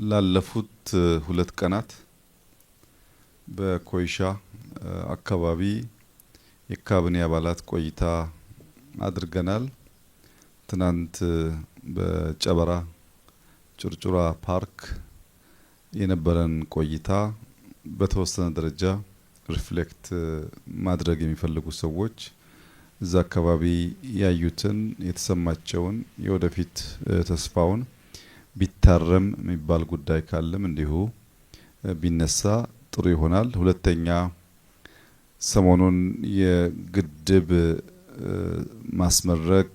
ላለፉት ሁለት ቀናት በኮይሻ አካባቢ የካቢኔ አባላት ቆይታ አድርገናል። ትናንት በጨበራ ጩርጩራ ፓርክ የነበረን ቆይታ በተወሰነ ደረጃ ሪፍሌክት ማድረግ የሚፈልጉ ሰዎች እዛ አካባቢ ያዩትን የተሰማቸውን የወደፊት ተስፋውን ቢታረም የሚባል ጉዳይ ካለም እንዲሁ ቢነሳ ጥሩ ይሆናል። ሁለተኛ ሰሞኑን የግድብ ማስመረቅ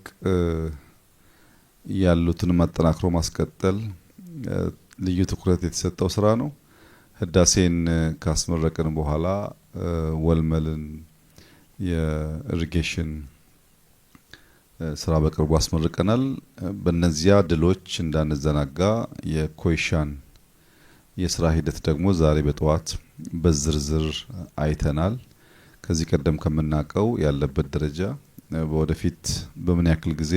ያሉትን ማጠናክሮ ማስቀጠል ልዩ ትኩረት የተሰጠው ስራ ነው። ህዳሴን ካስመረቅን በኋላ ወልመልን የኢሪጌሽን ስራ በቅርቡ አስመርቀናል። በእነዚያ ድሎች እንዳንዘናጋ የኮይሻን የስራ ሂደት ደግሞ ዛሬ በጠዋት በዝርዝር አይተናል። ከዚህ ቀደም ከምናቀው ያለበት ደረጃ ወደፊት በምን ያክል ጊዜ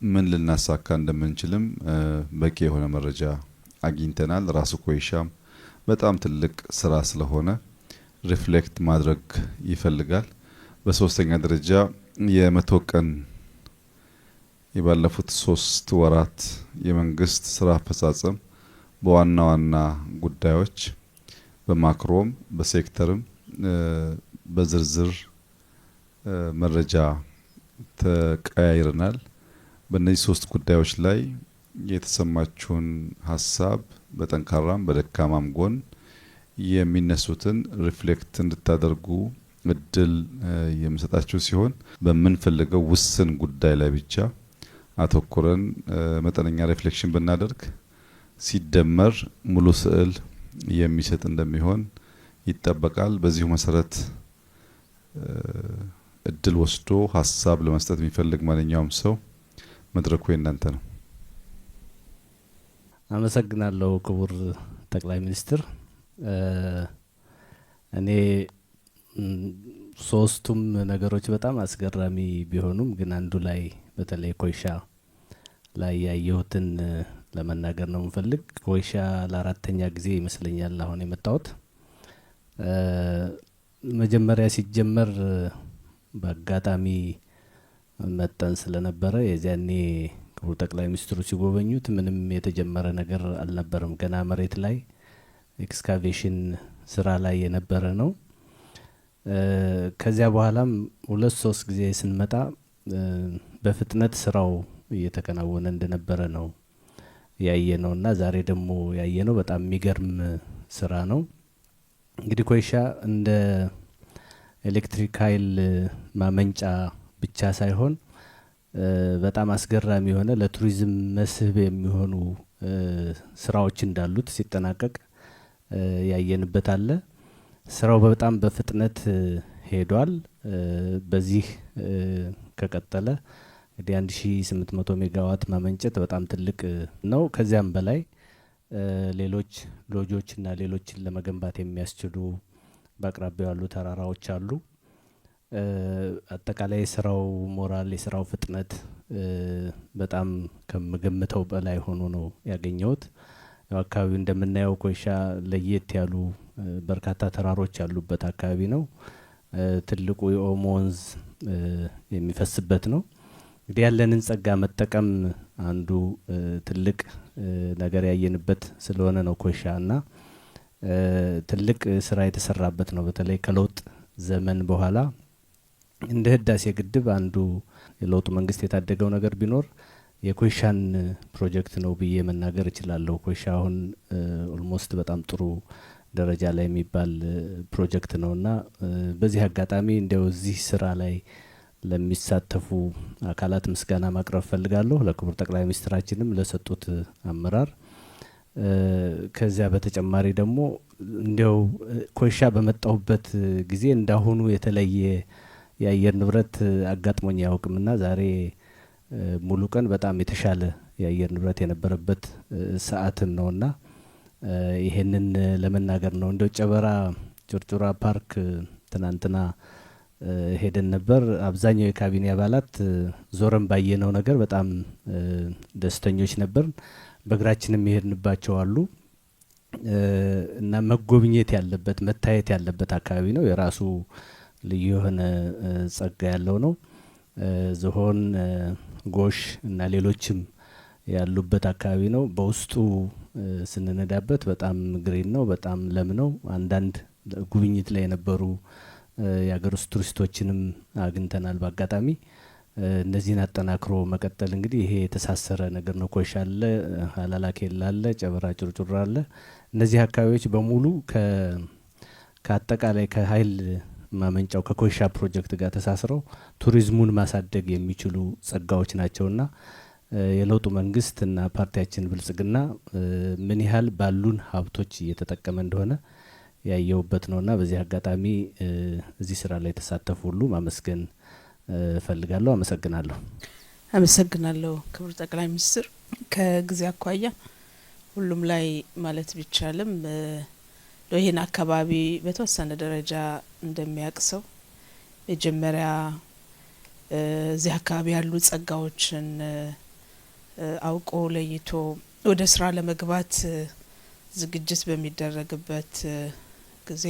ምን ልናሳካ እንደምንችልም በቂ የሆነ መረጃ አግኝተናል። ራሱ ኮይሻም በጣም ትልቅ ስራ ስለሆነ ሪፍሌክት ማድረግ ይፈልጋል። በሶስተኛ ደረጃ የመቶ ቀን የባለፉት 3 ወራት የመንግስት ስራ አፈጻጸም በዋና ዋና ጉዳዮች በማክሮም በሴክተርም በዝርዝር መረጃ ተቀያይረናል። በእነዚህ 3 ጉዳዮች ላይ የተሰማችሁን ሀሳብ በጠንካራም በደካማም ጎን የሚነሱትን ሪፍሌክት እንድታደርጉ እድል የምሰጣችሁ ሲሆን በምንፈልገው ውስን ጉዳይ ላይ ብቻ አተኩረን መጠነኛ ሪፍሌክሽን ብናደርግ ሲደመር ሙሉ ስዕል የሚሰጥ እንደሚሆን ይጠበቃል። በዚሁ መሰረት እድል ወስዶ ሀሳብ ለመስጠት የሚፈልግ ማንኛውም ሰው መድረኩ የእናንተ ነው። አመሰግናለሁ ክቡር ጠቅላይ ሚኒስትር። እኔ ሶስቱም ነገሮች በጣም አስገራሚ ቢሆኑም ግን አንዱ ላይ በተለይ ኮይሻ ላይ ያየሁትን ለመናገር ነው የምፈልግ። ኮይሻ ለአራተኛ ጊዜ ይመስለኛል አሁን የመጣሁት። መጀመሪያ ሲጀመር በአጋጣሚ መጠን ስለነበረ የዚያኔ ክቡር ጠቅላይ ሚኒስትሩ ሲጎበኙት ምንም የተጀመረ ነገር አልነበረም። ገና መሬት ላይ ኤክስካቬሽን ስራ ላይ የነበረ ነው። ከዚያ በኋላም 2-3 ጊዜ ስንመጣ በፍጥነት ስራው እየተከናወነ እንደነበረ ነው ያየነውና ዛሬ ደግሞ ያየነው በጣም የሚገርም ስራ ነው። እንግዲህ ኮይሻ እንደ ኤሌክትሪክ ኃይል ማመንጫ ብቻ ሳይሆን በጣም አስገራሚ የሆነ ለቱሪዝም መስህብ የሚሆኑ ስራዎች እንዳሉት ሲጠናቀቅ ያየንበት አለ። ስራው በጣም በፍጥነት ሄዷል። በዚህ ከቀጠለ እንግዲህ 1800 ሜጋዋት ማመንጨት በጣም ትልቅ ነው። ከዚያም በላይ ሌሎች ሎጆችና ሌሎችን ለመገንባት የሚያስችሉ በአቅራቢያው ያሉ ተራራዎች አሉ። አጠቃላይ የስራው ሞራል የስራው ፍጥነት በጣም ከምገምተው በላይ ሆኖ ነው ያገኘሁት። አካባቢው እንደምናየው ኮይሻ ለየት ያሉ በርካታ ተራሮች ያሉበት አካባቢ ነው። ትልቁ የኦሞ ወንዝ የሚፈስበት ነው። እንግዲህ ያለንን ጸጋ መጠቀም አንዱ ትልቅ ነገር ያየንበት ስለሆነ ነው ኮይሻና ትልቅ ስራ የተሰራበት ነው። በተለይ ከለውጥ ዘመን በኋላ እንደ ህዳሴ ግድብ አንዱ የለውጡ መንግስት የታደገው ነገር ቢኖር የኮይሻን ፕሮጀክት ነው ብዬ መናገር እችላለሁ። ኮይሻ አሁን ኦልሞስት በጣም ጥሩ ደረጃ ላይ የሚባል ፕሮጀክት ነውና በዚህ አጋጣሚ እንደው እዚህ ስራ ላይ ለሚሳተፉ አካላት ምስጋና ማቅረብ ፈልጋለሁ። ለክቡር ጠቅላይ ሚኒስትራችንም ለሰጡት አመራር። ከዚያ በተጨማሪ ደግሞ እንደው ኮይሻ በመጣሁበት ጊዜ እንዳሁኑ የተለየ የአየር ንብረት አጋጥሞኝ አያውቅምና ዛሬ ሙሉ ቀን በጣም የተሻለ የአየር ንብረት የነበረበት ሰዓትም ነውና ይሄንን ለመናገር ነው። እንደው ጨበራ ጩርጩራ ፓርክ ትናንትና ሄደን ነበር። አብዛኛው የካቢኔ አባላት ዞረን ባየነው ነገር በጣም ደስተኞች ነበር። በእግራችንም ይሄድንባቸው አሉ። እና መጎብኘት ያለበት መታየት ያለበት አካባቢ ነው። የራሱ ልዩ የሆነ ጸጋ ያለው ነው። ዝሆን፣ ጎሽ እና ሌሎችም ያሉበት አካባቢ ነው። በውስጡ ስንነዳበት በጣም ግሪን ነው፣ በጣም ለም ነው። አንዳንድ ጉብኝት ላይ የነበሩ የሀገር ውስጥ ቱሪስቶችንም አግኝተናል በአጋጣሚ። እነዚህን አጠናክሮ መቀጠል እንግዲህ ይሄ የተሳሰረ ነገር ነው። ኮይሻ አለ፣ ሀላላ ኬላ አለ፣ ጨበራ ጩርጩራ አለ። እነዚህ አካባቢዎች በሙሉ ከአጠቃላይ ከኃይል ማመንጫው ከኮይሻ ፕሮጀክት ጋር ተሳስረው ቱሪዝሙን ማሳደግ የሚችሉ ጸጋዎች ናቸውና የለውጡ መንግስትና ፓርቲያችን ብልጽግና ምን ያህል ባሉን ሀብቶች እየተጠቀመ እንደሆነ ያየውበት ነውና በዚህ አጋጣሚ እዚህ ስራ ላይ የተሳተፉ ሁሉ ማመስገን እፈልጋለሁ። አመሰግናለሁ። አመሰግናለሁ ክቡር ጠቅላይ ሚኒስትር። ከጊዜ አኳያ ሁሉም ላይ ማለት ቢቻልም ይህን አካባቢ በተወሰነ ደረጃ እንደሚያቅሰው መጀመሪያ እዚህ አካባቢ ያሉ ጸጋዎችን አውቆ ለይቶ ወደ ስራ ለመግባት ዝግጅት በሚደረግበት ጊዜ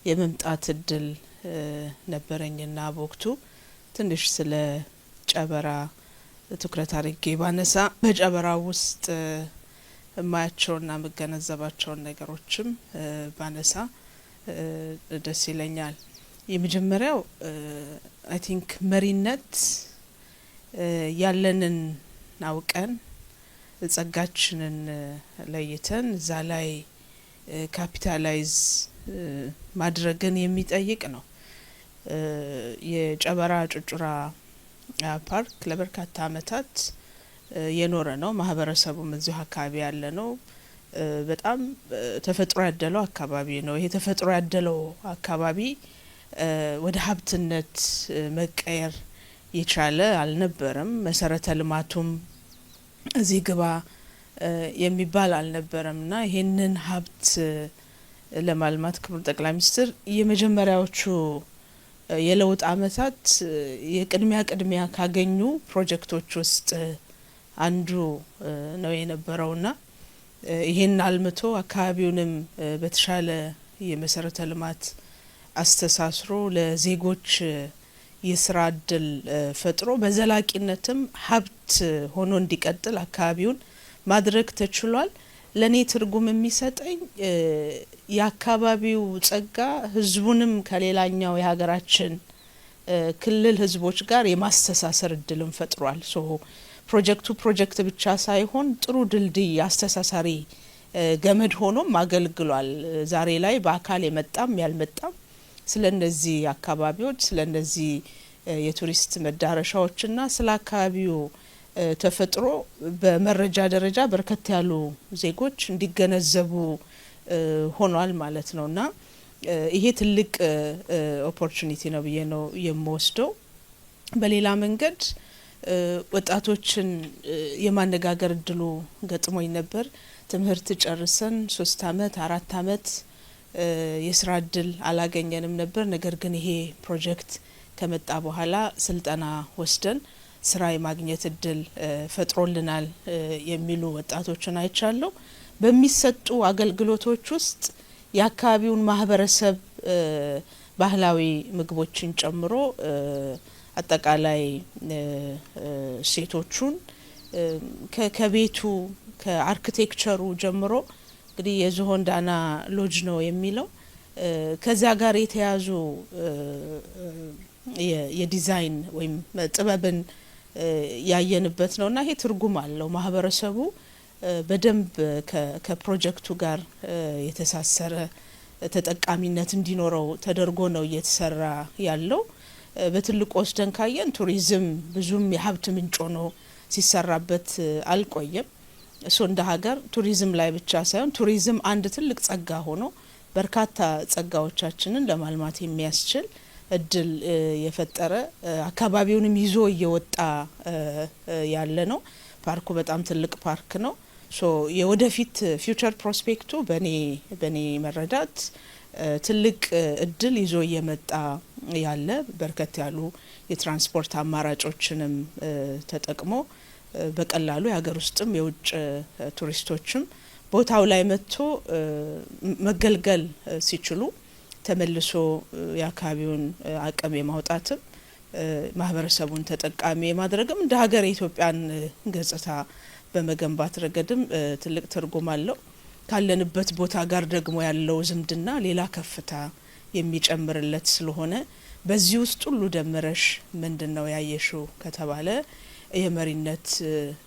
የመምጣት እድል ነበረኝና በወቅቱ ትንሽ ስለ ጨበራ ትኩረት አድርጌ ባነሳ በጨበራ ውስጥ የማያቸውና መገነዘባቸውን ነገሮችም ባነሳ ደስ ይለኛል። የመጀመሪያው አይ ቲንክ መሪነት ያለንን አውቀን ጸጋችንን ለይተን እዛ ላይ ካፒታላይዝ ማድረግን የሚጠይቅ ነው። የጨበራ ጩርጩራ ፓርክ ለበርካታ አመታት የኖረ ነው። ማህበረሰቡም እዚሁ አካባቢ ያለ ነው። በጣም ተፈጥሮ ያደለው አካባቢ ነው። ይሄ ተፈጥሮ ያደለው አካባቢ ወደ ሀብትነት መቀየር የቻለ አልነበረም። መሰረተ ልማቱም እዚህ ግባ የሚባል አልነበረምና ይሄንን ሀብት ለማልማት ክቡር ጠቅላይ ሚኒስትር የመጀመሪያዎቹ የለውጥ አመታት የቅድሚያ ካገኙ ፕሮጀክቶች ውስጥ አንዱ ነው የነበረውና ይሄን አልምቶ አካባቢውንም በተሻለ የመሰረተ ልማት አስተሳስሮ ለዜጎች የስራ እድል ፈጥሮ በዘላቂነትም ሀብት ሆኖ እንዲቀጥል አካባቢውን ማድረግ ተችሏል። ለኔ ትርጉም የሚሰጠኝ የአካባቢው ጸጋ ህዝቡንም ከሌላኛው የሀገራችን ክልል ህዝቦች ጋር የማስተሳሰር እድልን ፈጥሯል። ፕሮጀክት ብቻ ሳይሆን ጥሩ ድልድይ አስተሳሳሪ ገመድ ሆኖም አገልግሏል። ዛሬ ላይ በአካል የመጣም ያልመጣም ስለነዚህ አካባቢዎች ስለነዚህ የቱሪስት መዳረሻዎችና ስለ አካባቢው ተፈጥሮ በመረጃ ደረጃ በርከት ያሉ ዜጎች እንዲገነዘቡ ሆኗል ማለት ነውና ይሄ ትልቅ ኦፖርቹኒቲ ነው ብዬ ነው የምወስደው። በሌላ መንገድ ወጣቶችን የማነጋገር እድሉ ገጥሞኝ ነበር። ትምህርት ጨርሰን 3 አመት 4 አመት የስራ እድል አላገኘንም ነበር። ነገር ግን ይሄ ፕሮጀክት ከመጣ በኋላ ስልጠና ወስደን ስራ የማግኘት እድል ፈጥሮልናል የሚሉ ወጣቶችን አይቻለሁ። በሚሰጡ አገልግሎቶች ውስጥ የአካባቢውን ማህበረሰብ ባህላዊ ምግቦችን ጨምሮ አጠቃላይ ሴቶቹን ከቤቱ ከአርኪቴክቸሩ ጀምሮ እንግዲህ የዝሆን ዳና ሎጅ ነው የሚለው ከዚያ ጋር የተያዙ የዲዛይን ወይም ጥበብን ያየንበት ነውና ይሄ ትርጉም አለው። ማህበረሰቡ በደንብ ከፕሮጀክቱ ጋር የተሳሰረ ተጠቃሚነት እንዲኖረው ተደርጎ ነው እየተሰራ ያለው። በትልቁ ወስደን ካየን ቱሪዝም ብዙም የሀብት ምንጭ ነው ሲሰራበት አልቆየም። እሱ እንደ ሀገር ቱሪዝም ላይ ብቻ ሳይሆን ቱሪዝም አንድ ትልቅ ጸጋ ሆኖ በርካታ ጸጋዎቻችንን ለማልማት የሚያስችል እድል የፈጠረ አካባቢውንም ይዞ እየወጣ ያለ ነው። ፓርኩ በጣም ትልቅ ፓርክ ነው። የወደፊት ፊውቸር ፕሮስፔክቱ በኔ መረዳት ትልቅ እድል ይዞ እየመጣ ያለ በርከት ያሉ የትራንስፖርት አማራጮችንም ተጠቅሞ በቀላሉ የሀገር ውስጥም የውጭ ቱሪስቶችም ቦታው ላይ መጥቶ መገልገል ሲችሉ ተመልሶ የአካባቢውን አቅም የማውጣትም ማህበረሰቡን ተጠቃሚ የማድረግም እንደ ሀገር የኢትዮጵያን ገጽታ በመገንባት ረገድም ትልቅ ትርጉም አለው። ካለንበት ቦታ ጋር ደግሞ ያለው ዝምድና ሌላ ከፍታ የሚጨምርለት ስለሆነ በዚህ ውስጥ ሁሉ ደምረሽ ምንድነው ያየሽው ከተባለ የመሪነት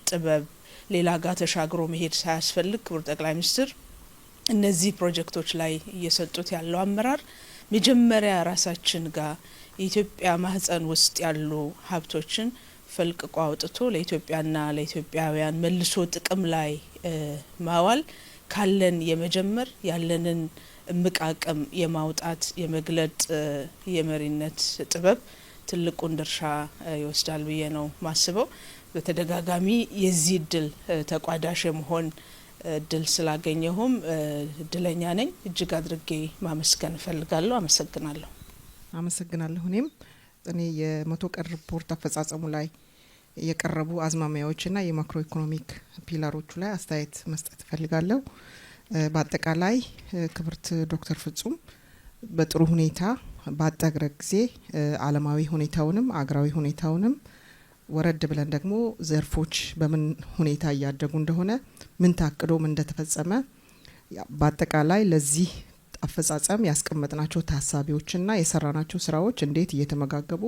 ጥበብ ሌላ ጋር ተሻግሮ መሄድ ሳያስፈልግ ክቡር ጠቅላይ ሚኒስትር እነዚህ ፕሮጀክቶች ላይ እየሰጡት ያለው አመራር መጀመሪያ ራሳችን ጋር የኢትዮጵያ ማህፀን ውስጥ ያሉ ሀብቶችን ፈልቅቆ አውጥቶ ለኢትዮጵያና ለኢትዮጵያውያን መልሶ ጥቅም ላይ ማዋል ካለን የመጀመር ያለንን እምቃቅም የማውጣት የመግለጥ የመሪነት ጥበብ ትልቁን ድርሻ ይወስዳል ብዬ ነው ማስበው። በተደጋጋሚ የዚህ እድል ተቋዳሽ የመሆን እድል ስላገኘሁም እድለኛ ነኝ። እጅግ አድርጌ ማመስገን እፈልጋለሁ። አመሰግናለሁ። አመሰግናለሁ። እኔ የመቶ ቀን ሪፖርት አፈጻጸሙ ላይ የቀረቡ አዝማሚያዎችና የማክሮ ኢኮኖሚክ ፒላሮቹ ላይ አስተያየት መስጠት እፈልጋለሁ። በአጠቃላይ ክብርት ዶክተር ፍጹም በጥሩ ሁኔታ ባጠገረ ጊዜ ዓለማዊ ሁኔታውንም አገራዊ ሁኔታውንም ወረድ ብለን ደግሞ ዘርፎች በምን ሁኔታ እያደጉ እንደሆነ ምን ታቅዶ ምን እንደተፈጸመ በአጠቃላይ ለዚህ አፈጻጸም ያስቀመጥናቸው ታሳቢዎችና የሰራናቸው ስራዎች እንዴት እየተመጋገቡ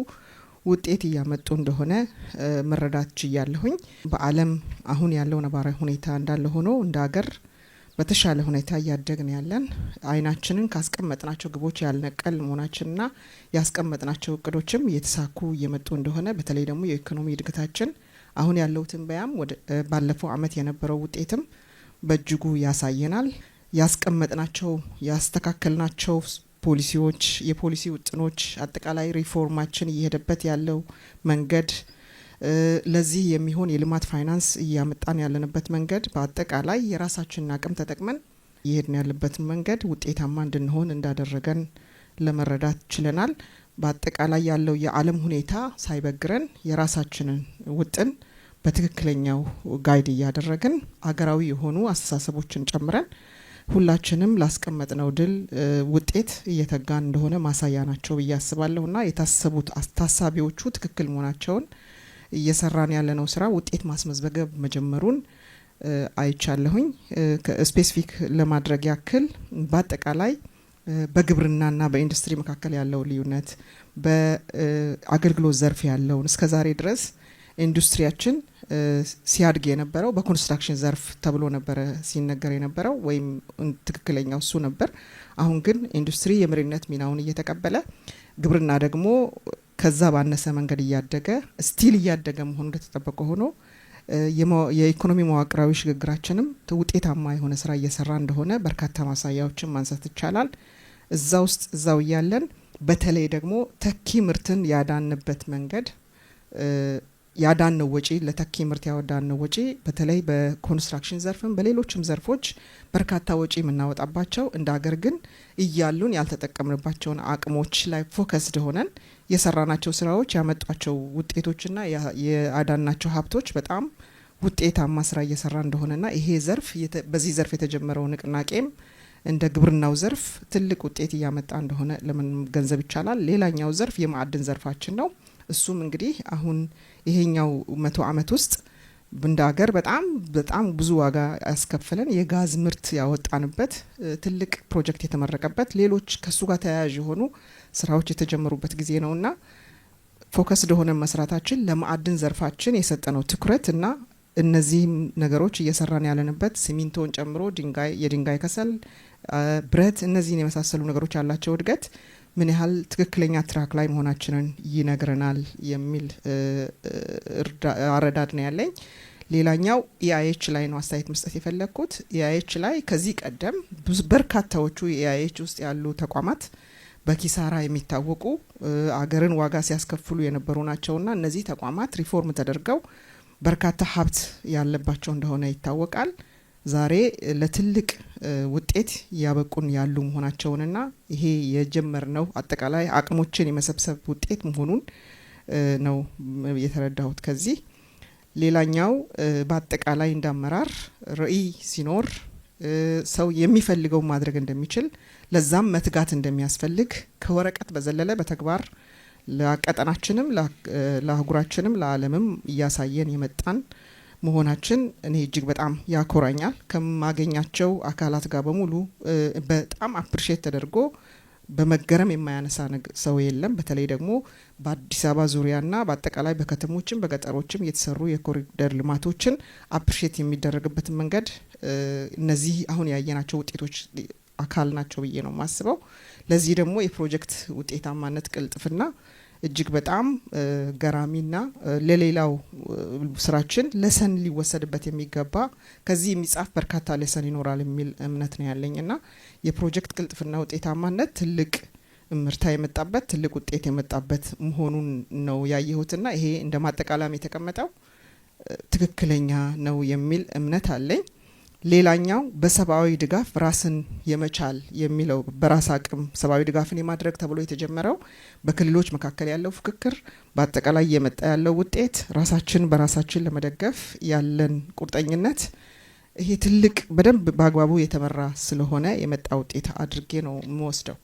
ውጤት እያመጡ እንደሆነ መረዳት ችያለሁኝ። በዓለም አሁን ያለው ነባራዊ ሁኔታ እንዳለ ሆኖ እንደ ሀገር በተሻለ ሁኔታ እያደግን ያለን አይናችንን ካስቀመጥናቸው ግቦች ያልነቀል መሆናችንና ያስቀመጥናቸው እቅዶችም እየተሳኩ እየመጡ እንደሆነ በተለይ ደግሞ የኢኮኖሚ እድገታችን አሁን ያለው ትንበያም ባለፈው አመት የነበረው ውጤትም በእጅጉ ያሳየናል። ያስቀመጥናቸው ያስተካከልናቸው ፖሊሲዎች የፖሊሲ ውጥኖች አጠቃላይ ሪፎርማችን እየሄደበት ያለው መንገድ ለዚህ የሚሆን የልማት ፋይናንስ እያመጣን ያለንበት መንገድ በአጠቃላይ የራሳችንን አቅም ተጠቅመን እየሄድን ያለበት መንገድ ውጤታማ እንድንሆን እንዳደረገን ለመረዳት ችለናል። በአጠቃላይ ያለው የዓለም ሁኔታ ሳይበግረን የራሳችንን ውጥን በትክክለኛው ጋይድ እያደረግን አገራዊ የሆኑ አስተሳሰቦችን ጨምረን ሁላችንም ላስቀመጥነው ድል ውጤት እየተጋን እንደሆነ ማሳያ ናቸው ብዬ አስባለሁና የታሰቡት ታሳቢዎቹ ትክክል መሆናቸውን እየሰራን ያለነው ስራ ውጤት ማስመዝገብ መጀመሩን አይቻለሁኝ። ስፔሲፊክ ለማድረግ ያክል በአጠቃላይ በግብርናና በኢንዱስትሪ መካከል ያለው ልዩነት በአገልግሎት ዘርፍ ያለውን እስከዛሬ ድረስ ኢንዱስትሪያችን ሲያድግ የነበረው በኮንስትራክሽን ዘርፍ ተብሎ ነበር ሲነገር የነበረው ወይም ትክክለኛው እሱ ነበር። አሁን ግን ኢንዱስትሪ የመሪነት ሚናውን እየተቀበለ ግብርና ደግሞ ከዛ ባነሰ መንገድ እያደገ ስቲል እያደገ መሆኑ እንደተጠበቀ ሆኖ የኢኮኖሚ መዋቅራዊ ሽግግራችንም ውጤታማ የሆነ ስራ እየሰራ እንደሆነ በርካታ ማሳያዎችን ማንሳት ይቻላል። እዛ ውስጥ እዛው እያለን በተለይ ደግሞ ተኪ ምርትን ያዳንበት መንገድ ያዳነው ወጪ ለተኪ ምርት ያወዳነው ወጪ በተለይ በኮንስትራክሽን ዘርፍም በሌሎችም ዘርፎች በርካታ ወጪ የምናወጣባቸው እንደ ሀገር ግን እያሉን ያልተጠቀምንባቸውን አቅሞች ላይ ፎከስድ ሆነን የሰራናቸው ስራዎች ያመጧቸው ውጤቶችና የአዳናቸው ሀብቶች በጣም ውጤታማ ስራ እየሰራ እንደሆነና ይሄ ዘርፍ በዚህ ዘርፍ የተጀመረው ንቅናቄም እንደ ግብርናው ዘርፍ ትልቅ ውጤት እያመጣ እንደሆነ ለምን ገንዘብ ይቻላል። ሌላኛው ዘርፍ የማዕድን ዘርፋችን ነው። እሱም እንግዲህ አሁን ይሄኛው 100 አመት ውስጥ እንደ ሀገር በጣም ብዙ ዋጋ ያስከፈለን የጋዝ ምርት ያወጣንበት ትልቅ ፕሮጀክት የተመረቀበት ሌሎች ከሱ ጋር ተያያዥ የሆኑ ስራዎች የተጀመሩበት ጊዜ ነውና ፎከስ እንደሆነ መስራታችን ለማዕድን ዘርፋችን የሰጠነው ትኩረት እና እነዚህ ነገሮች እየሰራን ያለንበት ሲሚንቶን ጨምሮ የድንጋይ ከሰል ብረት እነዚህን የመሳሰሉ ነገሮች ያላቸው እድገት ምን ያህል ትክክለኛ ትራክ ላይ መሆናችንን ይነግረናል የሚል አረዳድ ነው ያለኝ። ሌላኛው ኢአይኤች ላይ ነው አስተያየት መስጠት የፈለኩት። ኢአይኤች ላይ ከዚህ ቀደም በርካታዎቹ ኢአይኤች ውስጥ ያሉ ተቋማት በኪሳራ የሚታወቁ አገርን ዋጋ ሲያስከፍሉ የነበሩ ናቸውና እነዚህ ተቋማት ሪፎርም ተደርገው በርካታ ሀብት ያለባቸው እንደሆነ ይታወቃል። ዛሬ ለትልቅ ውጤት ያበቁን ያሉ መሆናቸውንና ይሄ የጀመርነው አጠቃላይ አቅሞችን የመሰብሰብ ውጤት መሆኑን ነው የተረዳሁት። ከዚህ ሌላኛው በአጠቃላይ እንዳመራር ራዕይ ሲኖር ሰው የሚፈልገው ማድረግ እንደሚችል ለዛም መትጋት እንደሚያስፈልግ ከወረቀት በዘለለ በተግባር ለቀጠናችንም ለአህጉራችንም ለዓለምም እያሳየን የመጣን መሆናችን እኔ እጅግ በጣም ያኮራኛል። ከማገኛቸው አካላት ጋር በሙሉ በጣም አፕሪሼት ተደርጎ በመገረም የማያነሳ ሰው የለም። በተለይ ደግሞ በአዲስ አበባ ዙሪያና በአጠቃላይ በከተሞችም በገጠሮችም የተሰሩ የኮሪደር ልማቶችን አፕሪሼት የሚደረግበትን መንገድ እነዚህ አሁን ያየናቸው ውጤቶች አካል ናቸው ብዬ ነው ማስበው። ለዚህ ደግሞ የፕሮጀክት ውጤታማነት ቅልጥፍና እጅግ በጣም ገራሚና ለሌላው ስራችን ለሰን ሊወሰድበት የሚገባ ከዚህ የሚጻፍ በርካታ ለሰን ይኖራል የሚል እምነት ነው ያለኝና የፕሮጀክት ቅልጥፍና ውጤታማነት ትልቅ ምርታ የመጣበት ትልቅ ውጤት የመጣበት መሆኑን ነው ያየሁትና ይሄ እንደ ማጠቃለያም የተቀመጠው ትክክለኛ ነው የሚል እምነት አለኝ። ሌላኛው በሰብአዊ ድጋፍ ራስን የመቻል የሚለው በራስ አቅም ሰብአዊ ድጋፍን የማድረግ ተብሎ የተጀመረው በክልሎች መካከል ያለው ፍክክር በአጠቃላይ የመጣ ያለው ውጤት ራሳችን በራሳችን ለመደገፍ ያለን ቁርጠኝነት ይሄ ትልቅ በደንብ በአግባቡ የተመራ ስለሆነ የመጣ ውጤት አድርጌ ነው የምወስደው።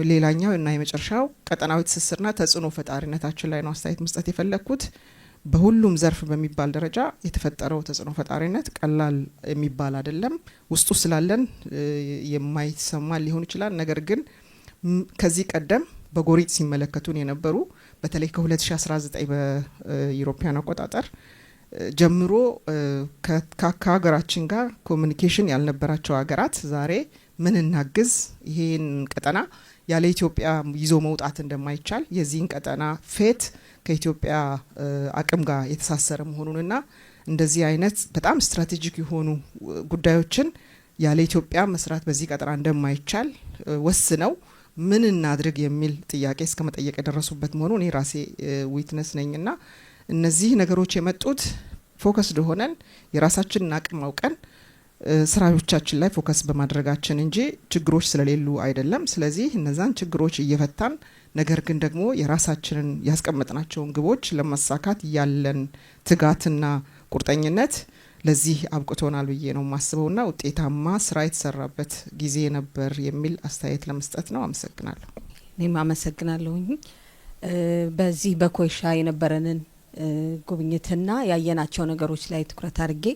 ሌላኛው እና የመጨረሻው ቀጠናዊ ትስስርና ተጽዕኖ ፈጣሪነታችን ላይ ነው አስተያየት መስጠት የፈለኩት። በሁሉም ዘርፍ በሚባል ደረጃ የተፈጠረው ተጽዕኖ ፈጣሪነት ቀላል የሚባል አይደለም። ውስጡ ስላለን የማይሰማ ሊሆን ይችላል። ነገር ግን ከዚህ ቀደም በጎሪጥ ሲመለከቱን የነበሩ በተለይ ከ2019 በዩሮፒያን አቆጣጠር ጀምሮ ከሀገራችን ጋር ኮሚኒኬሽን ያልነበራቸው ሀገራት ዛሬ ምን እናግዝ ይሄን ቀጠና ያለ ኢትዮጵያ ይዞ መውጣት እንደማይቻል የዚህን ቀጠና ፌት ከኢትዮጵያ አቅም ጋር የተሳሰረ መሆኑንና እንደዚህ አይነት በጣም ስትራቴጂክ የሆኑ ጉዳዮችን ያለ ኢትዮጵያ መስራት በዚህ ቀጠና እንደማይቻል ወስነው ምን እናድርግ የሚል ጥያቄ እስከ መጠየቅ የደረሱበት መሆኑን እኔ ራሴ ዊትነስ ነኝና እነዚህ ነገሮች የመጡት ፎከስድ ሆነን የራሳችንን አቅም አውቀን ስራዎቻችን ላይ ፎከስ በማድረጋችን እንጂ ችግሮች ስለሌሉ አይደለም። ስለዚህ እነዛን ችግሮች እየፈታን ነገር ግን ደግሞ የራሳችንን ያስቀመጥናቸውን ግቦች ለማሳካት ያለን ትጋትና ቁርጠኝነት ለዚህ አብቅቶናል ብዬ ነው ማስበውና ውጤታማ ስራ የተሰራበት ጊዜ ነበር የሚል አስተያየት ለመስጠት ነው። አመሰግናለሁ። እኔም አመሰግናለሁኝ። በዚህ በኮይሻ የነበረንን ጉብኝትና ያየናቸው ነገሮች ላይ ትኩረት አድርጌ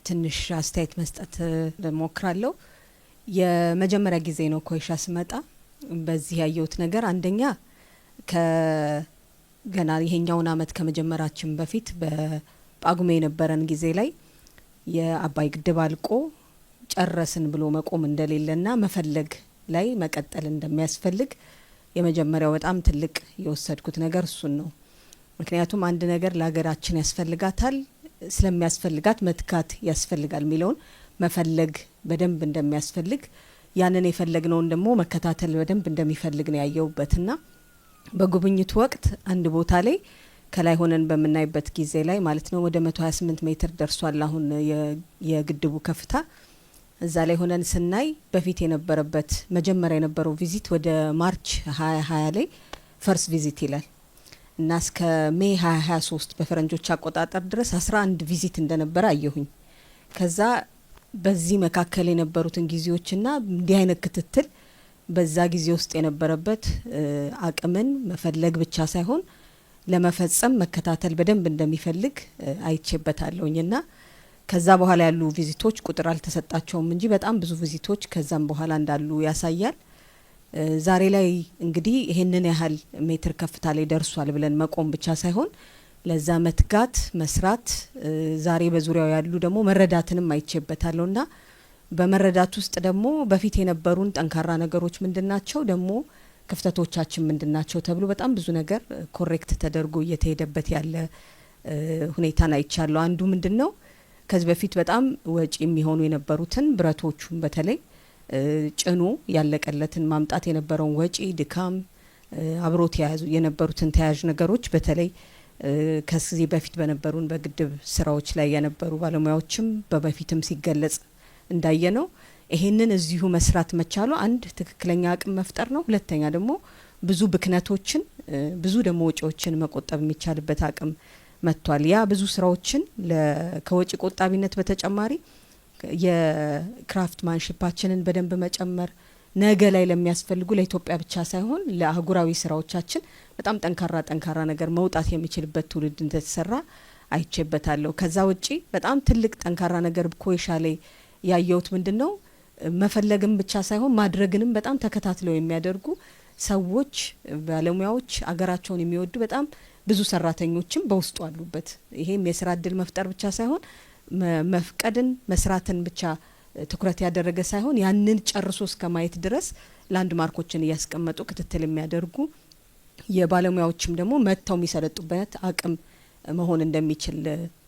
ትንሽ አስተያየት መስጠት ሞክራለሁ። የመጀመሪያ ጊዜ ነው ኮይሻ ስመጣ። በዚህ ያየሁት ነገር አንደኛ ከገና ይሄኛውን አመት ከመጀመራችን በፊት በጳጉሜ የነበረን ጊዜ ላይ የአባይ ግድብ አልቆ ጨረስን ብሎ መቆም እንደሌለና መፈለግ ላይ መቀጠል እንደሚያስፈልግ የመጀመሪያው በጣም ትልቅ የወሰድኩት ነገር እሱን ነው። ምክንያቱም አንድ ነገር ለሀገራችን ያስፈልጋታል፣ ስለሚያስፈልጋት መትካት ያስፈልጋል የሚለውን መፈለግ በደንብ እንደሚያስፈልግ ያንን የፈለግነውን ደግሞ መከታተል በደንብ እንደሚፈልግ ነው ያየውበትና በጉብኝቱ ወቅት አንድ ቦታ ላይ ከላይ ሆነን በመናይበት ጊዜ ላይ ማለት ነው ወደ 128 ሜትር ደርሷል አሁን የግድቡ ከፍታ። እዛ ላይ ሆነን ስናይ በፊት የነበረበት መጀመሪያ የነበረው ቪዚት ወደ ማርች 2020 ላይ ፈርስት ቪዚት ይላል እና እስከ ሜይ 2023 በፈረንጆች አቆጣጠር ድረስ 11 ቪዚት እንደነበረ አየሁኝ። ከዛ በዚህ መካከል የነበሩትን ጊዜዎችና እንዲህ አይነት ክትትል በዛ ጊዜ ውስጥ የነበረበት አቅምን መፈለግ ብቻ ሳይሆን ለመፈጸም መከታተል በደንብ እንደሚፈልግ አይቼበታለሁኝና ከዛ በኋላ ያሉ ቪዚቶች ቁጥር አልተሰጣቸውም እንጂ በጣም ብዙ ቪዚቶች ከዛም በኋላ እንዳሉ ያሳያል። ዛሬ ላይ እንግዲህ ይሄንን ያህል ሜትር ከፍታ ላይ ደርሷል ብለን መቆም ብቻ ሳይሆን ለዛ መትጋት መስራት ዛሬ በዙሪያው ያሉ ደግሞ መረዳትንም አይቼበታለሁና በመረዳት ውስጥ ደግሞ በፊት የነበሩን ጠንካራ ነገሮች ምንድናቸው ደግሞ ክፍተቶቻችን ምንድናቸው ተብሎ በጣም ብዙ ነገር ኮሬክት ተደርጎ እየተሄደበት ያለ ሁኔታን አይቻለሁ። አንዱ ምንድነው ከዚህ በፊት በጣም ወጪ የሚሆኑ የነበሩትን ብረቶቹን በተለይ ጭኑ ያለቀለትን ማምጣት የነበረውን ወጪ ድካም አብሮት ያዙ የነበሩትን ተያያዥ ነገሮች በተለይ ከዚህ በፊት በነበሩን በግድብ ስራዎች ላይ የነበሩ ባለሙያዎችም በበፊትም ሲገለጽ እንዳየነው ይሄንን እዚሁ መስራት መቻሉ አንድ ትክክለኛ አቅም መፍጠር ነው። ሁለተኛ ደግሞ ብዙ ብክነቶችን ብዙ ደግሞ ወጪዎችን መቆጠብ የሚቻልበት አቅም መጥቷል። ያ ብዙ ስራዎችን ከወጪ ቆጣቢነት በተጨማሪ የክራፍት ማንሽፓችንን በደንብ መጨመር ነገ ላይ ለሚያስፈልጉ ለኢትዮጵያ ብቻ ሳይሆን ለአህጉራዊ ስራዎቻችን በጣም ጠንካራ ነገር መውጣት የሚችልበት ትውልድ እንደተሰራ አይቼበታለሁ። ከዛ ውጪ በጣም ትልቅ ጠንካራ ነገር ኮይሻ ላይ ያየሁት ምንድነው መፈለግም ብቻ ሳይሆን ማድረግንም በጣም ተከታትለው የሚያደርጉ ሰዎች፣ ባለሙያዎች፣ አገራቸውን የሚወዱ በጣም ብዙ ሰራተኞችም በውስጡ አሉበት። ይሄም የስራ እድል መፍጠር ብቻ ሳይሆን መፍቀድን መስራትን ብቻ ትኩረት ያደረገ ሳይሆን ያንን ጨርሶ እስከ ማየት ድረስ ላንድ ማርኮችን እያስቀመጡ ክትትል የሚያደርጉ የባለሙያዎችም ደግሞ መጥተው የሚሰለጡበት አቅም መሆን እንደሚችል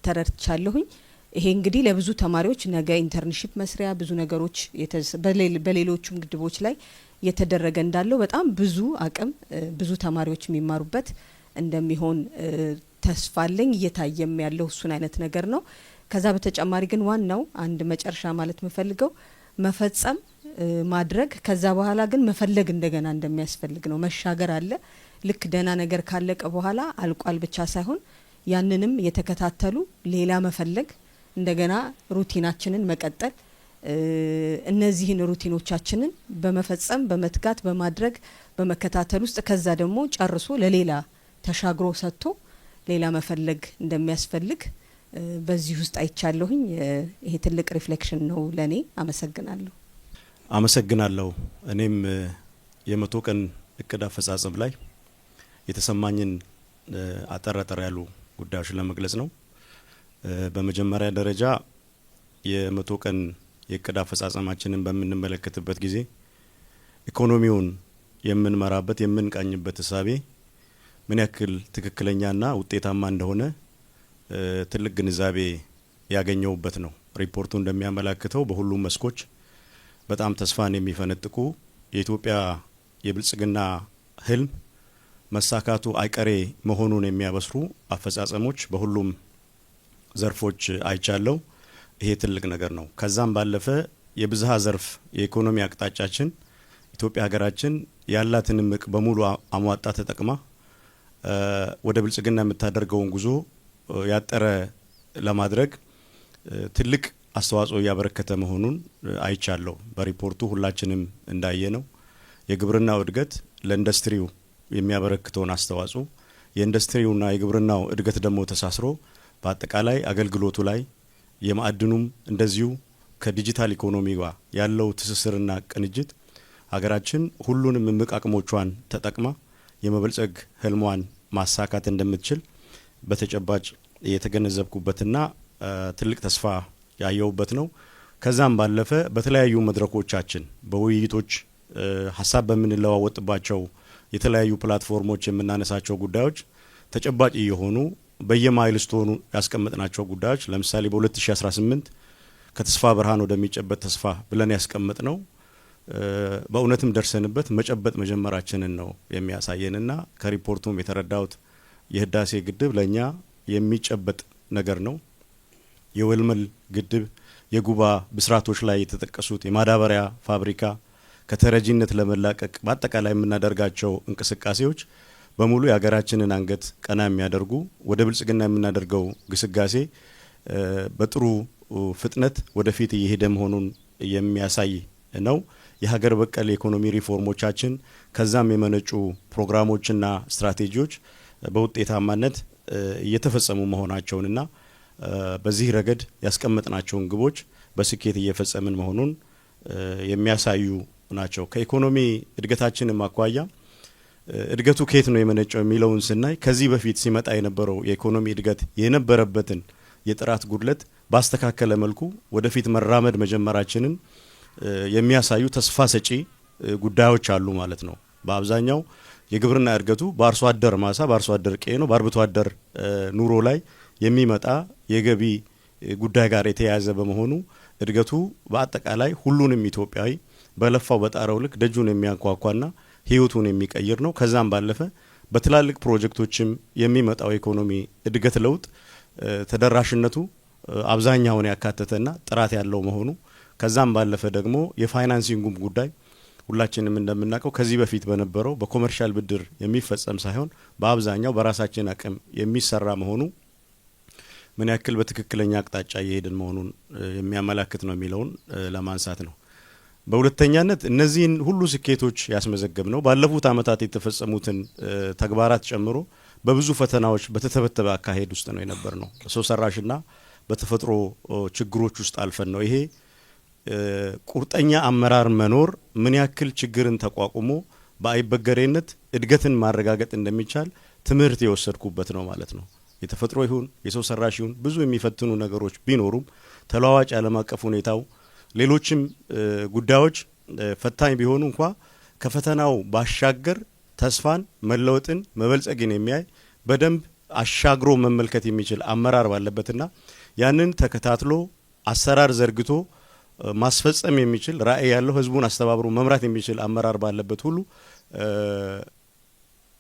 ተረድቻለሁኝ። ይሄ እንግዲህ ለብዙ ተማሪዎች ነገ ኢንተርንሺፕ መስሪያ ብዙ ነገሮች በሌሎቹም ግድቦች ላይ የተደረገ እንዳለው በጣም ብዙ አቅም ብዙ ተማሪዎች የሚማሩበት እንደሚሆን ተስፋ አለኝ። እየታየም ያለው እሱን አይነት ነገር ነው። ከዛ በተጨማሪ ግን ዋናው አንድ መጨረሻ ማለት የምፈልገው መፈጸም ማድረግ ከዛ በኋላ ግን መፈለግ እንደገና እንደሚያስፈልግ ነው። መሻገር አለ። ልክ ደህና ነገር ካለቀ በኋላ አልቋል ብቻ ሳይሆን ያንንም የተከታተሉ ሌላ መፈለግ እንደገና ሩቲናችንን መቀጠል እነዚህን ሩቲኖቻችንን በመፈጸም በመትጋት በማድረግ በመከታተል ውስጥ ከዛ ደግሞ ጨርሶ ለሌላ ተሻግሮ ሰጥቶ ሌላ መፈለግ እንደሚያስፈልግ በዚህ ውስጥ አይቻለሁኝ። ይሄ ትልቅ ሪፍሌክሽን ነው ለኔ። አመሰግናለሁ። እኔም የመቶ ቀን እቅድ አፈጻጸም ላይ የተሰማኝን አጠራጠር ያሉ ጉዳዮች ለመግለጽ ነው። በመጀመሪያ ደረጃ የመቶ ቀን የእቅድ አፈጻጸማችንን በምንመለከትበት ጊዜ ኢኮኖሚውን የምንመራበት የምንቃኝበት እሳቤ ምን ያክል ትክክለኛና ውጤታማ እንደሆነ ትልቅ ግንዛቤ ያገኘውበት ነው። ሪፖርቱ እንደሚያመላክተው በሁሉም መስኮች በጣም ተስፋን የሚፈነጥቁ የኢትዮጵያ የብልጽግና ህልም መሳካቱ አይቀሬ መሆኑን የሚያበስሩ አፈጻጸሞች በሁሉም ዘርፎች አይቻለው። ይሄ ትልቅ ነገር ነው። ከዛም ባለፈ የብዝሃ ዘርፍ የኢኮኖሚ አቅጣጫችን ኢትዮጵያ ሀገራችን ያላትን እምቅ በሙሉ አሟጣ ተጠቅማ ወደ ብልጽግና የምታደርገውን ጉዞ ያጠረ ለማድረግ ትልቅ አስተዋጽኦ ያበረከተ መሆኑን አይቻለው። በሪፖርቱ ሁላችንም እንዳየነው የግብርናው እድገት ለኢንዱስትሪው የሚያበረክተውን አስተዋጽኦ የኢንዱስትሪውና የግብርናው እድገት ደግሞ ተሳስሮ በአጠቃላይ አገልግሎቱ ላይ የማዕድኑም እንደዚሁ ከዲጂታል ኢኮኖሚ ጋር ያለው ትስስርና ቅንጅት ሀገራችን ሁሉንም እምቅ አቅሞቿን ተጠቅማ የመበልጸግ ህልሟን ማሳካት እንደምትችል በተጨባጭ የተገነዘብኩበትና ትልቅ ተስፋ ያየውበት ነው። ከዛም ባለፈ በተለያዩ መድረኮቻችን በውይይቶች ሀሳብ በምንለዋወጥባቸው የተለያዩ ፕላትፎርሞች የምናነሳቸው ጉዳዮች ተጨባጭ የሆኑ በየማይልስቶኑ ያስቀመጥናቸው ጉዳዮች ለምሳሌ በ2018 ከተስፋ ብርሃን ወደሚጨበጥ ተስፋ ብለን ያስቀመጥነው በእውነትም ደርሰንበት መጨበጥ መጀመራችንን ነው የሚያሳየንና ከሪፖርቱም የተረዳሁት የህዳሴ ግድብ ለኛ የሚጨበጥ ነገር ነው። የወልመል ግድብ የጉባ ብስራቶች ላይ የተጠቀሱት የማዳበሪያ ፋብሪካ ከተረጂነት ለመላቀቅ በአጠቃላይ የምናደርጋቸው እንቅስቃሴዎች በሙሉ የሀገራችንን አንገት ቀና የሚያደርጉ ወደ ብልጽግና የምናደርገው ግስጋሴ በጥሩ ፍጥነት ወደፊት እየሄደ መሆኑን የሚያሳይ ነው። የሀገር በቀል የኢኮኖሚ ሪፎርሞቻችን ከዛም የመነጩ ፕሮግራሞችና ስትራቴጂዎች በውጤታማነት እየተፈጸሙ መሆናቸውንና በዚህ ረገድ ያስቀመጥናቸውን ግቦች በስኬት እየፈጸምን መሆኑን የሚያሳዩ ናቸው። ከኢኮኖሚ እድገታችንም አኳያ እድገቱ ከየት ነው የመነጨው የሚለውን ስናይ ከዚህ በፊት ሲመጣ የነበረው የኢኮኖሚ እድገት የነበረበትን የጥራት ጉድለት ባስተካከለ መልኩ ወደፊት መራመድ መጀመራችንን የሚያሳዩ ተስፋ ሰጪ ጉዳዮች አሉ ማለት ነው። በአብዛኛው የግብርና እድገቱ በአርሶ አደር ማሳ በአርሶ አደር ቀዬ ነው በአርብቶ አደር ኑሮ ላይ የሚመጣ የገቢ ጉዳይ ጋር የተያያዘ በመሆኑ እድገቱ በአጠቃላይ ሁሉንም ኢትዮጵያዊ በለፋው በጣረው ልክ ደጁን የሚያንኳኳና ህይወቱን የሚቀይር ነው። ከዛም ባለፈ በትላልቅ ፕሮጀክቶችም የሚመጣው ኢኮኖሚ እድገት ለውጥ ተደራሽነቱ አብዛኛውን ያካተተና ጥራት ያለው መሆኑ ከዛም ባለፈ ደግሞ የፋይናንሲንጉም ጉዳይ ሁላችንም እንደምናውቀው ከዚህ በፊት በነበረው በኮመርሻል ብድር የሚፈጸም ሳይሆን በአብዛኛው በራሳችን አቅም የሚሰራ መሆኑ ምን ያክል በትክክለኛ አቅጣጫ እየሄድን መሆኑን የሚያመላክት ነው የሚለውን ለማንሳት ነው። በሁለተኛነት እነዚህን ሁሉ ስኬቶች ያስመዘገብ ነው ባለፉት አመታት የተፈጸሙትን ተግባራት ጨምሮ በብዙ ፈተናዎች በተተበተበ አካሄድ ውስጥ ነው የነበር ነው። ሰው ሰራሽና በተፈጥሮ ችግሮች ውስጥ አልፈን ነው። ይሄ ቁርጠኛ አመራር መኖር ምን ያክል ችግርን ተቋቁሞ በአይበገሬነት እድገትን ማረጋገጥ እንደሚቻል ትምህርት የወሰድኩበት ነው ማለት ነው። የተፈጥሮ ይሁን የሰው ሰራሽ ይሁን ብዙ የሚፈትኑ ነገሮች ቢኖሩም ተለዋዋጭ ዓለም አቀፍ ሁኔታው ሌሎችም ጉዳዮች ፈታኝ ቢሆኑ እንኳ ከፈተናው ባሻገር ተስፋን መለወጥን መበልጸግን የሚያይ በደንብ አሻግሮ መመልከት የሚችል አመራር ባለበትና ያንን ተከታትሎ አሰራር ዘርግቶ ማስፈጸም የሚችል ራዕይ ያለው ህዝቡን አስተባብሮ መምራት የሚችል አመራር ባለበት ሁሉ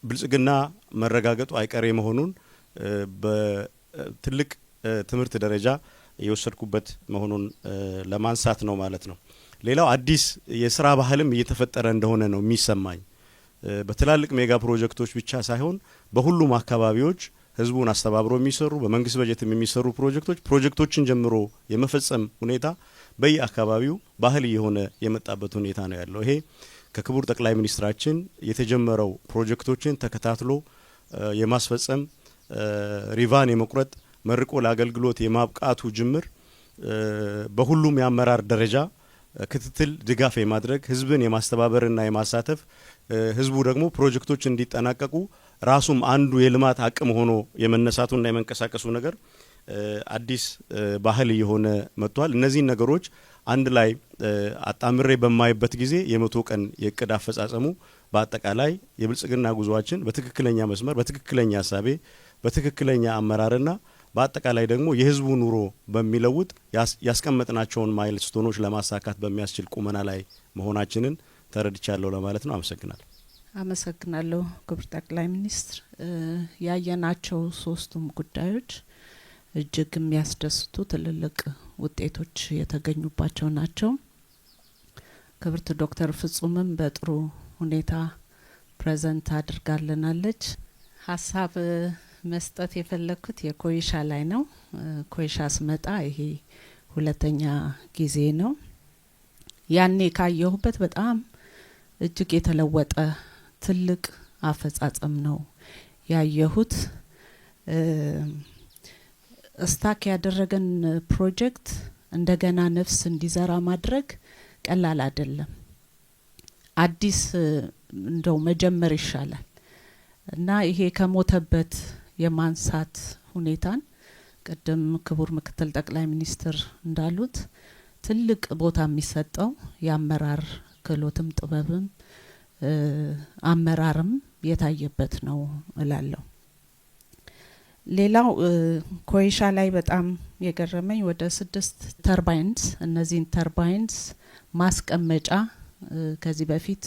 ብልጽግና መረጋገጡ አይቀሬ መሆኑን በትልቅ ትምህርት ደረጃ የወሰድኩበት መሆኑን ለማንሳት ነው ማለት ነው። ሌላው አዲስ የስራ ባህልም እየተፈጠረ እንደሆነ ነው የሚሰማኝ። በትላልቅ ሜጋ ፕሮጀክቶች ብቻ ሳይሆን በሁሉም አካባቢዎች ህዝቡን አስተባብሮ የሚሰሩ በመንግስት በጀትም የሚሰሩ ፕሮጀክቶችን ጀምሮ የመፈጸም ሁኔታ በየአካባቢው ባህል የሆነ የመጣበት ሁኔታ ነው ያለው። ይሄ ከክቡር ጠቅላይ ሚኒስትራችን የተጀመረው ፕሮጀክቶችን ተከታትሎ የማስፈጸም ሪቫን የመቁረጥ መርቆ ለአገልግሎት የማብቃቱ ጅምር በሁሉም የአመራር ደረጃ ክትትል ድጋፍ የማድረግ ህዝብን የማስተባበርና የማሳተፍ ህዝቡ ደግሞ ፕሮጀክቶች እንዲጠናቀቁ ራሱም አንዱ የልማት አቅም ሆኖ የመነሳቱና የመንቀሳቀሱ ነገር አዲስ ባህል የሆነ መጥቷል። እነዚህ ነገሮች አንድ ላይ አጣምሬ በማይበት ጊዜ የ100 ቀን የእቅድ አፈጻጸሙ በአጠቃላይ የብልጽግና ጉዟችን በትክክለኛ መስመር በትክክለኛ ሐሳቤ በትክክለኛ አመራርና በአጠቃላይ ደግሞ የህዝቡ ኑሮ በሚለውጥ ያስቀመጥናቸውን ማይልስቶኖች ለማሳካት በሚያስችል ቁመና ላይ መሆናችንን ተረድቻለሁ ለማለት ነው። አመሰግናለሁ ክቡር ጠቅላይ ሚኒስትር። ያየናቸው ሶስቱም ጉዳዮች እጅግ የሚያስደስቱ ትልልቅ ውጤቶች የተገኙባቸው ናቸው። ክብርት ዶክተር ፍጹምም በጥሩ ሁኔታ ፕሬዘንት አድርጋለናለች። ሀሳብ መስጠት የፈለኩት የኮይሻ ላይ ነው። ኮይሻ ስመጣ ይሄ ሁለተኛ ጊዜ ነው። ያኔ ካየሁበት በጣም እጅግ የተለወጠ ትልቅ አፈጻጸም ነው ያየሁት። ስታክ ያደረገን ፕሮጀክት እንደገና ነፍስ እንዲዘራ ማድረግ ቀላል አይደለም። አዲስ እንደው መጀመር ይሻላል እና ይሄ ከሞተበት የማንሳት ሁኔታን ቀደም ክቡር ምክትል ጠቅላይ ሚኒስትር እንዳሉት ትልቅ ቦታ የሚሰጠው የአመራር ክህሎትም ጥበብም አመራርም የታየበት ነው እላለሁ። ሌላው ኮይሻ ላይ በጣም የገረመኝ ወደ 6 ተርባይንስ እነዚህን ተርባይንስ ማስቀመጫ ከዚህ በፊት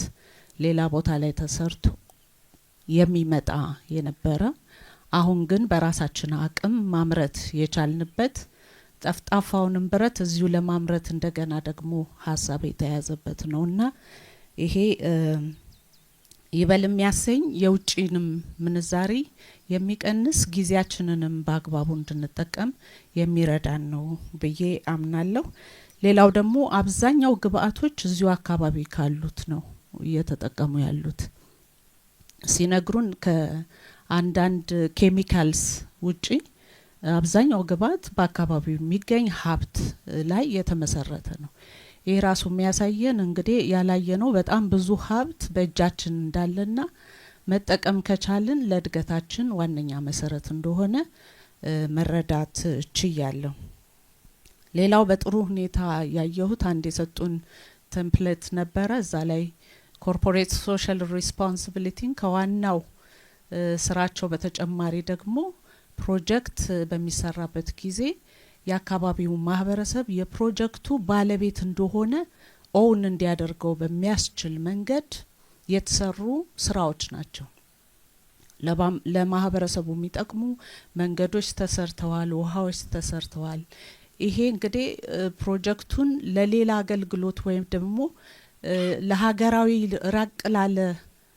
ሌላ ቦታ ላይ ተሰርቶ የሚመጣ የነበረ አሁን ግን በራሳችን አቅም ማምረት የቻልንበት ጠፍጣፋውንም ብረት እዚሁ ለማምረት እንደገና ደግሞ ሀሳብ የተያዘበት ነውና ይሄ ይበል የሚያሰኝ የውጪንም ምንዛሪ የሚቀንስ ጊዜያችንንም በአግባቡ እንድንጠቀም የሚረዳን ነው ብዬ አምናለሁ። ሌላው ደግሞ አብዛኛው ግብአቶች እዚሁ አካባቢ ካሉት ነው እየተጠቀሙ ያሉት። ሲነግሩን ከአንዳንድ ኬሚካልስ ውጪ አብዛኛው ግብአት በአካባቢው የሚገኝ ሀብት ላይ የተመሰረተ ነው። ይህ ራሱ የሚያሳየን እንግዲህ ያላየነው በጣም ብዙ ሀብት በእጃችን እንዳለና መጠቀም ከቻልን ለእድገታችን ዋነኛ መሰረት እንደሆነ መረዳት ችያለሁ። ሌላው በጥሩ ሁኔታ ያየሁት አንድ የሰጡን ቴምፕሌት ነበረ። እዛ ላይ ኮርፖሬት ሶሻል ሪስፖንሲቢሊቲን ከዋናው ስራቸው በተጨማሪ ደግሞ ፕሮጀክት በሚሰራበት ጊዜ የአካባቢው ማህበረሰብ የፕሮጀክቱ ባለቤት እንደሆነ ኦውን እንዲያደርገው በሚያስችል መንገድ የተሰሩ ስራዎች ናቸው። ለማህበረሰቡ የሚጠቅሙ መንገዶች ተሰርተዋል፣ ውሃዎች ተሰርተዋል። ይሄ እንግዲህ ፕሮጀክቱን ለሌላ አገልግሎት ወይም ደግሞ ለሀገራዊ ራቅ ላለ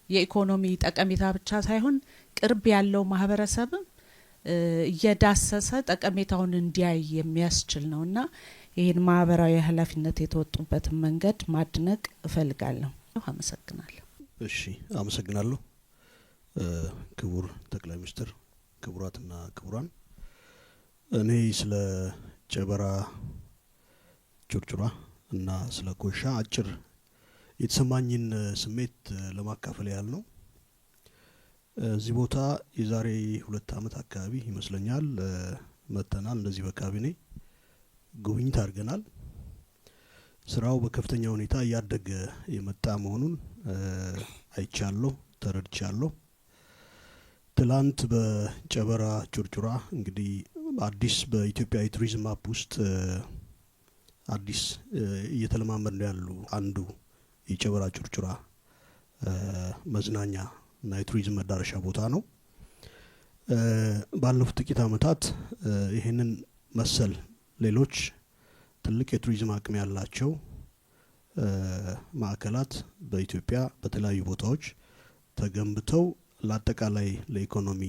የኢኮኖሚ ጠቀሜታ ብቻ ሳይሆን ቅርብ ያለው ማህበረሰብም እየዳሰሰ ጠቀሜታውን እንዲያይ የሚያስችል ነውና ይህን ማህበራዊ ኃላፊነት የተወጡበትን መንገድ ማድነቅ እፈልጋለሁ። አመሰግናለሁ። እሺ አመሰግናለሁ። ክቡር ጠቅላይ ሚኒስትር፣ ክቡራትና ክቡራን፣ እኔ ስለ ጨበራ ጩርጩራ እና ስለ ኮይሻ አጭር የተሰማኝን ስሜት ለማካፈል ያህል ነው። እዚህ ቦታ የዛሬ 2 አመት አካባቢ ይመስለኛል መተናል። እንደዚህ በካቢኔ ጉብኝት አድርገናል። ስራው በከፍተኛ ሁኔታ እያደገ የመጣ መሆኑን አይቻለሁ፣ ተረድቻለሁ። ትላንት በጨበራ ጩርጩራ እንግዲህ አዲስ በኢትዮጵያ የቱሪዝም ማፕ ውስጥ አዲስ እየተለማመዱ ያሉ አንዱ የጨበራ ጩርጩራ መዝናኛ እና የቱሪዝም መዳረሻ ቦታ ነው። ባለፉት ጥቂት አመታት ይሄንን መሰል ሌሎች ትልቅ የቱሪዝም አቅም ያላቸው ማዕከላት በኢትዮጵያ በተለያዩ ቦታዎች ተገንብተው ለአጠቃላይ ለኢኮኖሚ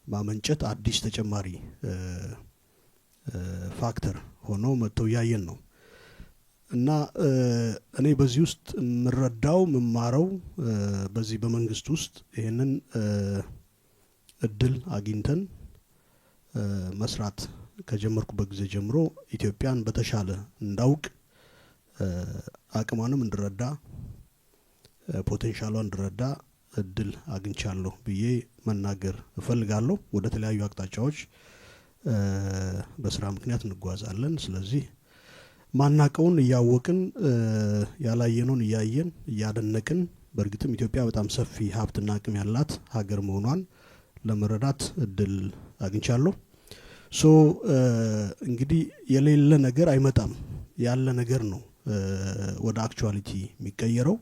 ማመንጨት አዲስ ተጨማሪ ፋክተር ሆኖ መጥተው ያየን ነው እና እኔ በዚህ ውስጥ ምረዳው መማረው በዚህ በመንግስት ውስጥ ይሄንን እድል አግኝተን መስራት ከጀመርኩበት ጊዜ ጀምሮ ኢትዮጵያን በተሻለ እንዳውቅ አቅሟንም እንድረዳ ፖቴንሻሏን እንድረዳ እድል አግኝቻለሁ ብዬ መናገር እፈልጋለሁ። ወደ ተለያዩ አቅጣጫዎች በስራ ምክንያት እንጓዛለን። ስለዚህ ማናቀውን እያወቅን ያላየነውን እያየን እያደነቅን በእርግጥም ኢትዮጵያ በጣም ሰፊ ሀብትና አቅም ያላት ሀገር መሆኗን ለመረዳት እድል አግኝቻለሁ። ሶ እንግዲህ የሌለ ነገር አይመጣም፣ ያለ ነገር ነው ወደ አክቹዋሊቲ የሚቀየረው።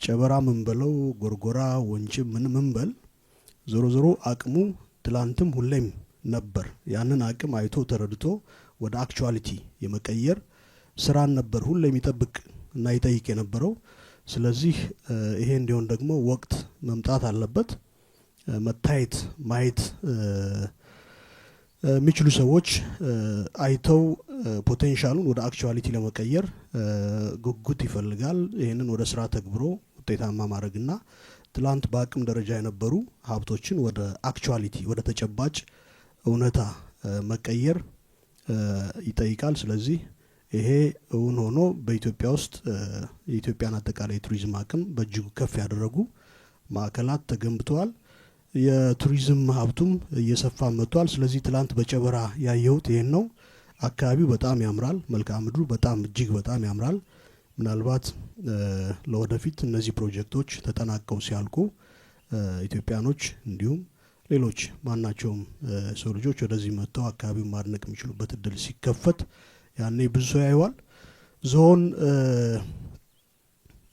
ጨበራ ምን በለው ጎርጎራ ወንጭ ምን በል ዞሮ ዞሮ አቅሙ ትላንትም ሁሌም ነበር። ያንን አቅም አይቶ ተረድቶ ወደ አክቹዋሊቲ የመቀየር ስራን ነበር ሁሌም ይጠብቅ እና ይጠይቅ የነበረው። ስለዚህ ይሄ እንዲሆን ደግሞ ወቅት መምጣት አለበት። መታየት ማየት የሚችሉ ሰዎች አይተው ፖቴንሻሉን ወደ አክቹዋሊቲ ለመቀየር ጉጉት ይፈልጋል። ይሄንን ወደ ስራ ተግብሮ ውጤታማ ማድረግና ትላንት በአቅም ደረጃ የነበሩ ሀብቶችን ወደ አክቹዋሊቲ ወደ ተጨባጭ እውነታ መቀየር ይጠይቃል። ስለዚህ ይሄ እውን ሆኖ በኢትዮጵያ ውስጥ የኢትዮጵያን አጠቃላይ ቱሪዝም አቅም በእጅጉ ከፍ ያደረጉ ማዕከላት ተገንብተዋል። የቱሪዝም ሀብቱም እየሰፋ መጥቷል። ስለዚህ ትላንት በጨበራ ያየሁት ይሄን ነው። አካባቢው በጣም ያምራል። መልክዓ ምድሩ በጣም እጅግ በጣም ያምራል። ምናልባት ለወደፊት እነዚህ ፕሮጀክቶች ተጠናቀው ሲያልቁ ኢትዮጵያኖች እንዲሁም ሌሎች ማናቸውም ሰው ልጆች ወደዚህ መጥተው አካባቢውን ማድነቅ የሚችሉበት እድል ሲከፈት ያኔ ብዙ ሰው ያየዋል። ዞን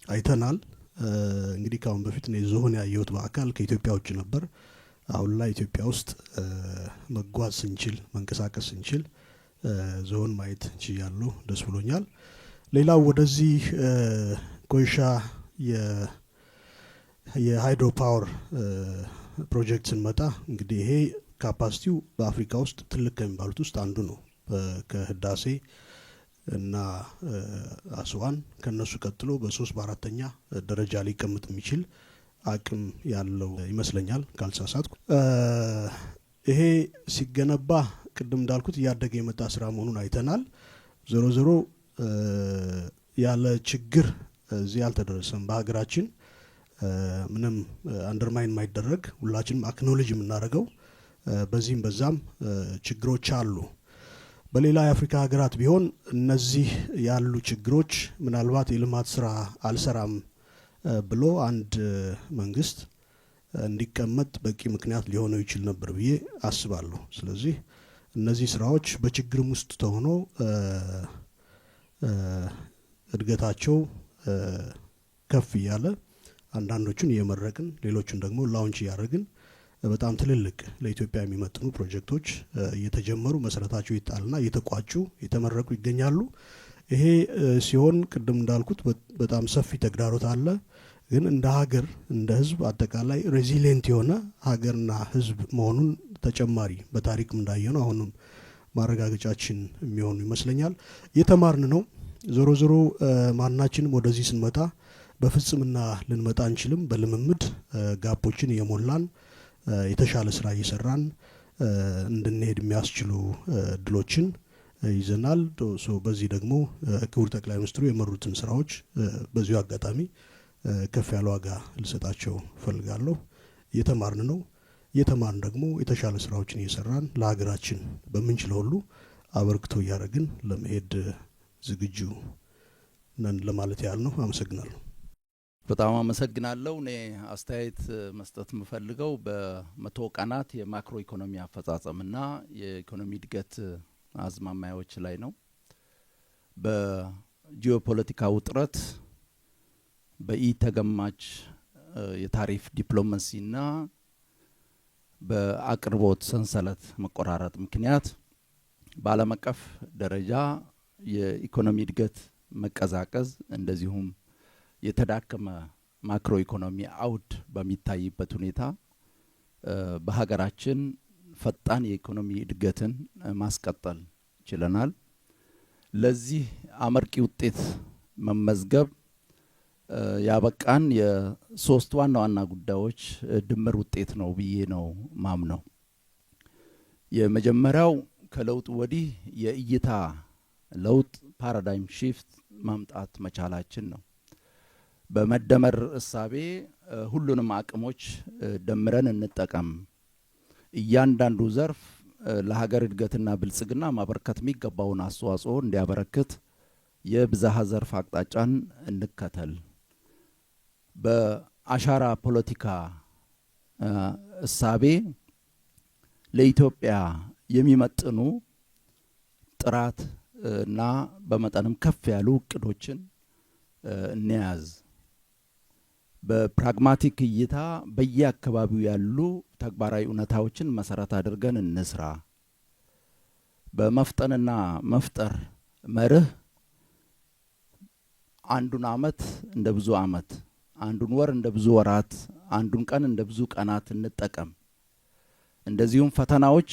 አይተናል። እንግዲህ ካሁን በፊት ነው ዞን ያየሁት በአካል ከኢትዮጵያ ውጭ ነበር። አሁን ላይ ኢትዮጵያ ውስጥ መጓዝ ስንችል መንቀሳቀስ ስንችል ዞን ማየት እንችላለን። ደስ ብሎኛል። ሌላው ወደዚህ ኮይሻ የሃይድሮ ፓወር ፕሮጀክት ስንመጣ እንግዲህ ይሄ ካፓሲቲው በአፍሪካ ውስጥ ትልቅ ከሚባሉት ውስጥ አንዱ ነው። ከህዳሴ እና አስዋን ከነሱ ቀጥሎ በ3 በ4ኛ ደረጃ ሊቀመጥ የሚችል አቅም ያለው ይመስለኛል ካልሳሳትኩ። ይሄ ሲገነባ ቅድም እንዳልኩት እያደገ የመጣ ስራ መሆኑን አይተናል። ዞሮ ዞሮ ያለ ችግር እዚህ አልተደረሰም። በሀገራችን ምንም አንደርማይን ማይደረግ ሁላችንም አክኖሎጂ የምናደርገው በዚህም በዛም ችግሮች አሉ። በሌላ የአፍሪካ ሀገራት ቢሆን እነዚህ ያሉ ችግሮች ምናልባት የልማት ስራ አልሰራም ብሎ አንድ መንግስት እንዲቀመጥ በቂ ምክንያት ሊሆነው ይችል ነበር ብዬ አስባለሁ። ስለዚህ እነዚህ ስራዎች በችግርም ውስጥ ተሆኖ እድገታቸው ከፍ እያለ አንዳንዶቹን እየመረቅን ሌሎቹን ደግሞ ላውንች እያደረግን በጣም ትልልቅ ለኢትዮጵያ የሚመጥኑ ፕሮጀክቶች እየተጀመሩ መሰረታቸው ይጣልና እየተቋጩ የተመረቁ ይገኛሉ። ይሄ ሲሆን ቅድም እንዳልኩት በጣም ሰፊ ተግዳሮት አለ። ግን እንደ ሀገር እንደ ህዝብ አጠቃላይ ሬዚሊየንት የሆነ ሀገርና ህዝብ መሆኑን ተጨማሪ በታሪክም እንዳየነው አሁንም ማረጋገጫችን የሚሆኑ ይመስለኛል። የተማርን ነው። ዞሮ ዞሮ ማናችንም ወደዚህ ስንመጣ በፍጽምና ልንመጣ አንችልም። በልምምድ ጋፖችን እየሞላን የተሻለ ስራ እየሰራን እንድንሄድ የሚያስችሉ እድሎችን ይዘናል። በዚህ ደግሞ ክቡር ጠቅላይ ሚኒስትሩ የመሩትን ስራዎች በዚሁ አጋጣሚ ከፍ ያለ ዋጋ ልሰጣቸው ፈልጋለሁ። የተማርን ነው። የተማርን ደግሞ የተሻለ ስራዎችን እየሰራን ለሀገራችን በምንችለው ሁሉ አበርክቶ እያደረግን ለመሄድ ዝግጁ ነን ለማለት ያህል ነው። አመሰግናለሁ። በጣም አመሰግናለሁ። እኔ አስተያየት መስጠት የምፈልገው በመቶ ቀናት የማክሮ ኢኮኖሚ አፈጻጸምና የኢኮኖሚ እድገት አዝማማያዎች ላይ ነው። በጂኦፖለቲካ ውጥረት፣ በኢተገማች የታሪፍ ዲፕሎማሲና በአቅርቦት ሰንሰለት መቆራረጥ ምክንያት በዓለም አቀፍ ደረጃ የኢኮኖሚ እድገት መቀዛቀዝ እንደዚሁም የተዳከመ ማክሮ ኢኮኖሚ አውድ በሚታይበት ሁኔታ በሀገራችን ፈጣን የኢኮኖሚ እድገትን ማስቀጠል ችለናል። ለዚህ አመርቂ ውጤት መመዝገብ ያበቃን የሶስት ዋና ዋና ጉዳዮች ድምር ውጤት ነው ብዬ ነው ማምነው። የመጀመሪያው ከለውጥ ወዲህ የእይታ ለውጥ ፓራዳይም ሺፍት ማምጣት መቻላችን ነው። በመደመር እሳቤ ሁሉንም አቅሞች ደምረን እንጠቀም፣ እያንዳንዱ ዘርፍ ለሀገር እድገትና ብልጽግና ማበረከት የሚገባውን አስተዋጽኦ እንዲያበረክት የብዝሃ ዘርፍ አቅጣጫን እንከተል፣ በአሻራ ፖለቲካ እሳቤ ለኢትዮጵያ የሚመጥኑ ጥራት እና በመጠንም ከፍ ያሉ እቅዶችን እንያዝ፣ በፕራግማቲክ እይታ በየአካባቢው ያሉ ተግባራዊ እውነታዎችን መሰረት አድርገን እንስራ፣ በመፍጠንና መፍጠር መርህ አንዱን አመት እንደ ብዙ አመት፣ አንዱን ወር እንደ ብዙ ወራት፣ አንዱን ቀን እንደ ብዙ ቀናት እንጠቀም። እንደዚሁም ፈተናዎች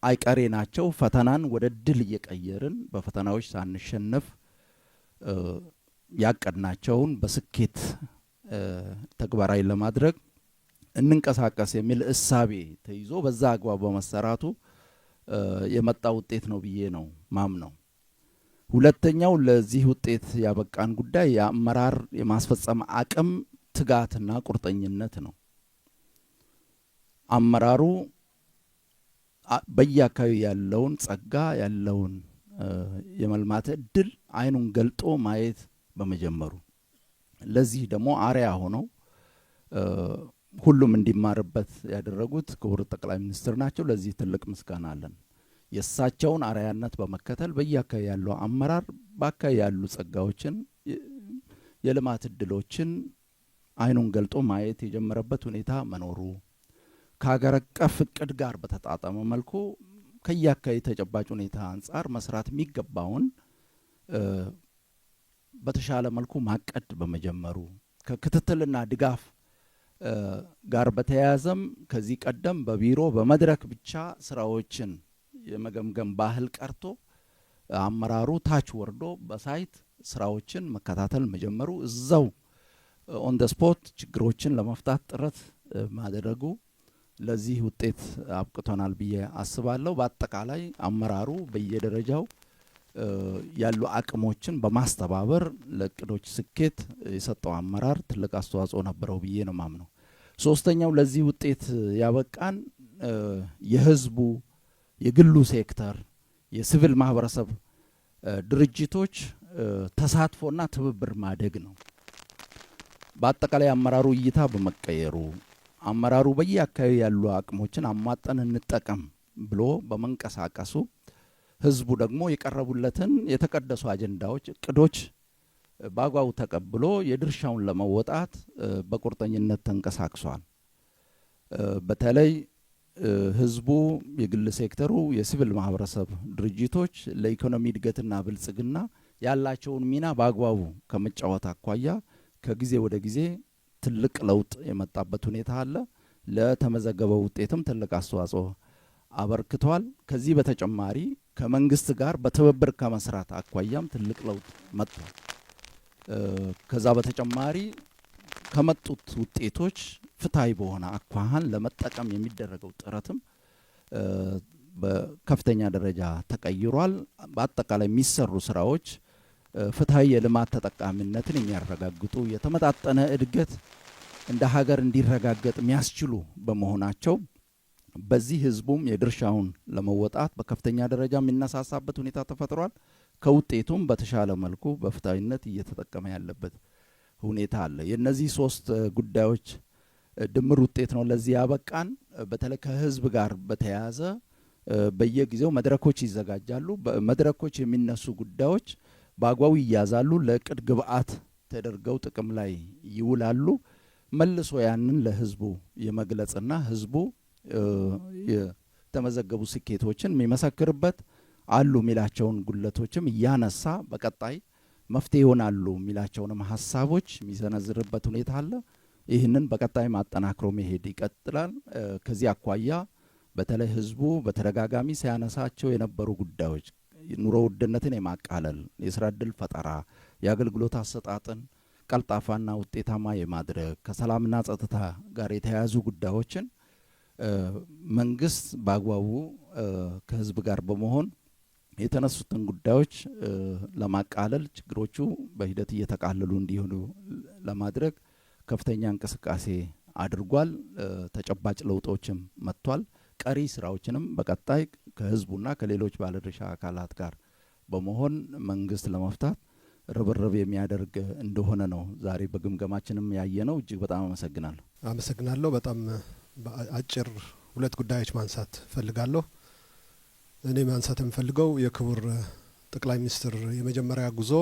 አይቀሬ ናቸው። ፈተናን ወደ ድል እየቀየርን በፈተናዎች ሳንሸነፍ ያቀድናቸውን በስኬት ተግባራዊ ለማድረግ እንንቀሳቀስ የሚል እሳቤ ተይዞ በዛ አግባብ በመሰራቱ የመጣ ውጤት ነው ብዬ ነው ማምነው። ሁለተኛው ለዚህ ውጤት ያበቃን ጉዳይ የአመራር የማስፈጸም አቅም ትጋትና ቁርጠኝነት ነው። አመራሩ በየአካባቢ ያለውን ጸጋ ያለውን የመልማት እድል አይኑን ገልጦ ማየት በመጀመሩ ለዚህ ደግሞ አርያ ሆነው ሁሉም እንዲማርበት ያደረጉት ክቡር ጠቅላይ ሚኒስትር ናቸው። ለዚህ ትልቅ ምስጋና አለን። የእሳቸውን አርያነት በመከተል በየአካባቢ ያለው አመራር በአካባቢ ያሉ ጸጋዎችን የልማት እድሎችን አይኑን ገልጦ ማየት የጀመረበት ሁኔታ መኖሩ ከሀገር አቀፍ እቅድ ጋር በተጣጣመ መልኩ ከየአካባቢ ተጨባጭ ሁኔታ አንጻር መስራት የሚገባውን በተሻለ መልኩ ማቀድ በመጀመሩ ከክትትልና ድጋፍ ጋር በተያያዘም ከዚህ ቀደም በቢሮ በመድረክ ብቻ ስራዎችን የመገምገም ባህል ቀርቶ አመራሩ ታች ወርዶ በሳይት ስራዎችን መከታተል መጀመሩ እዛው ኦን ደ ስፖት ችግሮችን ለመፍታት ጥረት ማድረጉ ለዚህ ውጤት አብቅቶናል ብዬ አስባለሁ። በአጠቃላይ አመራሩ በየደረጃው ያሉ አቅሞችን በማስተባበር ለእቅዶች ስኬት የሰጠው አመራር ትልቅ አስተዋጽኦ ነበረው ብዬ ነው ማምነው። ሶስተኛው ለዚህ ውጤት ያበቃን የህዝቡ፣ የግሉ ሴክተር፣ የሲቪል ማህበረሰብ ድርጅቶች ተሳትፎና ትብብር ማደግ ነው። በአጠቃላይ አመራሩ እይታ በመቀየሩ አመራሩ በየአካባቢ ያሉ አቅሞችን አሟጠን እንጠቀም ብሎ በመንቀሳቀሱ ህዝቡ ደግሞ የቀረቡለትን የተቀደሱ አጀንዳዎች፣ እቅዶች በአግባቡ ተቀብሎ የድርሻውን ለመወጣት በቁርጠኝነት ተንቀሳቅሷል። በተለይ ህዝቡ፣ የግል ሴክተሩ፣ የሲቪል ማህበረሰብ ድርጅቶች ለኢኮኖሚ እድገትና ብልጽግና ያላቸውን ሚና በአግባቡ ከመጫወት አኳያ ከጊዜ ወደ ጊዜ ትልቅ ለውጥ የመጣበት ሁኔታ አለ። ለተመዘገበው ውጤትም ትልቅ አስተዋጽኦ አበርክቷል። ከዚህ በተጨማሪ ከመንግስት ጋር በትብብር ከመስራት አኳያም ትልቅ ለውጥ መጥቷል። ከዛ በተጨማሪ ከመጡት ውጤቶች ፍትሃዊ በሆነ አኳኋን ለመጠቀም የሚደረገው ጥረትም በከፍተኛ ደረጃ ተቀይሯል። በአጠቃላይ የሚሰሩ ስራዎች ፍትሃዊ የልማት ተጠቃሚነትን የሚያረጋግጡ የተመጣጠነ እድገት እንደ ሀገር እንዲረጋገጥ የሚያስችሉ በመሆናቸው በዚህ ህዝቡም የድርሻውን ለመወጣት በከፍተኛ ደረጃ የሚነሳሳበት ሁኔታ ተፈጥሯል። ከውጤቱም በተሻለ መልኩ በፍትሃዊነት እየተጠቀመ ያለበት ሁኔታ አለ። የነዚህ ሶስት ጉዳዮች ድምር ውጤት ነው ለዚህ ያበቃን። በተለይ ከህዝብ ጋር በተያያዘ በየጊዜው መድረኮች ይዘጋጃሉ። በመድረኮች የሚነሱ ጉዳዮች በአግባቡ ይያዛሉ፣ ለቅድ ግብአት ተደርገው ጥቅም ላይ ይውላሉ። መልሶ ያንን ለህዝቡ የመግለጽና ህዝቡ የተመዘገቡ ስኬቶችን የሚመሰክርበት አሉ የሚላቸውን ጉለቶችም እያነሳ በቀጣይ መፍትሄ ይሆናሉ የሚላቸውንም ሀሳቦች የሚሰነዝርበት ሁኔታ አለ። ይህንን በቀጣይ ማጠናክሮ መሄድ ይቀጥላል። ከዚህ አኳያ በተለይ ህዝቡ በተደጋጋሚ ሲያነሳቸው የነበሩ ጉዳዮች ኑሮ ውድነትን የማቃለል፣ የስራ ዕድል ፈጠራ፣ የአገልግሎት አሰጣጥን ቀልጣፋና ውጤታማ የማድረግ ከሰላምና ጸጥታ ጋር የተያያዙ ጉዳዮችን መንግስት በአግባቡ ከህዝብ ጋር በመሆን የተነሱትን ጉዳዮች ለማቃለል ችግሮቹ በሂደት እየተቃለሉ እንዲሆኑ ለማድረግ ከፍተኛ እንቅስቃሴ አድርጓል። ተጨባጭ ለውጦችም መጥቷል። ቀሪ ስራዎችንም በቀጣይ ከህዝቡና ከሌሎች ባለድርሻ አካላት ጋር በመሆን መንግስት ለመፍታት ርብርብ የሚያደርግ እንደሆነ ነው ዛሬ በግምገማችንም ያየነው። እጅግ በጣም አመሰግናለሁ። በጣም አጭር ሁለት ጉዳዮች ማንሳት ፈልጋለሁ። እኔ ማንሳት የምፈልገው የክቡር ጠቅላይ ሚኒስትር የመጀመሪያ ጉዞ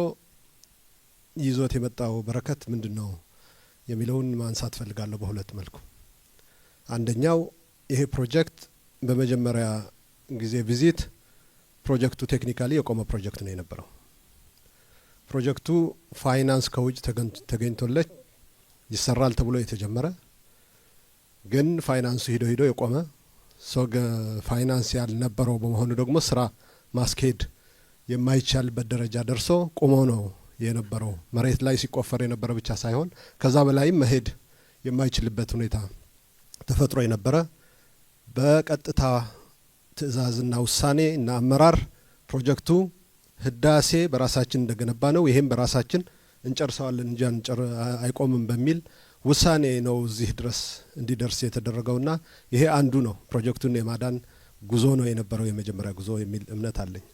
ይዞት የመጣው በረከት ምንድነው የሚለውን ማንሳት ፈልጋለሁ በሁለት መልኩ። አንደኛው ይሄ ፕሮጀክት በመጀመሪያ ጊዜ ቪዚት ፕሮጀክቱ ቴክኒካሊ የቆመ ፕሮጀክት ነው የነበረው። ፕሮጀክቱ ፋይናንስ ከውጭ ተገኝቶለት ይሰራል ተብሎ የተጀመረ ግን ፋይናንሱ ሂዶ የቆመ ፋይናንስ ያልነበረው በመሆኑ ደግሞ ስራ ማስኬድ የማይቻልበት ደረጃ ደርሶ ቆሞ ነው የነበረው። መሬት ላይ ሲቆፈር የነበረ ብቻ ሳይሆን ከዛ በላይም መሄድ የማይችልበት ሁኔታ ተፈጥሮ የነበረ በቀጥታ ትዕዛዝና ውሳኔ እና አመራር ፕሮጀክቱ ህዳሴ በራሳችን እንደገነባ ነው፣ ይሄም በራሳችን እንጨርሰዋለን እንጂ አይቆምም በሚል ውሳኔ ነው እዚህ ድረስ እንዲደርስ የተደረገውና ይሄ አንዱ ነው ፕሮጀክቱን የማዳን ጉዞ ነው የነበረው የመጀመሪያ ጉዞ የሚል እምነት አለኝ።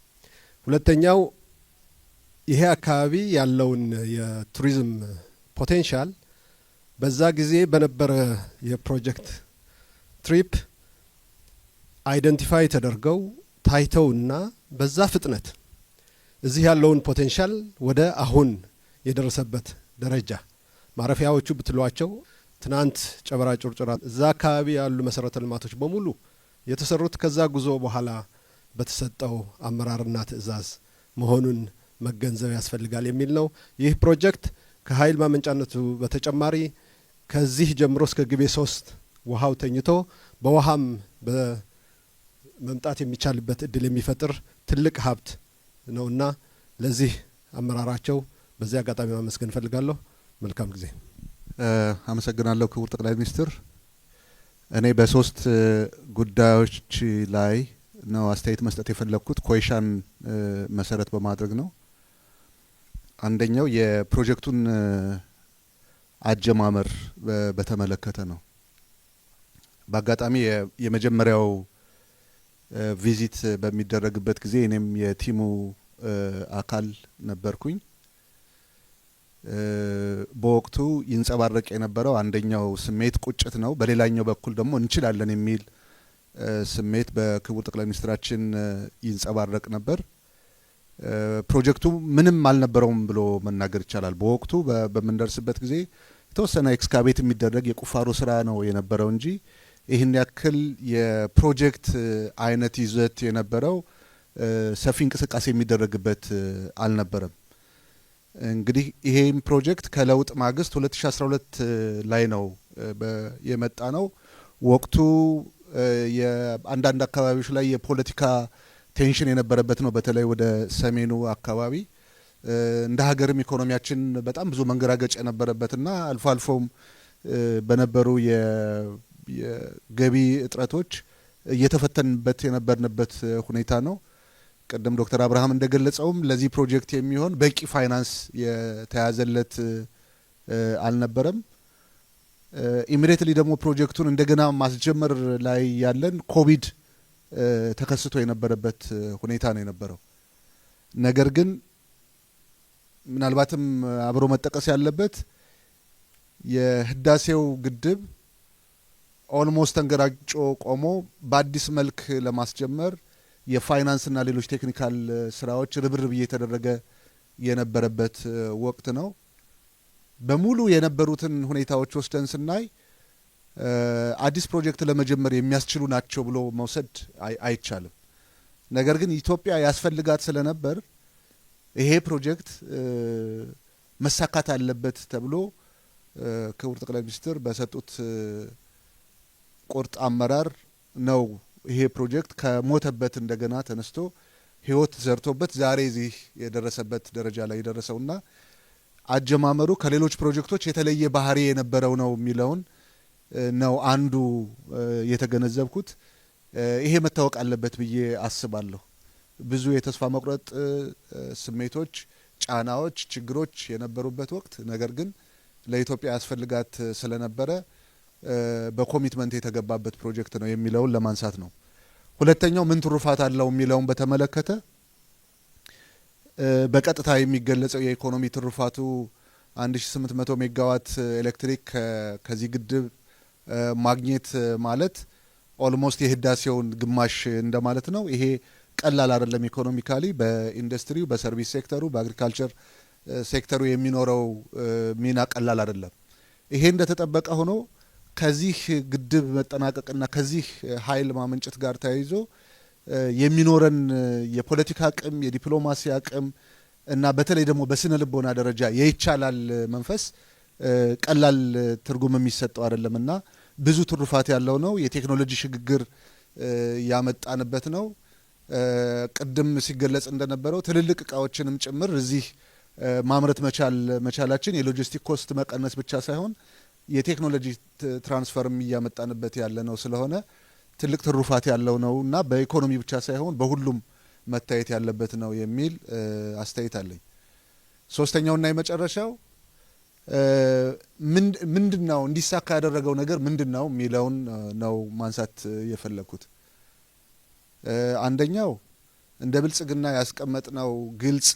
ሁለተኛው ይሄ አካባቢ ያለውን የቱሪዝም ፖቴንሻል በዛ ጊዜ በነበረ የፕሮጀክት ትሪፕ አይደንቲፋይ ተደርገው ታይተውና በዛ ፍጥነት እዚህ ያለውን ፖቴንሻል ወደ አሁን የደረሰበት ደረጃ ማረፊያዎቹ ብትሏቸው ትናንት ጨበራ ጩርጩራ እዛ አካባቢ ያሉ መሰረተ ልማቶች በሙሉ የተሰሩት ከዛ ጉዞ በኋላ በተሰጠው አመራርና ትዕዛዝ መሆኑን መገንዘብ ያስፈልጋል የሚል ነው። ይህ ፕሮጀክት ከኃይል ማመንጫነቱ በተጨማሪ ከዚህ ጀምሮ እስከ ግቤ 3 ውሃው ተኝቶ በውሃም በመምጣት የሚቻልበት እድል የሚፈጥር ትልቅ ሀብት ነውና ለዚህ አመራራቸው በዚህ አጋጣሚ ማመስገን ፈልጋለሁ። መልካም ጊዜ። አመሰግናለሁ ክቡር ጠቅላይ ሚኒስትር። እኔ በሶስት ጉዳዮች ላይ ነው አስተያየት መስጠት የፈለኩት ኮይሻን መሰረት በማድረግ ነው። አንደኛው የፕሮጀክቱን አጀማመር በተመለከተ ነው። በአጋጣሚ የመጀመሪያው ቪዚት በሚደረግበት ጊዜ እኔም የቲሙ አካል ነበርኩኝ። በወቅቱ ይንጸባረቅ የነበረው አንደኛው ስሜት ቁጭት ነው። በሌላኛው በኩል ደግሞ እንችላለን የሚል ስሜት በክቡር ጠቅላይ ሚኒስትራችን ይንጸባረቅ ነበር። ፕሮጀክቱ ምንም አልነበረውም ብሎ መናገር ይቻላል። በወቅቱ በምንደርስበት ጊዜ የተወሰነ ኤክስካቬት የሚደረግ የቁፋሮ ስራ ነው የነበረው እንጂ ይህን ያክል የፕሮጀክት አይነት ይዘት የነበረው ሰፊ እንቅስቃሴ የሚደረግበት አልነበረም። እንግዲህ ይሄም ፕሮጀክት ከለውጥ ማግስት 2012 ላይ ነው የመጣ ነው። ወቅቱ የአንዳንድ አካባቢዎች ላይ የፖለቲካ ቴንሽን የነበረበት ነው። በተለይ ወደ ሰሜኑ አካባቢ እንደ ሀገርም ኢኮኖሚያችን በጣም ብዙ መንገራገጭ የነበረበትና አልፎ አልፎም በነበሩ የገቢ እጥረቶች እየተፈተንበት የነበርንበት ሁኔታ ነው። ቅድም ዶክተር አብርሃም እንደገለጸውም ለዚህ ፕሮጀክት የሚሆን በቂ ፋይናንስ የተያዘለት አልነበረም። ኢሚዲየትሊ ደግሞ ፕሮጀክቱን እንደገና ማስጀመር ላይ ያለን ኮቪድ ተከስቶ የነበረበት ሁኔታ ነው የነበረው። ነገር ግን ምናልባትም አብሮ መጠቀስ ያለበት የህዳሴው ግድብ ኦልሞስት ተንገራጮ ቆሞ በአዲስ መልክ ለማስጀመር የፋይናንስና ሌሎች ቴክኒካል ስራዎች ርብርብ እየተደረገ የነበረበት ወቅት ነው። በሙሉ የነበሩትን ሁኔታዎች ወስደን ስናይ አዲስ ፕሮጀክት ለመጀመር የሚያስችሉ ናቸው ብሎ መውሰድ አይቻልም። ነገር ግን ኢትዮጵያ ያስፈልጋት ስለነበር ይሄ ፕሮጀክት መሳካት አለበት ተብሎ ክቡር ጠቅላይ ሚኒስትር በሰጡት ቁርጥ አመራር ነው ይሄ ፕሮጀክት ከሞተበት እንደገና ተነስቶ ህይወት ዘርቶበት ዛሬ እዚህ የደረሰበት ደረጃ ላይ የደረሰውና አጀማመሩ ከሌሎች ፕሮጀክቶች የተለየ ባህሪ የነበረው ነው የሚለውን ነው አንዱ የተገነዘብኩት። ይሄ መታወቅ አለበት ብዬ አስባለሁ። ብዙ የተስፋ መቁረጥ ስሜቶች፣ ጫናዎች፣ ችግሮች የነበሩበት ወቅት ነገር ግን ለኢትዮጵያ ያስፈልጋት ስለነበረ በኮሚትመንት የተገባበት ፕሮጀክት ነው የሚለውን ለማንሳት ነው። ሁለተኛው ምን ትሩፋት አለው የሚለውን በተመለከተ በቀጥታ የሚገለጸው የኢኮኖሚ ትሩፋቱ 1800 ሜጋዋት ኤሌክትሪክ ከዚህ ግድብ ማግኘት ማለት ኦልሞስት የህዳሴውን ግማሽ እንደማለት ነው። ይሄ ቀላል አይደለም። ኢኮኖሚካሊ በኢንዱስትሪው፣ በሰርቪስ ሴክተሩ፣ በአግሪካልቸር ሴክተሩ የሚኖረው ሚና ቀላል አይደለም። ይሄ እንደተጠበቀ ሆኖ ከዚህ ግድብ መጠናቀቅና ከዚህ ኃይል ማመንጨት ጋር ተያይዞ የሚኖረን የፖለቲካ አቅም፣ የዲፕሎማሲ አቅም እና በተለይ ደግሞ በስነ ልቦና ደረጃ የይቻላል መንፈስ ቀላል ትርጉም የሚሰጠው አይደለምና ብዙ ትሩፋት ያለው ነው። የቴክኖሎጂ ሽግግር ያመጣንበት ነው። ቅድም ሲገለጽ እንደነበረው ትልልቅ እቃዎችንም ጭምር እዚህ ማምረት መቻላችን የሎጂስቲክ ኮስት መቀነስ ብቻ ሳይሆን የቴክኖሎጂ ትራንስፈርም እያመጣንበት ያለ ነው። ስለሆነ ትልቅ ትሩፋት ያለው ነው እና በኢኮኖሚ ብቻ ሳይሆን በሁሉም መታየት ያለበት ነው የሚል አስተያየት አለኝ። ሶስተኛውና የመጨረሻው ምንድነው እንዲሳካ ያደረገው ነገር ምንድነው የሚለውን ነው ማንሳት የፈለኩት። አንደኛው እንደ ብልጽግና ያስቀመጥነው ግልጽ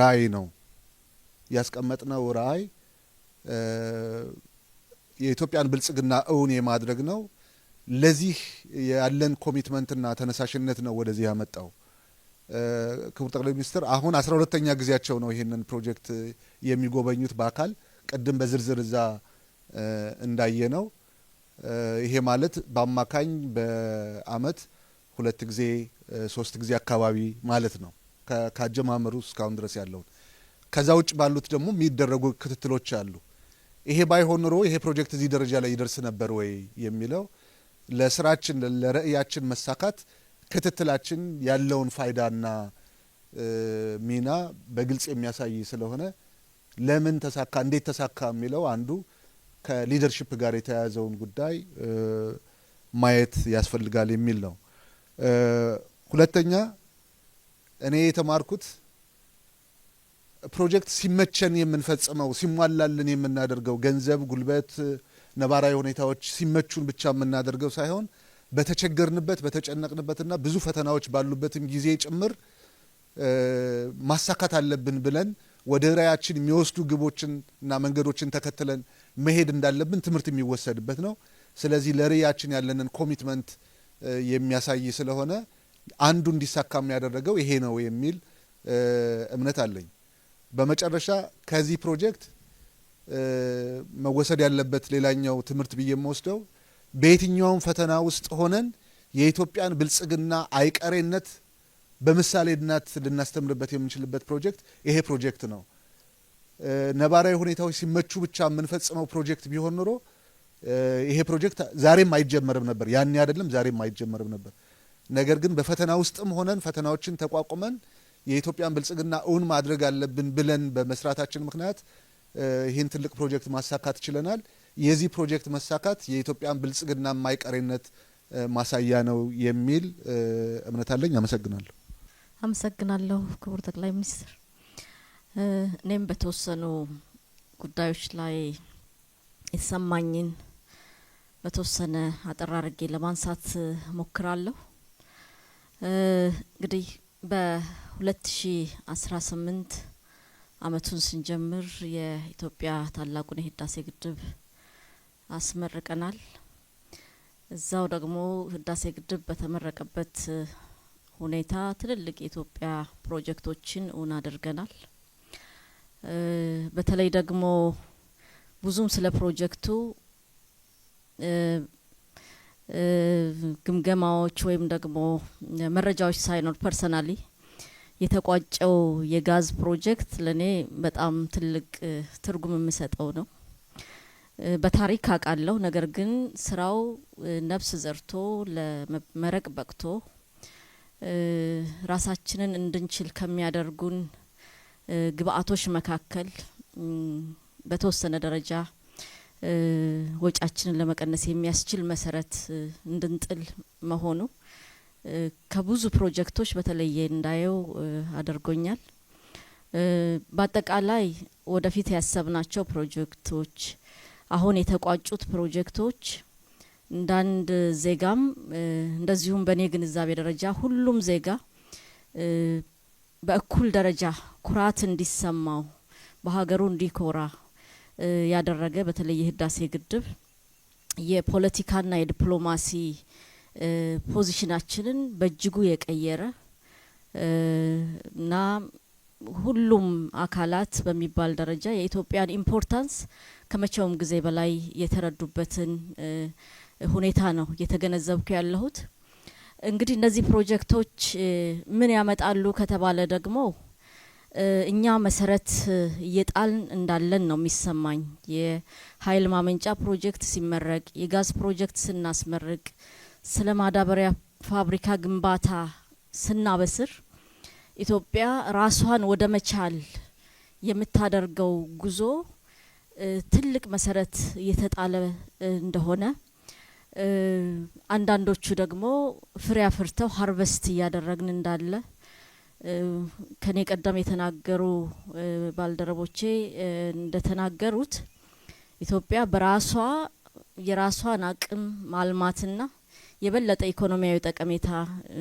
ራዕይ ነው። ያስቀመጥነው ራዕይ የኢትዮጵያን ብልጽግና እውን የማድረግ ነው። ለዚህ ያለን ኮሚትመንትና ተነሳሽነት ነው ወደዚህ ያመጣው። ክቡር ጠቅላይ ሚኒስትር አሁን 12ኛ ጊዜያቸው ነው ይህንን ፕሮጀክት የሚጎበኙት በአካል ቅድም በዝርዝር እዛ እንዳየ ነው። ይሄ ማለት በአማካኝ በአመት 2 ጊዜ 3 ጊዜ አካባቢ ማለት ነው ካጀማመሩ እስካሁን ድረስ ያለውን። ከዛ ውጭ ባሉት ደግሞ የሚደረጉ ክትትሎች አሉ። ይሄ ባይሆን ኖሮ ይሄ ፕሮጀክት እዚህ ደረጃ ላይ ይደርስ ነበር ወይ የሚለው ለስራችን ለራዕያችን መሳካት ክትትላችን ያለውን ፋይዳና ሚና በግልጽ የሚያሳይ ስለሆነ ለምን ተሳካ እንዴት ተሳካ የሚለው አንዱ ከሊደርሺፕ ጋር የተያያዘውን ጉዳይ ማየት ያስፈልጋል የሚል ነው። ሁለተኛ እኔ የተማርኩት ፕሮጀክት ሲመቸን የምንፈጽመው ሲሟላልን የምናደርገው ገንዘብ፣ ጉልበት፣ ነባራዊ ሁኔታዎች ሲመቹን ብቻ የምናደርገው ሳይሆን በተቸገርንበት በተጨነቅንበትና ብዙ ፈተናዎች ባሉበትም ጊዜ ጭምር ማሳካት አለብን ብለን ወደ ራዕያችን የሚወስዱ ግቦችን እና መንገዶችን ተከትለን መሄድ እንዳለብን ትምህርት የሚወሰድበት ነው። ስለዚህ ለራዕያችን ያለንን ኮሚትመንት የሚያሳይ ስለሆነ አንዱ እንዲሳካ የሚያደረገው ይሄ ነው የሚል እምነት አለኝ። በመጨረሻ ከዚህ ፕሮጀክት መወሰድ ያለበት ሌላኛው ትምህርት ብዬ የምወስደው በየትኛውም ፈተና ውስጥ ሆነን የኢትዮጵያን ብልጽግና አይቀሬነት በምሳሌነት ልናስተምርበት የምንችልበት ፕሮጀክት ይሄ ፕሮጀክት ነው። ነባራዊ ሁኔታዎች ሲመቹ ብቻ የምንፈጽመው ፕሮጀክት ቢሆን ኖሮ ይሄ ፕሮጀክት ዛሬም አይጀመርም ነበር። ያኔ አይደለም ዛሬም አይጀመርም ነበር። ነገር ግን በፈተና ውስጥም ሆነን ፈተናዎችን ተቋቁመን የኢትዮጵያን ብልጽግና እውን ማድረግ አለብን ብለን በመስራታችን ምክንያት ይህን ትልቅ ፕሮጀክት ማሳካት ችለናል። የዚህ ፕሮጀክት መሳካት የኢትዮጵያን ብልጽግና ማይቀሬነት ማሳያ ነው የሚል እምነት አለኝ። አመሰግናለሁ። አመሰግናለሁ ክቡር ጠቅላይ ሚኒስትር። እኔም በተወሰኑ ጉዳዮች ላይ የተሰማኝን በተወሰነ አጠር አድርጌ ለማንሳት ሞክራለሁ። እንግዲህ በ2018 አመቱን ስንጀምር የኢትዮጵያ ታላቁን የህዳሴ ግድብ አስመርቀናል። እዛው ደግሞ ህዳሴ ግድብ በተመረቀበት ሁኔታ ትልልቅ የኢትዮጵያ ፕሮጀክቶችን እውን አድርገናል። በተለይ ደግሞ ብዙም ስለ ፕሮጀክቱ ግምገማዎች ወይም ደግሞ መረጃዎች ሳይኖር ፐርሰናሊ የተቋጨው የጋዝ ፕሮጀክት ለኔ በጣም ትልቅ ትርጉም የምሰጠው ነው። በታሪክ አውቃለሁ፣ ነገር ግን ስራው ነፍስ ዘርቶ ለመመረቅ በቅቶ ራሳችንን እንድንችል ከሚያደርጉን ግብአቶች መካከል በተወሰነ ደረጃ ወጫችንን ለመቀነስ የሚያስችል መሰረት እንድንጥል መሆኑ ከብዙ ፕሮጀክቶች በተለየ እንዳየው አድርጎኛል። በአጠቃላይ ወደፊት ያሰብናቸው ፕሮጀክቶች አሁን የተቋጩት ፕሮጀክቶች እንዳንድ ዜጋም እንደዚሁም በኔ ግንዛቤ ደረጃ ሁሉም ዜጋ በእኩል ደረጃ ኩራት እንዲሰማው በሀገሩ እንዲኮራ ያደረገ በተለይ የህዳሴ ግድብ የፖለቲካና የዲፕሎማሲ ፖዚሽናችንን በእጅጉ የቀየረ እና ሁሉም አካላት በሚባል ደረጃ የኢትዮጵያን ኢምፖርታንስ ከመቼውም ጊዜ በላይ የተረዱበትን ሁኔታ ነው የተገነዘብኩ ያለሁት። እንግዲህ እነዚህ ፕሮጀክቶች ምን ያመጣሉ ከተባለ ደግሞ እኛ መሰረት እየጣልን እንዳለን ነው የሚሰማኝ። የኃይል ማመንጫ ፕሮጀክት ሲመረቅ፣ የጋዝ ፕሮጀክት ስናስመርቅ፣ ስለ ማዳበሪያ ፋብሪካ ግንባታ ስናበስር ኢትዮጵያ ራሷን ወደ መቻል የምታደርገው ጉዞ ትልቅ መሰረት እየተጣለ እንደሆነ አንዳንዶቹ ደግሞ ፍሬ አፍርተው ሃርቨስት እያደረግን እንዳለ ከኔ ቀደም የተናገሩ ባልደረቦቼ እንደተናገሩት ኢትዮጵያ በራሷ የራሷን አቅም ማልማትና የበለጠ ኢኮኖሚያዊ ጠቀሜታ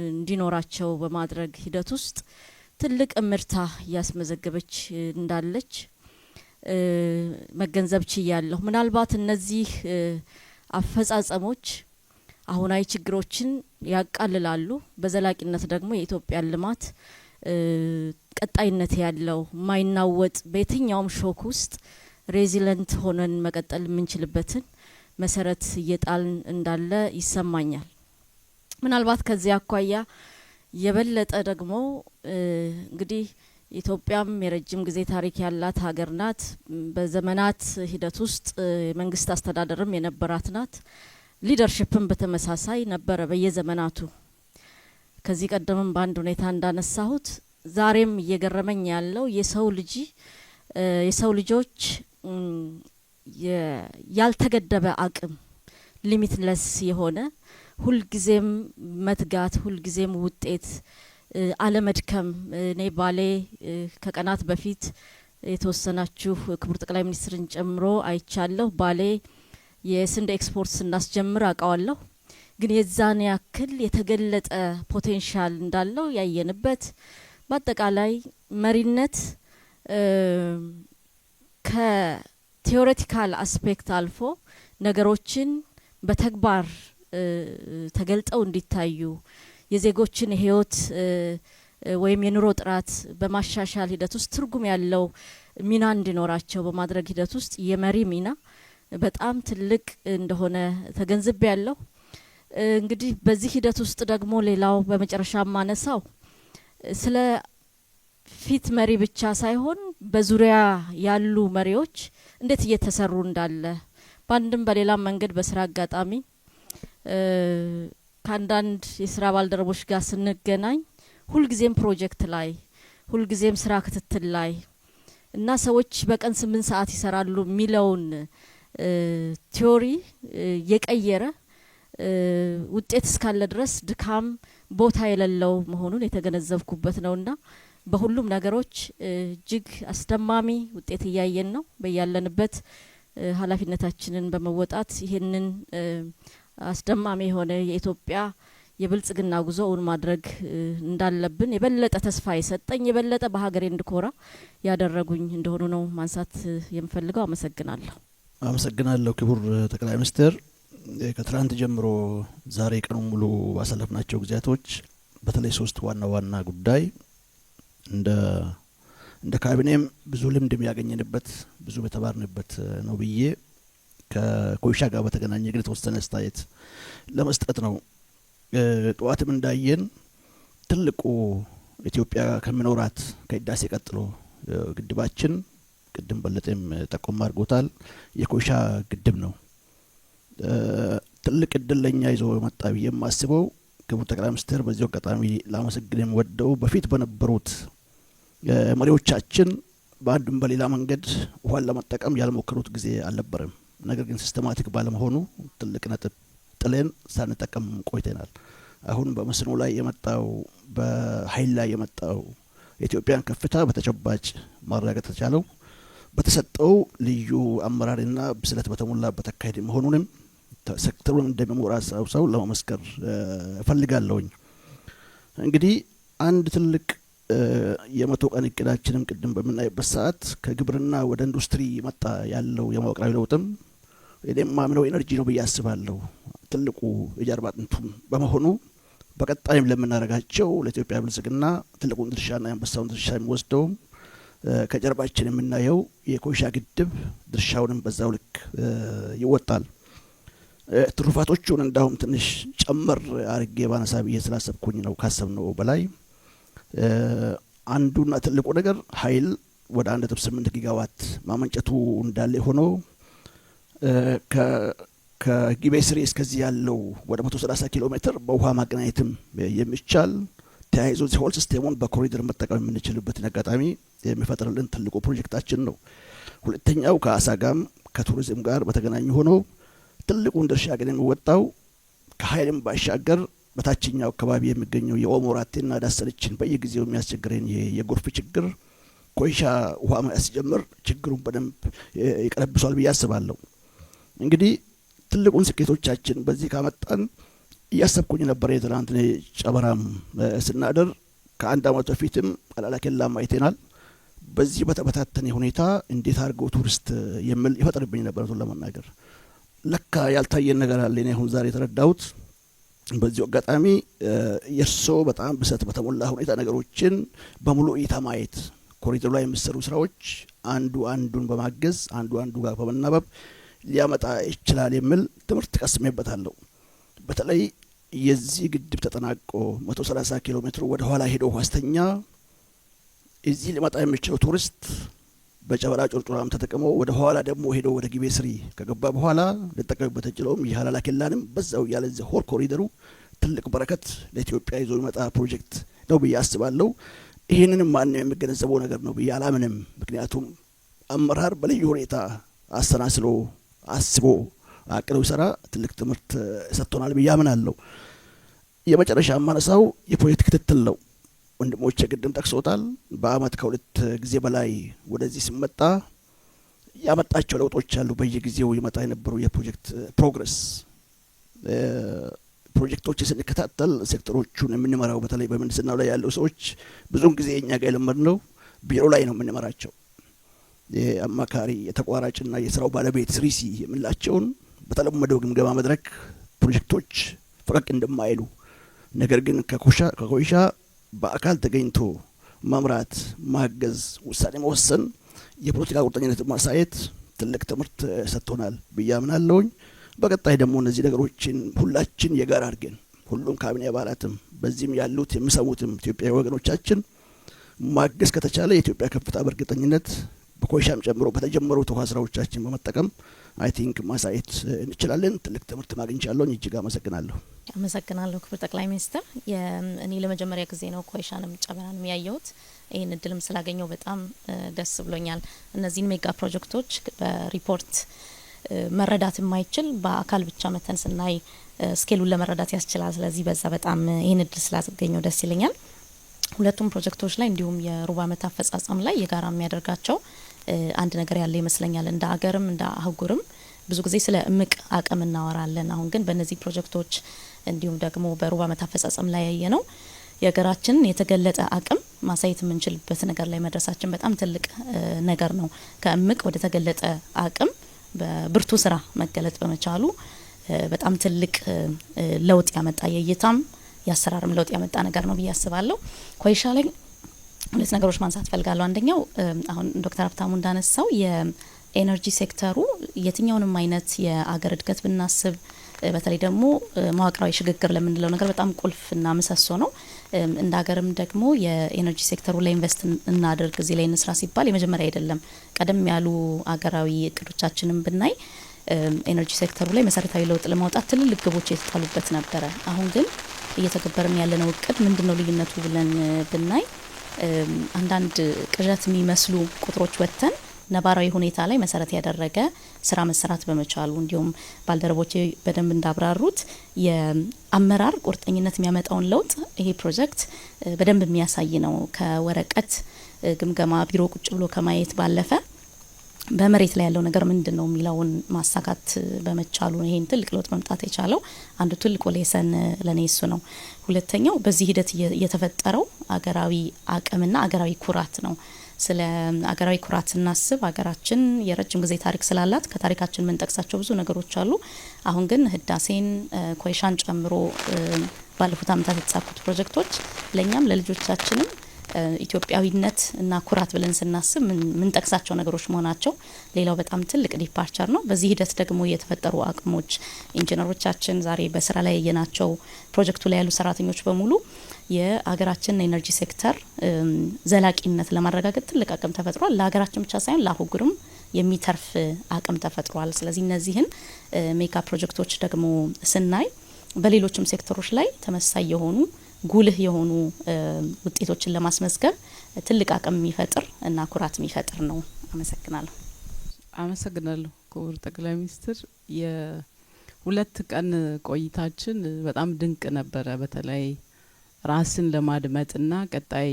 እንዲኖራቸው በማድረግ ሂደት ውስጥ ትልቅ እምርታ እያስመዘገበች እንዳለች መገንዘብ ችያለሁ። ምናልባት እነዚህ አፈጻጸሞች አሁናዊ ችግሮችን ያቃልላሉ፣ በዘላቂነት ደግሞ የኢትዮጵያን ልማት ቀጣይነት ያለው ማይናወጥ በየትኛውም ሾክ ውስጥ ሬዚለንት ሆነን መቀጠል የምንችልበትን መሰረት እየጣልን እንዳለ ይሰማኛል። ምናልባት ከዚህ አኳያ የበለጠ ደግሞ እንግዲህ ኢትዮጵያም የረጅም ጊዜ ታሪክ ያላት ሀገር ናት። በዘመናት ሂደት ውስጥ መንግስት አስተዳደርም የነበራት ናት። ሊደርሽፕም በተመሳሳይ ነበረ በየዘመናቱ። ከዚህ ቀደምም በአንድ ሁኔታ እንዳነሳሁት ዛሬም እየገረመኝ ያለው የሰው ልጆች ያልተገደበ አቅም ሊሚትለስ የሆነ ሁልጊዜም መትጋት፣ ሁልጊዜም ውጤት አለመድከም። እኔ ባሌ ከቀናት በፊት የተወሰናችሁ ክቡር ጠቅላይ ሚኒስትርን ጨምሮ አይቻለሁ። ባሌ የስንዴ ኤክስፖርት ስናስጀምር አውቃለሁ። ግን የዛን ያክል የተገለጠ ፖቴንሻል እንዳለው ያየንበት፣ በአጠቃላይ መሪነት ከቴዎሬቲካል አስፔክት አልፎ ነገሮችን በተግባር ተገልጠው እንዲታዩ የዜጎችን ህይወት ወይም የኑሮ ጥራት በማሻሻል ሂደት ውስጥ ትርጉም ያለው ሚና እንዲኖራቸው በማድረግ ሂደት ውስጥ የመሪ ሚና በጣም ትልቅ እንደሆነ ተገንዝቤ ያለሁ። እንግዲህ በዚህ ሂደት ውስጥ ደግሞ ሌላው በመጨረሻ ማነሳው ስለ ፊት መሪ ብቻ ሳይሆን በዙሪያ ያሉ መሪዎች እንዴት እየተሰሩ እንዳለ ባንድም በሌላም መንገድ በስራ አጋጣሚ ካንዳንድ የስራ ባልደረቦች ጋር ስንገናኝ ሁልጊዜም ፕሮጀክት ላይ ሁልጊዜም ስራ ክትትል ላይ እና ሰዎች በቀን 8 ሰዓት ይሰራሉ ሚለውን ቲዮሪ የቀየረ ውጤት እስካለ ድረስ ድካም ቦታ የሌለው መሆኑን የተገነዘብኩበት ነውና በሁሉም ነገሮች እጅግ አስደማሚ ውጤት እያየን ነው። በያለንበት ኃላፊነታችንን በመወጣት ይሄንን አስደማሚ የሆነ የኢትዮጵያ የብልጽግና ጉዞውን ማድረግ እንዳለብን የበለጠ ተስፋ የሰጠኝ የበለጠ በሀገሬ እንድኮራ ያደረጉኝ እንደሆኑ ነው ማንሳት የምፈልገው። አመሰግናለሁ። አመሰግናለሁ ክቡር ጠቅላይ ሚኒስትር። ከትላንት ጀምሮ ዛሬ ቀኑ ሙሉ ባሳለፍናቸው ጊዜያቶች በተለይ 3 ዋና ዋና ጉዳይ እንደ ካቢኔም ብዙ ልምድ የሚያገኘንበት ብዙ በተባርንበት ነው ብዬ ከኮይሻ ጋር በተገናኘ ግን የተወሰነ አስተያየት ለመስጠት ነው። ጠዋትም እንዳየን ትልቁ ኢትዮጵያ ከሚኖራት ከህዳሴ ቀጥሎ ግድባችን ቅድም በለጠም ጠቆም አድርጎታል የኮይሻ ግድብ ነው። ትልቅ እድል ለኛ ይዞ መጣ ብዬ የማስበው ክቡር ጠቅላይ ሚኒስትር በዚህ አጋጣሚ ላመሰግንም ወደው በፊት በነበሩት መሪዎቻችን በአንድም በሌላ መንገድ ውሃን ለመጠቀም ያልሞከሩት ጊዜ አልነበረም። ነገር ግን ሲስተማቲክ ባለመሆኑ ትልቅ ነጥብ ጥለን ሳንጠቀም ቆይተናል። አሁን በመስኖ ላይ የመጣው በኃይል ላይ የመጣው የኢትዮጵያን ከፍታ በተጨባጭ ማረጋገጥ ተቻለው በተሰጠው ልዩ አመራርና ብስለት በተሞላበት አካሄድ መሆኑንም ሴክተሩን እንደሚመራ ሰው ለማመስገን እፈልጋለሁኝ። እንግዲህ አንድ ትልቅ የመቶ ቀን እቅዳችንም ቅድም በምናይበት ሰዓት ከግብርና ወደ ኢንዱስትሪ መጣ ያለው የመዋቅራዊ ለውጥም እኔም ማምነው ኤነርጂ ነው ብዬ አስባለሁ። ትልቁ የጀርባ አጥንቱም በመሆኑ በቀጣይም ለምናደርጋቸው ለኢትዮጵያ ብልጽግና ትልቁን ድርሻና የአንበሳውን ድርሻ የሚወስደው ከጀርባችን የምናየው የኮይሻ ግድብ ድርሻውንም በዛው ልክ ይወጣል። ትሩፋቶቹን እንዳውም ትንሽ ጨመር አርጌ ባነሳ ብዬ ስላሰብኩኝ ነው ካሰብነው በላይ። አንዱና ትልቁ ነገር ኃይል ወደ 1.8 ጊጋዋት ማመንጨቱ እንዳለ ሆኖ ከጊቤ ስሪ እስከዚህ ያለው ወደ 130 ኪሎ ሜትር በውሃ ማገናኘትም የሚቻል ተያይዞ ሆል ሲስተሙን በኮሪደር መጠቀም የምንችልበት አጋጣሚ የሚፈጥርልን ትልቁ ፕሮጀክታችን ነው። ሁለተኛው ከአሳ ጋም ከቱሪዝም ጋር በተገናኙ ሆኖ ትልቁን ድርሻ ግን የሚወጣው ከኃይልም ባሻገር በታችኛው አካባቢ የሚገኘው የኦሞ ራቴና ዳሰነችን በየጊዜው የሚያስቸግረን የጎርፍ ችግር ኮይሻ ውሃ ማያስጀምር ችግሩን በደንብ ይቀለብሷል ብዬ አስባለሁ። እንግዲህ ትልቁን ስኬቶቻችን በዚህ ካመጣን እያሰብኩኝ ነበር። የትናንት ጨበራም ስናደር ከአንድ አመት በፊትም አላላከላም አይተናል። በዚህ በተበታተነ ሁኔታ እንዴት አድርገው ቱሪስት የሚል ይፈጥርብኝ ነበር ለመናገር። ለካ ያልታየን ነገር አለ። እኔ አሁን ዛሬ የተረዳሁት በዚህ አጋጣሚ የርሶ በጣም ብሰት በተሞላ ሁኔታ ነገሮችን በሙሉ እይታ ማየት ኮሪደር ላይ የሚሰሩ ስራዎች አንዱ አንዱን በማገዝ አንዱ ጋር በመናበብ ሊያመጣ ይችላል የሚል ትምህርት ቀስሜበታለሁ። በተለይ የዚህ ግድብ ተጠናቆ 130 ኪሎ ሜትር ወደ ኋላ ሄዶ ዋስተኛ እዚህ ሊመጣ የሚችለው ቱሪስት በጨበራ ጩርጩራም ተጠቅሞ ወደ ኋላ ደግሞ ሄዶ ወደ ጊቤ ስሪ ከገባ በኋላ ለተጠቀመበት እችለውም ይሃላላ ከላንም በዛው ያለ ዘ ሆል ኮሪደሩ ትልቅ በረከት ለኢትዮጵያ ይዞ ይመጣ ፕሮጀክት ነው ብዬ አስባለሁ። ይሄንንም ማንም የሚገነዘበው ነገር ነው ብዬ አላምንም። ምክንያቱም አመራር በልዩ ሁኔታ አሰናስሎ አስቦ አቅለው ሰራ ትልቅ ትምህርት ሰጥቶናል ብዬ አምናለሁ። የመጨረሻ ማነሳው የፕሮጀክት ክትትል ነው። ወንድሞቼ ቅድም ጠቅሶታል። በአመት ከሁለት ጊዜ በላይ ወደዚህ ሲመጣ ያመጣቸው ለውጦች አሉ። በየጊዜው ይመጣ የነበሩ የፕሮጀክት ፕሮግረስ ፕሮጀክቶች ስንከታተል ሴክተሮቹን የምንመራው በተለይ በምህንድስናው ላይ ያለው ሰዎች ብዙውን ጊዜ እኛ ጋር የለመድነው ቢሮ ላይ ነው የምንመራቸው። የአማካሪ የተቋራጭና የስራው ባለቤት ስሪሲ የምንላቸውን በተለመደው ግምገማ መድረክ ፕሮጀክቶች ፈቀቅ እንደማይሉ ነገር ግን ከኮይሻ በአካል ተገኝቶ መምራት ማገዝ ውሳኔ መወሰን የፖለቲካ ቁርጠኝነት ማሳየት ትልቅ ትምህርት ሰጥቶናል ብዬ አምናለሁኝ። በቀጣይ ደግሞ እነዚህ ነገሮችን ሁላችን የጋራ አድርገን ሁሉም ካቢኔ አባላትም በዚህም ያሉት የሚሰሙትም ኢትዮጵያዊ ወገኖቻችን ማገዝ ከተቻለ የኢትዮጵያ ከፍታ በእርግጠኝነት በኮይሻም ጨምሮ በተጀመሩት ውሃ ስራዎቻችን በመጠቀም አይ ቲንክ ማሳየት እንችላለን። ትልቅ ትምህርት ማግኝቻለሁ። እጅግ አመሰግናለሁ። አመሰግናለሁ ክቡር ጠቅላይ ሚኒስትር። እኔ ለመጀመሪያ ጊዜ ነው ኮይሻንም ጨበራንም ያየሁት። ይህን እድልም ስላገኘው በጣም ደስ ብሎኛል። እነዚህን ሜጋ ፕሮጀክቶች በሪፖርት መረዳት የማይችል በአካል ብቻ መተን ስናይ ስኬሉን ለመረዳት ያስችላል። ስለዚህ በዛ በጣም ይህን እድል ስላገኘው ደስ ይለኛል። ሁለቱም ፕሮጀክቶች ላይ እንዲሁም የሩብ ዓመት አፈጻጸም ላይ የጋራ የሚያደርጋቸው አንድ ነገር ያለ ይመስለኛል። እንደ አገርም እንደ አህጉርም ብዙ ጊዜ ስለ እምቅ አቅም እናወራለን። አሁን ግን በእነዚህ ፕሮጀክቶች እንዲሁም ደግሞ በሩብ ዓመት አፈጻጸም ላይ ያየ ነው የሀገራችንን የተገለጠ አቅም ማሳየት የምንችልበት ነገር ላይ መድረሳችን በጣም ትልቅ ነገር ነው። ከእምቅ ወደ ተገለጠ አቅም በብርቱ ስራ መገለጥ በመቻሉ በጣም ትልቅ ለውጥ ያመጣ የእይታም ያሰራርም ለውጥ ያመጣ ነገር ነው ብዬ አስባለሁ። ኮይሻ ላይ ሁለት ነገሮች ማንሳት ፈልጋለሁ። አንደኛው አሁን ዶክተር ሀብታሙ እንዳነሳው የኤነርጂ ሴክተሩ የትኛውንም አይነት የአገር እድገት ብናስብ በተለይ ደግሞ መዋቅራዊ ሽግግር ለምንለው ነገር በጣም ቁልፍና ምሰሶ ነው። እንደ ሀገርም ደግሞ የኤነርጂ ሴክተሩ ላይ ኢንቨስት እናድርግ እዚህ ላይ እንስራ ሲባል የመጀመሪያ አይደለም። ቀደም ያሉ አገራዊ እቅዶቻችንን ብናይ ኤነርጂ ሴክተሩ ላይ መሰረታዊ ለውጥ ለማውጣት ትልልቅ ግቦች የተጣሉበት ነበረ። አሁን ግን እየተገበርን ያለነው እቅድ ምንድነው ልዩነቱ ብለን ብናይ አንዳንድ ቅዠት የሚመስሉ ቁጥሮች ወጥተን ነባራዊ ሁኔታ ላይ መሰረት ያደረገ ስራ መሰራት በመቻሉ እንዲሁም ባልደረቦቼ በደንብ እንዳብራሩት የአመራር ቁርጠኝነት የሚያመጣውን ለውጥ ይሄ ፕሮጀክት በደንብ የሚያሳይ ነው። ከወረቀት ግምገማ ቢሮ ቁጭ ብሎ ከማየት ባለፈ በመሬት ላይ ያለው ነገር ምንድነው የሚለውን ማሳካት በመቻሉ ይሄን ትልቅ ለውጥ መምጣት የቻለው አንዱ ትልቁ ሌሰን ለኔ እሱ ነው። ሁለተኛው በዚህ ሂደት የተፈጠረው አገራዊ አቅምና አገራዊ ኩራት ነው። ስለ አገራዊ ኩራት ስናስብ ሀገራችን የረጅም ጊዜ ታሪክ ስላላት ከታሪካችን የምንጠቅሳቸው ብዙ ነገሮች አሉ። አሁን ግን ህዳሴን ኮይሻን ጨምሮ ባለፉት ዓመታት የተሳኩት ፕሮጀክቶች ለኛም ለልጆቻችንም ኢትዮጵያዊነት እና ኩራት ብለን ስናስብ ምን ጠቅሳቸው ነገሮች መሆናቸው ሌላው በጣም ትልቅ ዲፓርቸር ነው። በዚህ ሂደት ደግሞ የተፈጠሩ አቅሞች ኢንጂነሮቻችን ዛሬ በስራ ላይ የናቸው ፕሮጀክቱ ላይ ያሉ ሰራተኞች በሙሉ የሀገራችን ኤነርጂ ሴክተር ዘላቂነት ለማረጋገጥ ትልቅ አቅም ተፈጥሯል። ለሀገራችን ብቻ ሳይሆን ለአህጉርም የሚተርፍ አቅም ተፈጥሯል። ስለዚህ እነዚህን ሜጋ ፕሮጀክቶች ደግሞ ስናይ በሌሎችም ሴክተሮች ላይ ተመሳሳይ የሆኑ ጉልህ የሆኑ ውጤቶችን ለማስመዝገብ ትልቅ አቅም የሚፈጥር እና ኩራት የሚፈጥር ነው። አመሰግናለሁ። አመሰግናለሁ ክቡር ጠቅላይ ሚኒስትር። የሁለት ቀን ቆይታችን በጣም ድንቅ ነበረ። በተለይ ራስን ለማድመጥና ቀጣይ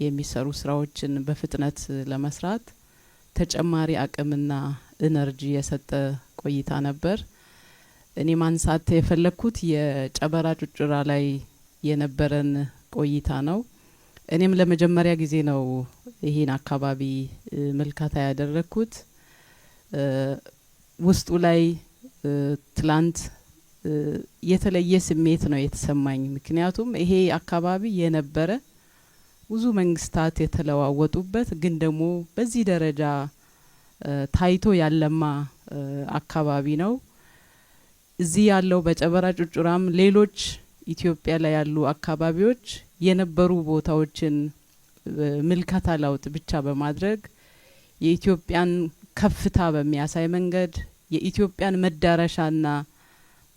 የሚሰሩ ስራዎችን በፍጥነት ለመስራት ተጨማሪ አቅምና ኢነርጂ የሰጠ ቆይታ ነበር። እኔ ማንሳት የፈለኩት የጨበራ ጩርጩራ ላይ የነበረን ቆይታ ነው። እኔም ለመጀመሪያ ጊዜ ነው ይሄን አካባቢ መልካታ ያደረኩት። ውስጡ ላይ ትላንት የተለየ ስሜት ነው የተሰማኝ። ምክንያቱም ይሄ አካባቢ የነበረ ብዙ መንግስታት የተለዋወጡበት ግን ደግሞ በዚህ ደረጃ ታይቶ ያለማ አካባቢ ነው። እዚህ ያለው በጨበራ ጩርጩራም ሌሎች ኢትዮጵያ ላይ ያሉ አካባቢዎች የነበሩ ቦታዎችን ምልከታ ለውጥ ብቻ በማድረግ የኢትዮጵያን ከፍታ በሚያሳይ መንገድ የኢትዮጵያን መዳረሻና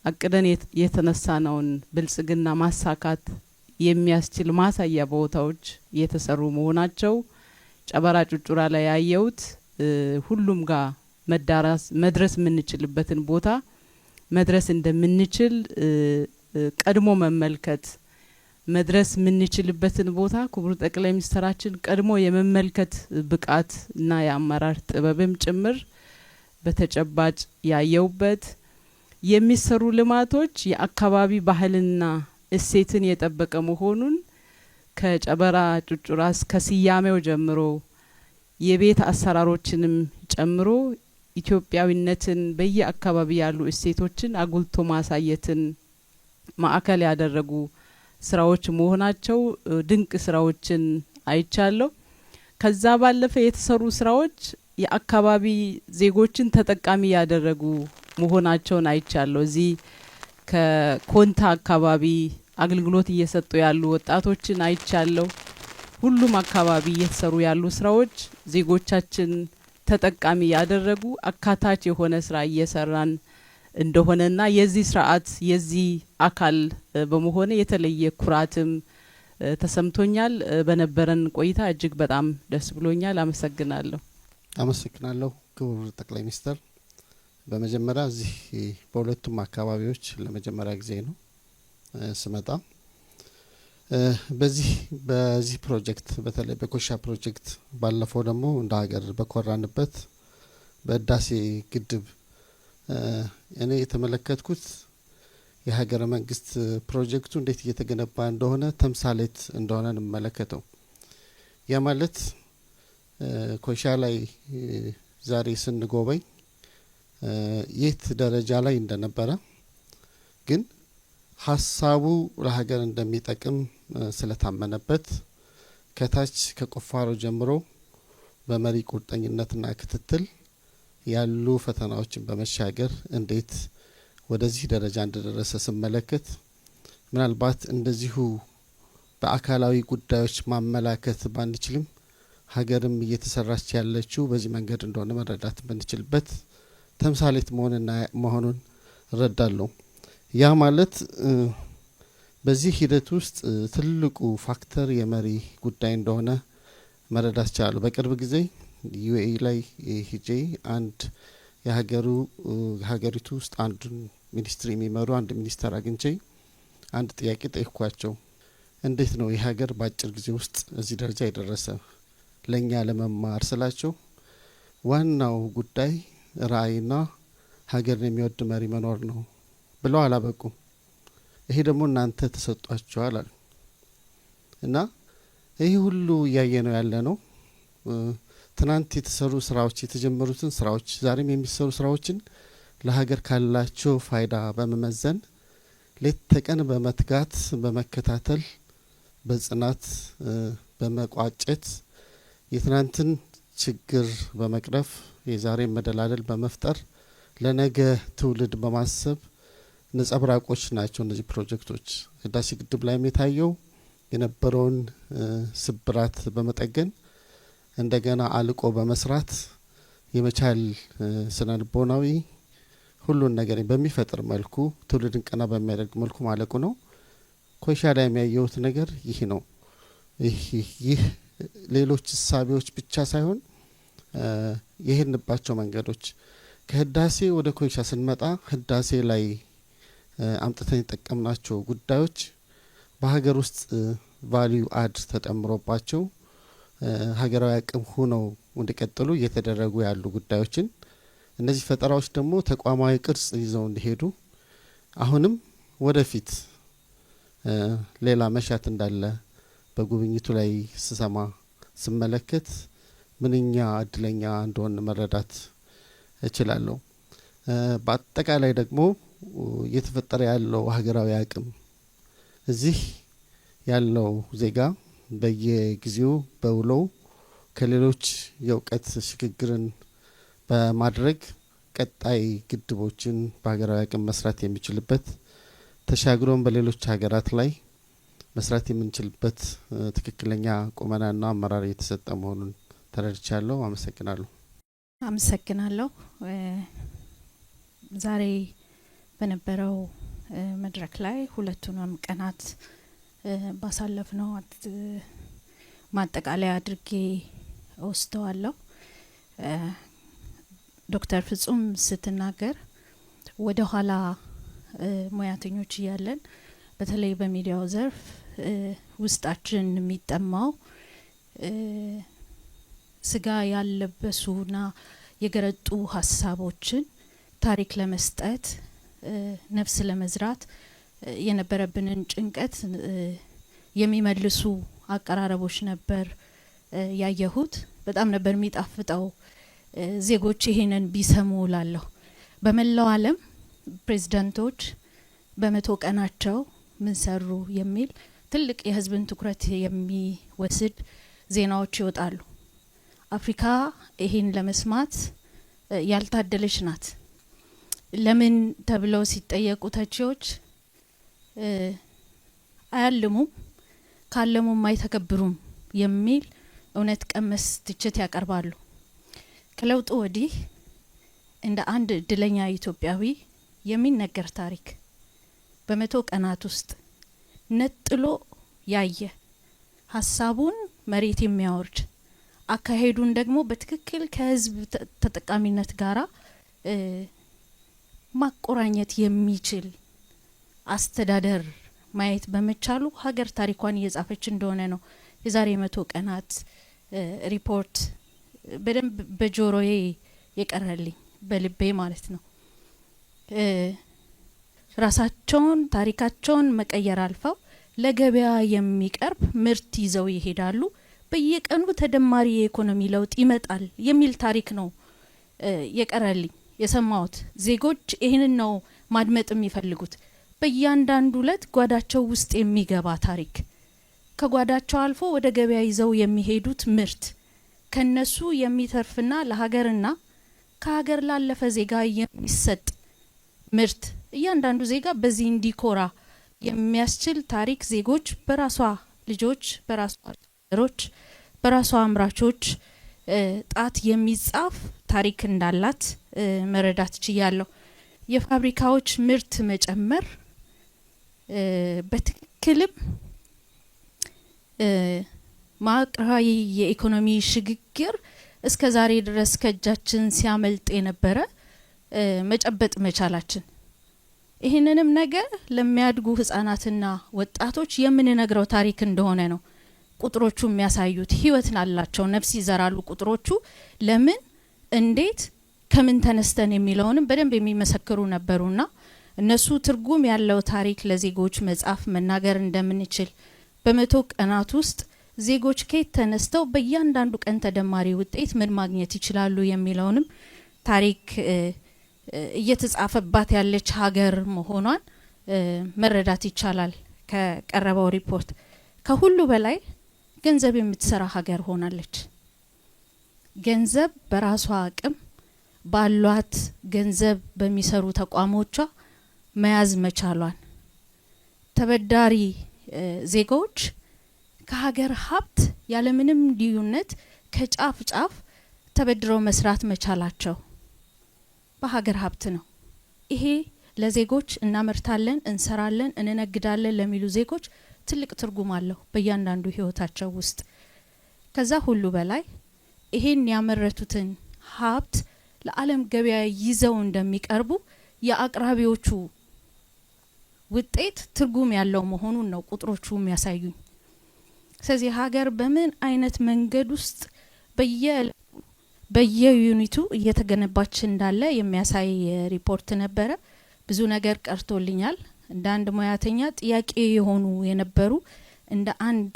አቅደን የተነሳነውን ብልጽግና ማሳካት የሚያስችል ማሳያ ቦታዎች የተሰሩ መሆናቸው ጨበራ ጩርጩራ ላይ ያየሁት ሁሉም ጋር መድረስ የምንችልበትን ቦታ መድረስ እንደምንችል ቀድሞ መመልከት መድረስ የምንችልበትን ቦታ ክቡር ጠቅላይ ሚኒስትራችን ቀድሞ የመመልከት ብቃት እና የአመራር ጥበብም ጭምር በተጨባጭ ያየውበት የሚሰሩ ልማቶች የአካባቢ ባህልና እሴትን የጠበቀ መሆኑን ከጨበራ ጩርጩራ እስከ ስያሜው ጀምሮ የቤት አሰራሮችንም ጨምሮ ኢትዮጵያዊነትን በየአካባቢ ያሉ እሴቶችን አጉልቶ ማሳየትን ማዕከል ያደረጉ ስራዎች መሆናቸው ድንቅ ስራዎችን አይቻለሁ። ከዛ ባለፈ የተሰሩ ስራዎች የአካባቢ ዜጎችን ተጠቃሚ ያደረጉ መሆናቸውን አይቻለሁ። እዚህ ከኮንታ አካባቢ አገልግሎት እየሰጡ ያሉ ወጣቶችን አይቻለሁ። ሁሉም አካባቢ እየተሰሩ ያሉ ስራዎች ዜጎቻችን ተጠቃሚ ያደረጉ አካታች የሆነ ስራ እየሰራን እንደሆነና የዚህ ስርዓት የዚህ አካል በመሆነ የተለየ ኩራትም ተሰምቶኛል። በነበረን ቆይታ እጅግ በጣም ደስ ብሎኛል። አመሰግናለሁ። አመሰግናለሁ ክቡር ጠቅላይ ሚኒስትር። በመጀመሪያ እዚህ በሁለቱም አካባቢዎች ለመጀመሪያ ጊዜ ነው ስመጣ። በዚህ ፕሮጀክት በተለይ በኮይሻ ፕሮጀክት ባለፈው ደግሞ እንደ ሀገር በኮራንበት በህዳሴ ግድብ እኔ የተመለከትኩት የሀገረ መንግስት ፕሮጀክቱ እንዴት እየተገነባ እንደሆነ ተምሳሌት እንደሆነ እንመለከተው። ያ ማለት ኮይሻ ላይ ዛሬ ስንጎበኝ የት ደረጃ ላይ እንደነበረ ግን ሀሳቡ ለሀገር እንደሚጠቅም ስለታመነበት ከታች ከቁፋሮ ጀምሮ በመሪ ቁርጠኝነትና ክትትል ያሉ ፈተናዎችን በመሻገር እንዴት ወደዚህ ደረጃ እንደደረሰ ስመለከት ምናልባት እንደዚሁ በአካላዊ ጉዳዮች ማመላከት ባንችልም ሀገርም እየተሰራች ያለችው በዚህ መንገድ እንደሆነ መረዳት ብንችልበት ተምሳሌት መሆኑን እረዳለሁ። ያ ማለት በዚህ ሂደት ውስጥ ትልቁ ፋክተር የመሪ ጉዳይ እንደሆነ መረዳት ቻለሁ። በቅርብ ጊዜ ዩኤኢ ላይ ሂጄ አንድ የሀገሪቱ ውስጥ አንዱን ሚኒስትሪ የሚመሩ አንድ ሚኒስተር አግኝቼ አንድ ጥያቄ ጠይኳቸው። እንዴት ነው ይህ ሀገር በአጭር ጊዜ ውስጥ እዚህ ደረጃ የደረሰ ለኛ ለመማር ስላቸው ዋናው ጉዳይ ራዕይና ሀገርን የሚወድ መሪ መኖር ነው ብለው አላበቁም። ይሄ ደግሞ እናንተ ተሰጧቸዋል አሉ እና ይህ ሁሉ እያየ ነው ያለ ነው። ትናንት የተሰሩ ስራዎች የተጀመሩትን ስራዎች ዛሬም የሚሰሩ ስራዎችን ለሀገር ካላቸው ፋይዳ በመመዘን ሌት ተቀን በመትጋት በመከታተል በጽናት በመቋጨት የትናንትን ችግር በመቅረፍ የዛሬ መደላደል በመፍጠር ለነገ ትውልድ በማሰብ ነጸብራቆች ናቸው እነዚህ ፕሮጀክቶች። ህዳሴ ግድብ ላይ የታየው የነበረውን ስብራት በመጠገን እንደገና አልቆ በመስራት የመቻል ስነልቦናዊ ሁሉን ነገር በሚፈጥር መልኩ ትውልድን ቀና በሚያደርግ መልኩ ማለቁ ነው። ኮይሻ ላይ የሚያየውት ነገር ይህ ነው። ይህ ሌሎች እሳቤዎች ብቻ ሳይሆን የሄድንባቸው መንገዶች ከህዳሴ ወደ ኮይሻ ስንመጣ ህዳሴ ላይ አምጥተን የጠቀምናቸው ጉዳዮች በሀገር ውስጥ ቫልዩ አድ ተጨምሮባቸው ሀገራዊ አቅም ሆነው እንዲቀጥሉ እየተደረጉ ያሉ ጉዳዮችን እነዚህ ፈጠራዎች ደግሞ ተቋማዊ ቅርጽ ይዘው እንዲሄዱ አሁንም ወደፊት ሌላ መሻት እንዳለ በጉብኝቱ ላይ ስመለከት ምንኛ እድለኛ እንደሆነ መረዳት እችላለሁ። በአጠቃላይ ደግሞ እየተፈጠረ ያለው ሀገራዊ አቅም እዚህ ያለው ዜጋ በየጊዜው በውለው ከሌሎች የእውቀት ሽግግርን በማድረግ ቀጣይ ግድቦችን በሀገራዊ አቅም መስራት የሚችልበት ተሻግሮም በሌሎች ሀገራት ላይ መስራት የምንችልበት ትክክለኛ ቁመናና አመራር የተሰጠ መሆኑን ተረድቻለሁ። አመሰግናለሁ። አመሰግናለሁ። ዛሬ በነበረው መድረክ ላይ ሁለቱንም ቀናት ባሳለፍነው ማጠቃለያ አድርጌ ወስደዋለሁ። ዶክተር ፍጹም ስትናገር ወደ ኋላ ሙያተኞች እያለን በተለይ በሚዲያው ዘርፍ ውስጣችን የሚጠማው ስጋ ያለበሱና የገረጡ ሀሳቦችን ታሪክ ለመስጠት ነፍስ ለመዝራት የነበረብንን ጭንቀት የሚመልሱ አቀራረቦች ነበር ያየሁት። በጣም ነበር የሚጣፍጠው። ዜጎች ይሄንን ቢሰሙ ላለሁ በመላው ዓለም ፕሬዝዳንቶች በመቶ ቀናቸው ምን ሰሩ የሚል ትልቅ የህዝብን ትኩረት የሚወስድ ዜናዎች ይወጣሉ። አፍሪካ ይሄን ለመስማት ያልታደለች ናት። ለምን ተብለው ሲጠየቁ ተቺዎች አያልሙም፣ ካለሙም አይተከብሩም የሚል እውነት ቀመስ ትችት ያቀርባሉ። ከለውጡ ወዲህ እንደ አንድ እድለኛ ኢትዮጵያዊ የሚነገር ታሪክ በመቶ ቀናት ውስጥ ነጥሎ ያየ ሀሳቡን መሬት የሚያወርድ አካሄዱን ደግሞ በትክክል ከህዝብ ተጠቃሚነት ጋራ ማቆራኘት የሚችል አስተዳደር ማየት በመቻሉ ሀገር ታሪኳን እየጻፈች እንደሆነ ነው የዛሬ 100 ቀናት ሪፖርት በደንብ በጆሮዬ የቀረልኝ በልቤ ማለት ነው። ራሳቸውን ታሪካቸውን መቀየር አልፈው ለገበያ የሚቀርብ ምርት ይዘው ይሄዳሉ። በየቀኑ ተደማሪ የኢኮኖሚ ለውጥ ይመጣል የሚል ታሪክ ነው የቀረልኝ የሰማሁት። ዜጎች ይህንን ነው ማድመጥ የሚፈልጉት። በእያንዳንዱ ዕለት ጓዳቸው ውስጥ የሚገባ ታሪክ፣ ከጓዳቸው አልፎ ወደ ገበያ ይዘው የሚሄዱት ምርት፣ ከነሱ የሚተርፍና ለሀገርና ከሀገር ላለፈ ዜጋ የሚሰጥ ምርት፣ እያንዳንዱ ዜጋ በዚህ እንዲኮራ የሚያስችል ታሪክ ዜጎች በራሷ ልጆች፣ በራሷ ሮች፣ በራሷ አምራቾች ጣት የሚጻፍ ታሪክ እንዳላት መረዳት ችያለሁ። የፋብሪካዎች ምርት መጨመር በትክክልም ማዕከላዊ የኢኮኖሚ ሽግግር እስከ ዛሬ ድረስ ከእጃችን ሲያመልጥ የነበረ መጨበጥ መቻላችን፣ ይህንንም ነገር ለሚያድጉ ህጻናትና ወጣቶች የምንነግረው ታሪክ እንደሆነ ነው ቁጥሮቹ የሚያሳዩት። ህይወት አላቸው፣ ነፍስ ይዘራሉ ቁጥሮቹ። ለምን፣ እንዴት፣ ከምን ተነስተን የሚለውንም በደንብ የሚመሰክሩ ነበሩና እነሱ ትርጉም ያለው ታሪክ ለዜጎች መጻፍ መናገር እንደምንችል በ100 ቀናት ውስጥ ዜጎች ከየት ተነስተው በእያንዳንዱ ቀን ተደማሪ ውጤት ምን ማግኘት ይችላሉ የሚለውንም ታሪክ እየተጻፈባት ያለች ሀገር መሆኗን መረዳት ይቻላል ከቀረበው ሪፖርት። ከሁሉ በላይ ገንዘብ የምትሰራ ሀገር ሆናለች። ገንዘብ በራሷ አቅም ባሏት ገንዘብ በሚሰሩ ተቋሞቿ መያዝ መቻሏን፣ ተበዳሪ ዜጎች ከሀገር ሀብት ያለምንም ልዩነት ከጫፍ ጫፍ ተበድረው መስራት መቻላቸው በሀገር ሀብት ነው። ይሄ ለዜጎች እናመርታለን፣ እንሰራለን፣ እንነግዳለን ለሚሉ ዜጎች ትልቅ ትርጉም አለው በእያንዳንዱ ህይወታቸው ውስጥ። ከዛ ሁሉ በላይ ይሄን ያመረቱትን ሀብት ለዓለም ገበያ ይዘው እንደሚቀርቡ የአቅራቢዎቹ ውጤት ትርጉም ያለው መሆኑን ነው ቁጥሮቹ የሚያሳዩኝ። ስለዚህ ሀገር በምን አይነት መንገድ ውስጥ በየዩኒቱ እየተገነባች እንዳለ የሚያሳይ ሪፖርት ነበረ። ብዙ ነገር ቀርቶልኛል። እንደ አንድ ሙያተኛ ጥያቄ የሆኑ የነበሩ እንደ አንድ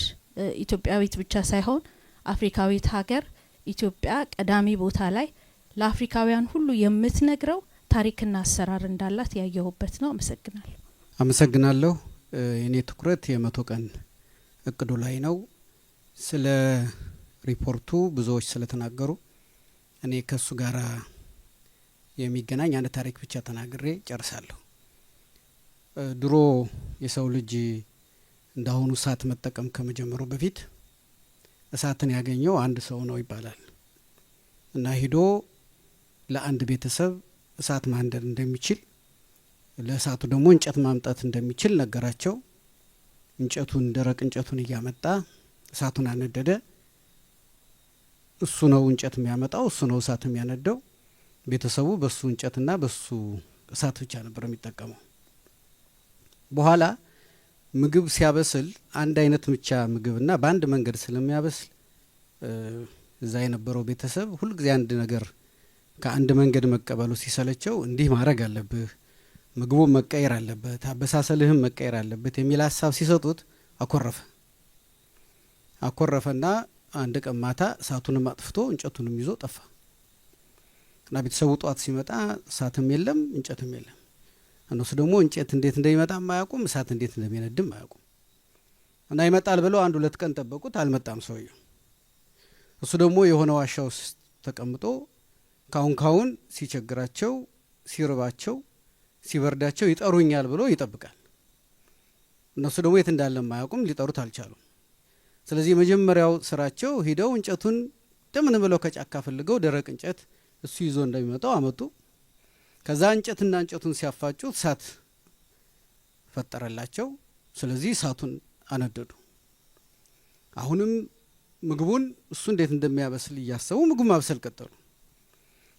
ኢትዮጵያዊት ብቻ ሳይሆን አፍሪካዊት ሀገር ኢትዮጵያ ቀዳሚ ቦታ ላይ ለአፍሪካውያን ሁሉ የምትነግረው ታሪክና አሰራር እንዳላት ያየሁበት ነው። አመሰግናለሁ። አመሰግናለሁ። የኔ ትኩረት የ100 ቀን እቅዱ ላይ ነው። ስለ ሪፖርቱ ብዙዎች ስለተናገሩ እኔ ከሱ ጋር የሚገናኝ አንድ ታሪክ ብቻ ተናግሬ ጨርሳለሁ። ድሮ የሰው ልጅ እንዳሁኑ እሳት መጠቀም ከመጀመሩ በፊት እሳትን ያገኘው አንድ ሰው ነው ይባላል እና ሂዶ ለአንድ ቤተሰብ እሳት ማንደድ እንደሚችል፣ ለእሳቱ ደግሞ እንጨት ማምጣት እንደሚችል ነገራቸው። እንጨቱን ደረቅ እንጨቱን እያመጣ እሳቱን አነደደ። እሱ ነው እንጨት የሚያመጣው፣ እሱ ነው እሳት የሚያነደው። ቤተሰቡ በሱ እንጨትና በሱ እሳት ብቻ ነበር የሚጠቀመው። በኋላ ምግብ ሲያበስል አንድ አይነት ብቻ ምግብና በአንድ መንገድ ስለሚያበስል እዛ የነበረው ቤተሰብ ሁልጊዜ አንድ ነገር ከአንድ መንገድ መቀበሉ ሲሰለቸው እንዲህ ማድረግ አለብህ፣ ምግቡ መቀየር አለበት፣ አበሳሰልህም መቀየር አለበት የሚል ሀሳብ ሲሰጡት አኮረፈና አንድ ቀን ማታ እሳቱንም አጥፍቶ እንጨቱንም ይዞ ጠፋ እና ቤተሰቡ ጧት ሲመጣ እሳትም የለም እንጨትም የለም። እነሱ ደግሞ እንጨት እንዴት እንደሚመጣም አያውቁም፣ እሳት እንዴት እንደሚነድም አያውቁም እና ይመጣል ብለው 1-2 ቀን ጠበቁት። አልመጣም ሰውየው። እሱ ደግሞ የሆነ ዋሻ ውስጥ ተቀምጦ ካሁን ሲቸግራቸው፣ ሲርባቸው፣ ሲበርዳቸው ይጠሩኛል ብሎ ይጠብቃል። እነሱ ደግሞ የት እንዳለ አያውቁም፣ ሊጠሩት አልቻሉም ስለዚህ የመጀመሪያው ስራቸው ሂደው እንጨቱን እንደምን ብለው ከጫካ ፈልገው ደረቅ እንጨት እሱ ይዞ እንደሚመጣው አመጡ። ከዛ እንጨትና እንጨቱን ሲያፋጩ እሳት ፈጠረላቸው። ስለዚህ እሳቱን አነደዱ። አሁንም ምግቡን እሱ እንዴት እንደሚያበስል እያሰቡ ምግብ ማብሰል ቀጠሉ።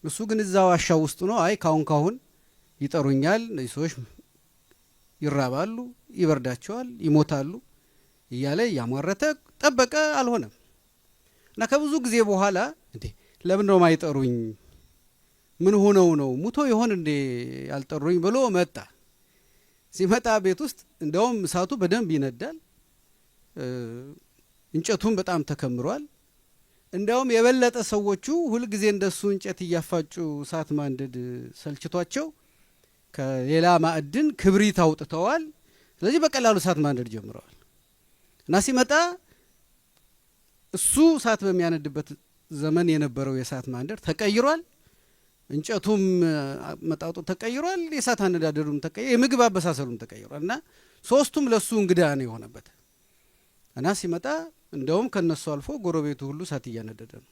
እሱ ግን እዛ ዋሻው ውስጥ ነው። አይ ካሁን ይጠሩኛል፣ እነዚህ ሰዎች ይራባሉ፣ ይበርዳቸዋል፣ ይሞታሉ እያለ እያሟረተ ጠበቀ። አልሆነም እና ከብዙ ጊዜ በኋላ እንዴ ለምን ነው ማይጠሩኝ? ምን ሆነው ነው ሙቶ ይሆን እንዴ ያልጠሩኝ ብሎ መጣ። ሲመጣ ቤት ውስጥ እንደውም እሳቱ በደንብ ይነዳል፣ እንጨቱም በጣም ተከምሯል። እንደውም የበለጠ ሰዎቹ ሁልጊዜ እንደሱ እንጨት እያፋጩ እሳት ማንደድ ሰልችቷቸው ከሌላ ማዕድን ክብሪት አውጥተዋል። ስለዚህ በቀላሉ እሳት ማንደድ ጀምረዋል እና ሲመጣ እሱ እሳት በሚያነድበት ዘመን የነበረው የእሳት ማንደድ ተቀይሯል። እንጨቱም መጣጡ ተቀይሯል። የእሳት አነዳደሩም ተቀይሯል። የምግብ አበሳሰሉም ተቀይሯል እና ሶስቱም ለሱ እንግዳ ነው የሆነበት እና ሲመጣ እንደውም ከነሱ አልፎ ጎረቤቱ ሁሉ እሳት እያነደደ ነው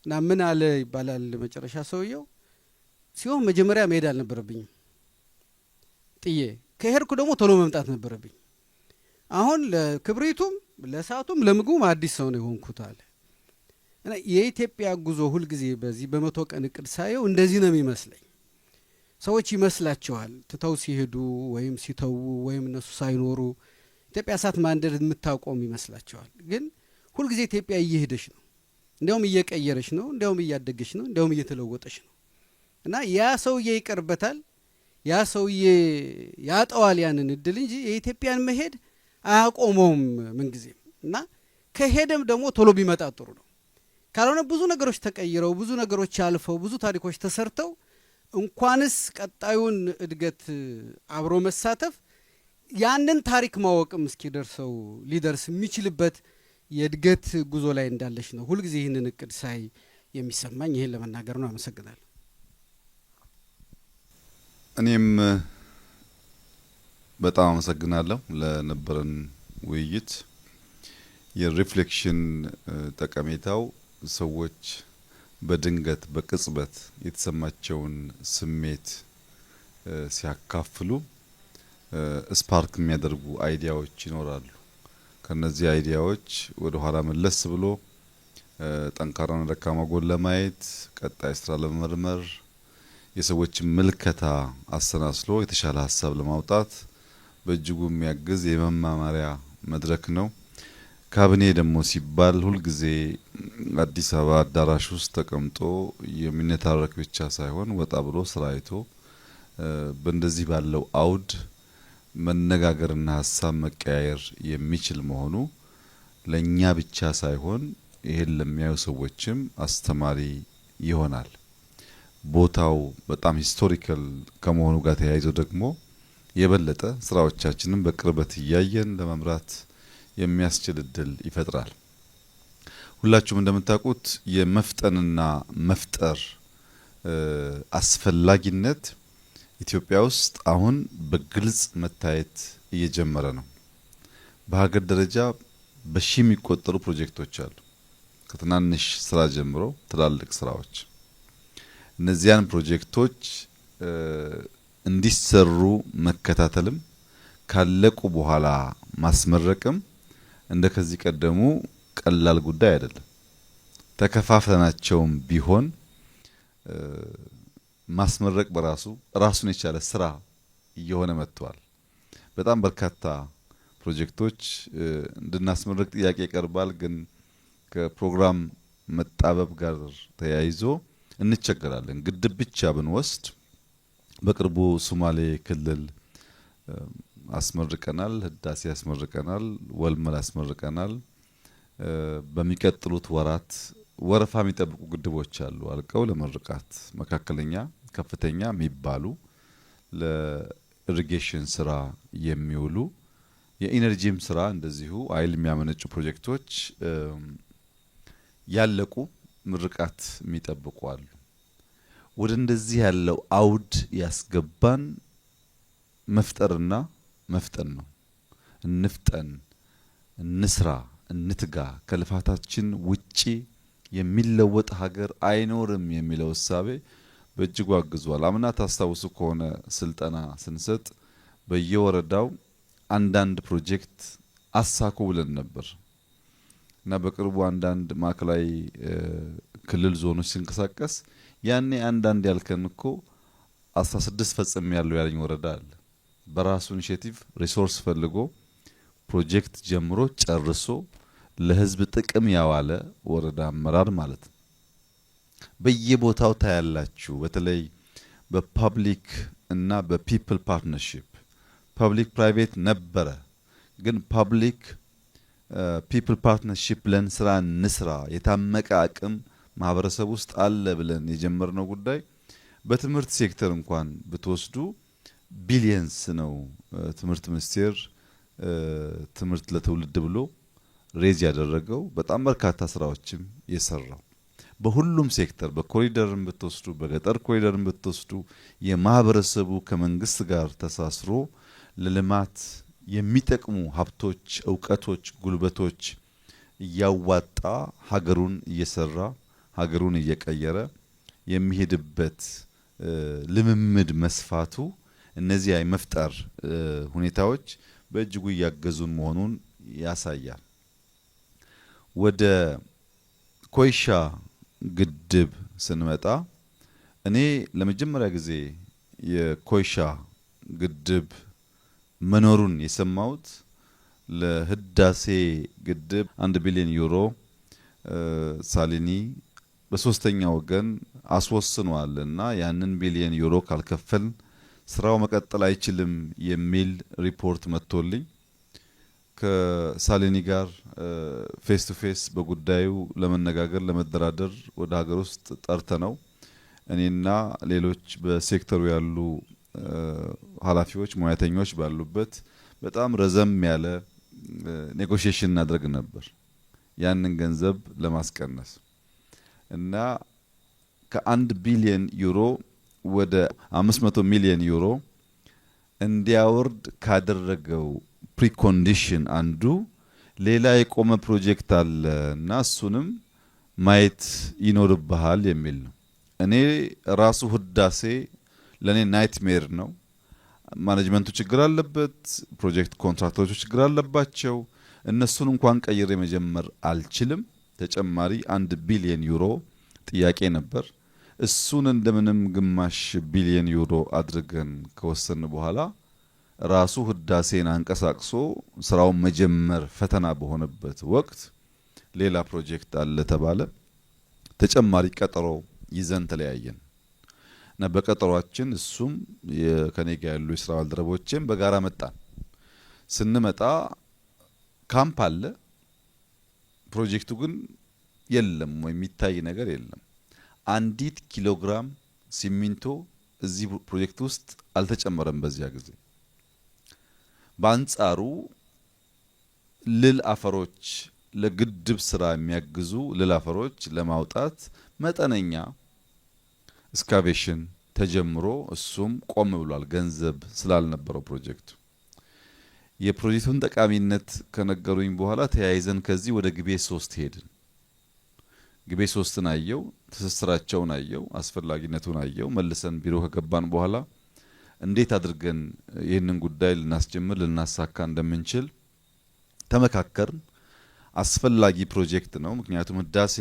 እና ምን አለ ይባላል መጨረሻ ሰውየው ሲሆን መጀመሪያ መሄድ አልነበረብኝም፣ ጥዬ ከሄድኩ ደግሞ ቶሎ መምጣት ነበረብኝ። አሁን ለክብሪቱም ለእሳቱም ለምግቡም አዲስ ሰው ነው የሆንኩት አለ እና የኢትዮጵያ ጉዞ ሁልጊዜ በዚህ በመቶ ቀን እቅድ ሳየው እንደዚህ ነው የሚመስለኝ። ሰዎች ይመስላቸዋል ትተው ሲሄዱ ወይም ሲተዉ ወይም እነሱ ሳይኖሩ ኢትዮጵያ እሳት ማንደድ የምታቆም ይመስላቸዋል። ግን ሁልጊዜ ኢትዮጵያ እየሄደች ነው፣ እንዲያውም እየቀየረች ነው፣ እንዲያውም እያደገች ነው፣ እንዲያውም እየተለወጠች ነው እና ያ ሰውዬ ይቀርበታል፣ ያ ሰውዬ ያጠዋል ያንን እድል እንጂ የኢትዮጵያን መሄድ አያቆመውም ምንጊዜም እና ከሄደም ደግሞ ቶሎ ቢመጣ ጥሩ ነው። ካልሆነ ብዙ ነገሮች ተቀይረው ብዙ ነገሮች አልፈው ብዙ ታሪኮች ተሰርተው እንኳንስ ቀጣዩን እድገት አብሮ መሳተፍ ያንን ታሪክ ማወቅም እስኪደርሰው ሊደርስ የሚችልበት የእድገት ጉዞ ላይ እንዳለች ነው ሁልጊዜ ይህንን እቅድ ሳይ የሚሰማኝ። ይሄን ለመናገር ነው። አመሰግናለሁ። እኔም በጣም አመሰግናለሁ ለነበረን ውይይት። የሪፍሌክሽን ጠቀሜታው ሰዎች በድንገት በቅጽበት የተሰማቸውን ስሜት ሲያካፍሉ ስፓርክ የሚያደርጉ አይዲያዎች ይኖራሉ። ከነዚህ አይዲያዎች ወደ ኋላ መለስ ብሎ ጠንካራና ደካማ ጎን ለማየት፣ ቀጣይ ስራ ለመመርመር፣ የሰዎችን ምልከታ አሰናስሎ የተሻለ ሀሳብ ለማውጣት በእጅጉ የሚያግዝ የመማማሪያ መድረክ ነው። ካቢኔ ደግሞ ሲባል ሁልጊዜ አዲስ አበባ አዳራሽ ውስጥ ተቀምጦ የሚነታረክ ብቻ ሳይሆን ወጣ ብሎ ስራ አይቶ በእንደዚህ ባለው አውድ መነጋገርና ሀሳብ መቀያየር የሚችል መሆኑ ለእኛ ብቻ ሳይሆን ይሄን ለሚያዩ ሰዎችም አስተማሪ ይሆናል። ቦታው በጣም ሂስቶሪካል ከመሆኑ ጋር ተያይዞ ደግሞ የበለጠ ስራዎቻችንን በቅርበት እያየን ለመምራት የሚያስችል እድል ይፈጥራል። ሁላችሁም እንደምታውቁት የመፍጠንና መፍጠር አስፈላጊነት ኢትዮጵያ ውስጥ አሁን በግልጽ መታየት እየጀመረ ነው። በሀገር ደረጃ በሺ የሚቆጠሩ ፕሮጀክቶች አሉ፣ ከትናንሽ ስራ ጀምሮ ትላልቅ ስራዎች። እነዚያን ፕሮጀክቶች እንዲሰሩ መከታተልም ካለቁ በኋላ ማስመረቅም እንደ ከዚህ ቀደሙ ቀላል ጉዳይ አይደለም። ተከፋፍለናቸውም ቢሆን ማስመረቅ በራሱ ራሱን የቻለ ስራ እየሆነ መጥቷል። በጣም በርካታ ፕሮጀክቶች እንድናስመረቅ ጥያቄ ይቀርባል። ግን ከፕሮግራም መጣበብ ጋር ተያይዞ እንቸገራለን። ግድብ ብቻ ብንወስድ በቅርቡ ሶማሌ ክልል አስመርቀናል፣ ህዳሴ አስመርቀናል፣ ወልመል አስመርቀናል። በሚቀጥሉት ወራት ወረፋ የሚጠብቁ ግድቦች አሉ አልቀው ለመርቃት መካከለኛ ከፍተኛ የሚባሉ ለኢሪጌሽን ስራ የሚውሉ የኢነርጂም ስራ እንደዚሁ አይል የሚያመነጩ ፕሮጀክቶች ያለቁ ምርቃት የሚጠብቁ አሉ። ወደ እንደዚህ ያለው አውድ ያስገባን መፍጠርና መፍጠን ነው። እንፍጠን፣ እንስራ እንትጋ፣ ከልፋታችን ውጪ የሚለወጥ ሀገር አይኖርም የሚለው እሳቤ በእጅጉ አግዟል። አምና ታስታውሱ ከሆነ ስልጠና ስንሰጥ በየወረዳው አንዳንድ ፕሮጀክት አሳኩ ብለን ነበር እና በቅርቡ አንዳንድ ማዕከላዊ ክልል ዞኖች ሲንቀሳቀስ ያኔ አንዳንድ ያልከን እኮ 16 ፈጽም ያለው ያለኝ ወረዳ አለ። በራሱ ኢኒሼቲቭ ሪሶርስ ፈልጎ ፕሮጀክት ጀምሮ ጨርሶ ለህዝብ ጥቅም ያዋለ ወረዳ አመራር ማለት ነው። በየቦታው ታያላችሁ። በተለይ በፐብሊክ እና በፒፕል ፓርትነርሺፕ ፐብሊክ ፕራይቬት ነበረ፣ ግን ፐብሊክ ፒፕል ፓርትነርሺፕ ለን ስራ እንስራ የታመቀ አቅም ማህበረሰብ ውስጥ አለ ብለን የጀመርነው ጉዳይ በትምህርት ሴክተር እንኳን ብትወስዱ ቢሊየንስ ነው። ትምህርት ሚኒስቴር ትምህርት ለትውልድ ብሎ ሬዝ ያደረገው በጣም በርካታ ስራዎችም የሰራው በሁሉም ሴክተር በኮሪደርም ብትወስዱ በገጠር ኮሪደርም ብትወስዱ የማህበረሰቡ ከመንግስት ጋር ተሳስሮ ለልማት የሚጠቅሙ ሀብቶች፣ እውቀቶች፣ ጉልበቶች እያዋጣ ሀገሩን እየሰራ ሀገሩን እየቀየረ የሚሄድበት ልምምድ መስፋቱ እነዚህ የመፍጠር ሁኔታዎች በእጅጉ እያገዙን መሆኑን ያሳያል። ወደ ኮይሻ ግድብ ስንመጣ እኔ ለመጀመሪያ ጊዜ የኮይሻ ግድብ መኖሩን የሰማሁት ለህዳሴ ግድብ 1 ቢሊዮን ዩሮ ሳሊኒ በሶስተኛ ወገን አስወስኗልና ያንን ቢሊዮን ዩሮ ካልከፈል ስራው መቀጠል አይችልም የሚል ሪፖርት መጥቶልኝ ከሳሊኒ ጋር ፌስ ቱ ፌስ በጉዳዩ ለመነጋገር ለመደራደር ወደ ሀገር ውስጥ ጠርተነው እኔና ሌሎች በሴክተሩ ያሉ ኃላፊዎች ሙያተኞች ባሉበት በጣም ረዘም ያለ ኔጎሺዬሽን እናደርግ ነበር ያንን ገንዘብ ለማስቀነስ እና ከ1 ቢሊዮን ዩሮ ወደ 500 ሚሊዮን ዩሮ እንዲያወርድ ካደረገው ፕሪኮንዲሽን አንዱ ሌላ የቆመ ፕሮጀክት አለ እና እሱንም ማየት ይኖርብሃል የሚል ነው። እኔ ራሱ ህዳሴ ለኔ ናይትሜር ነው። ማኔጅመንቱ ችግር አለበት፣ ፕሮጀክት ኮንትራክተሮቹ ችግር አለባቸው። እነሱን እንኳን ቀይሬ መጀመር አልችልም። ተጨማሪ 1 ቢሊዮን ዩሮ ጥያቄ ነበር። እሱን እንደምንም ግማሽ ቢሊዮን ዩሮ አድርገን ከወሰን በኋላ ራሱ ህዳሴን አንቀሳቅሶ ስራውን መጀመር ፈተና በሆነበት ወቅት ሌላ ፕሮጀክት አለ ተባለ። ተጨማሪ ቀጠሮ ይዘን ተለያየን እና በቀጠሯችን እሱም ከኔ ጋር ያሉ የስራ ባልደረቦችም በጋራ መጣን። ስንመጣ ካምፕ አለ፣ ፕሮጀክቱ ግን የለም ወይ የሚታይ ነገር የለም። 1 ኪሎግራም ሲሚንቶ እዚህ ፕሮጀክት ውስጥ አልተጨመረም በዚያ ጊዜ። በአንጻሩ ልል አፈሮች ለግድብ ስራ የሚያግዙ ልል አፈሮች ለማውጣት መጠነኛ ስካቬሽን ተጀምሮ እሱም ቆም ብሏል፣ ገንዘብ ስላልነበረው ፕሮጀክቱ። የፕሮጀክቱን ጠቃሚነት ከነገሩኝ በኋላ ተያይዘን ከዚህ ወደ ግቤ 3 ሄድን። ግቤ 3ን አየው፣ ትስስራቸውን አየው፣ አስፈላጊነቱን አየው። መልሰን ቢሮ ከገባን በኋላ እንዴት አድርገን ይህንን ጉዳይ ልናስጀምር ልናሳካ እንደምንችል ተመካከርን። አስፈላጊ ፕሮጀክት ነው። ምክንያቱም ህዳሴ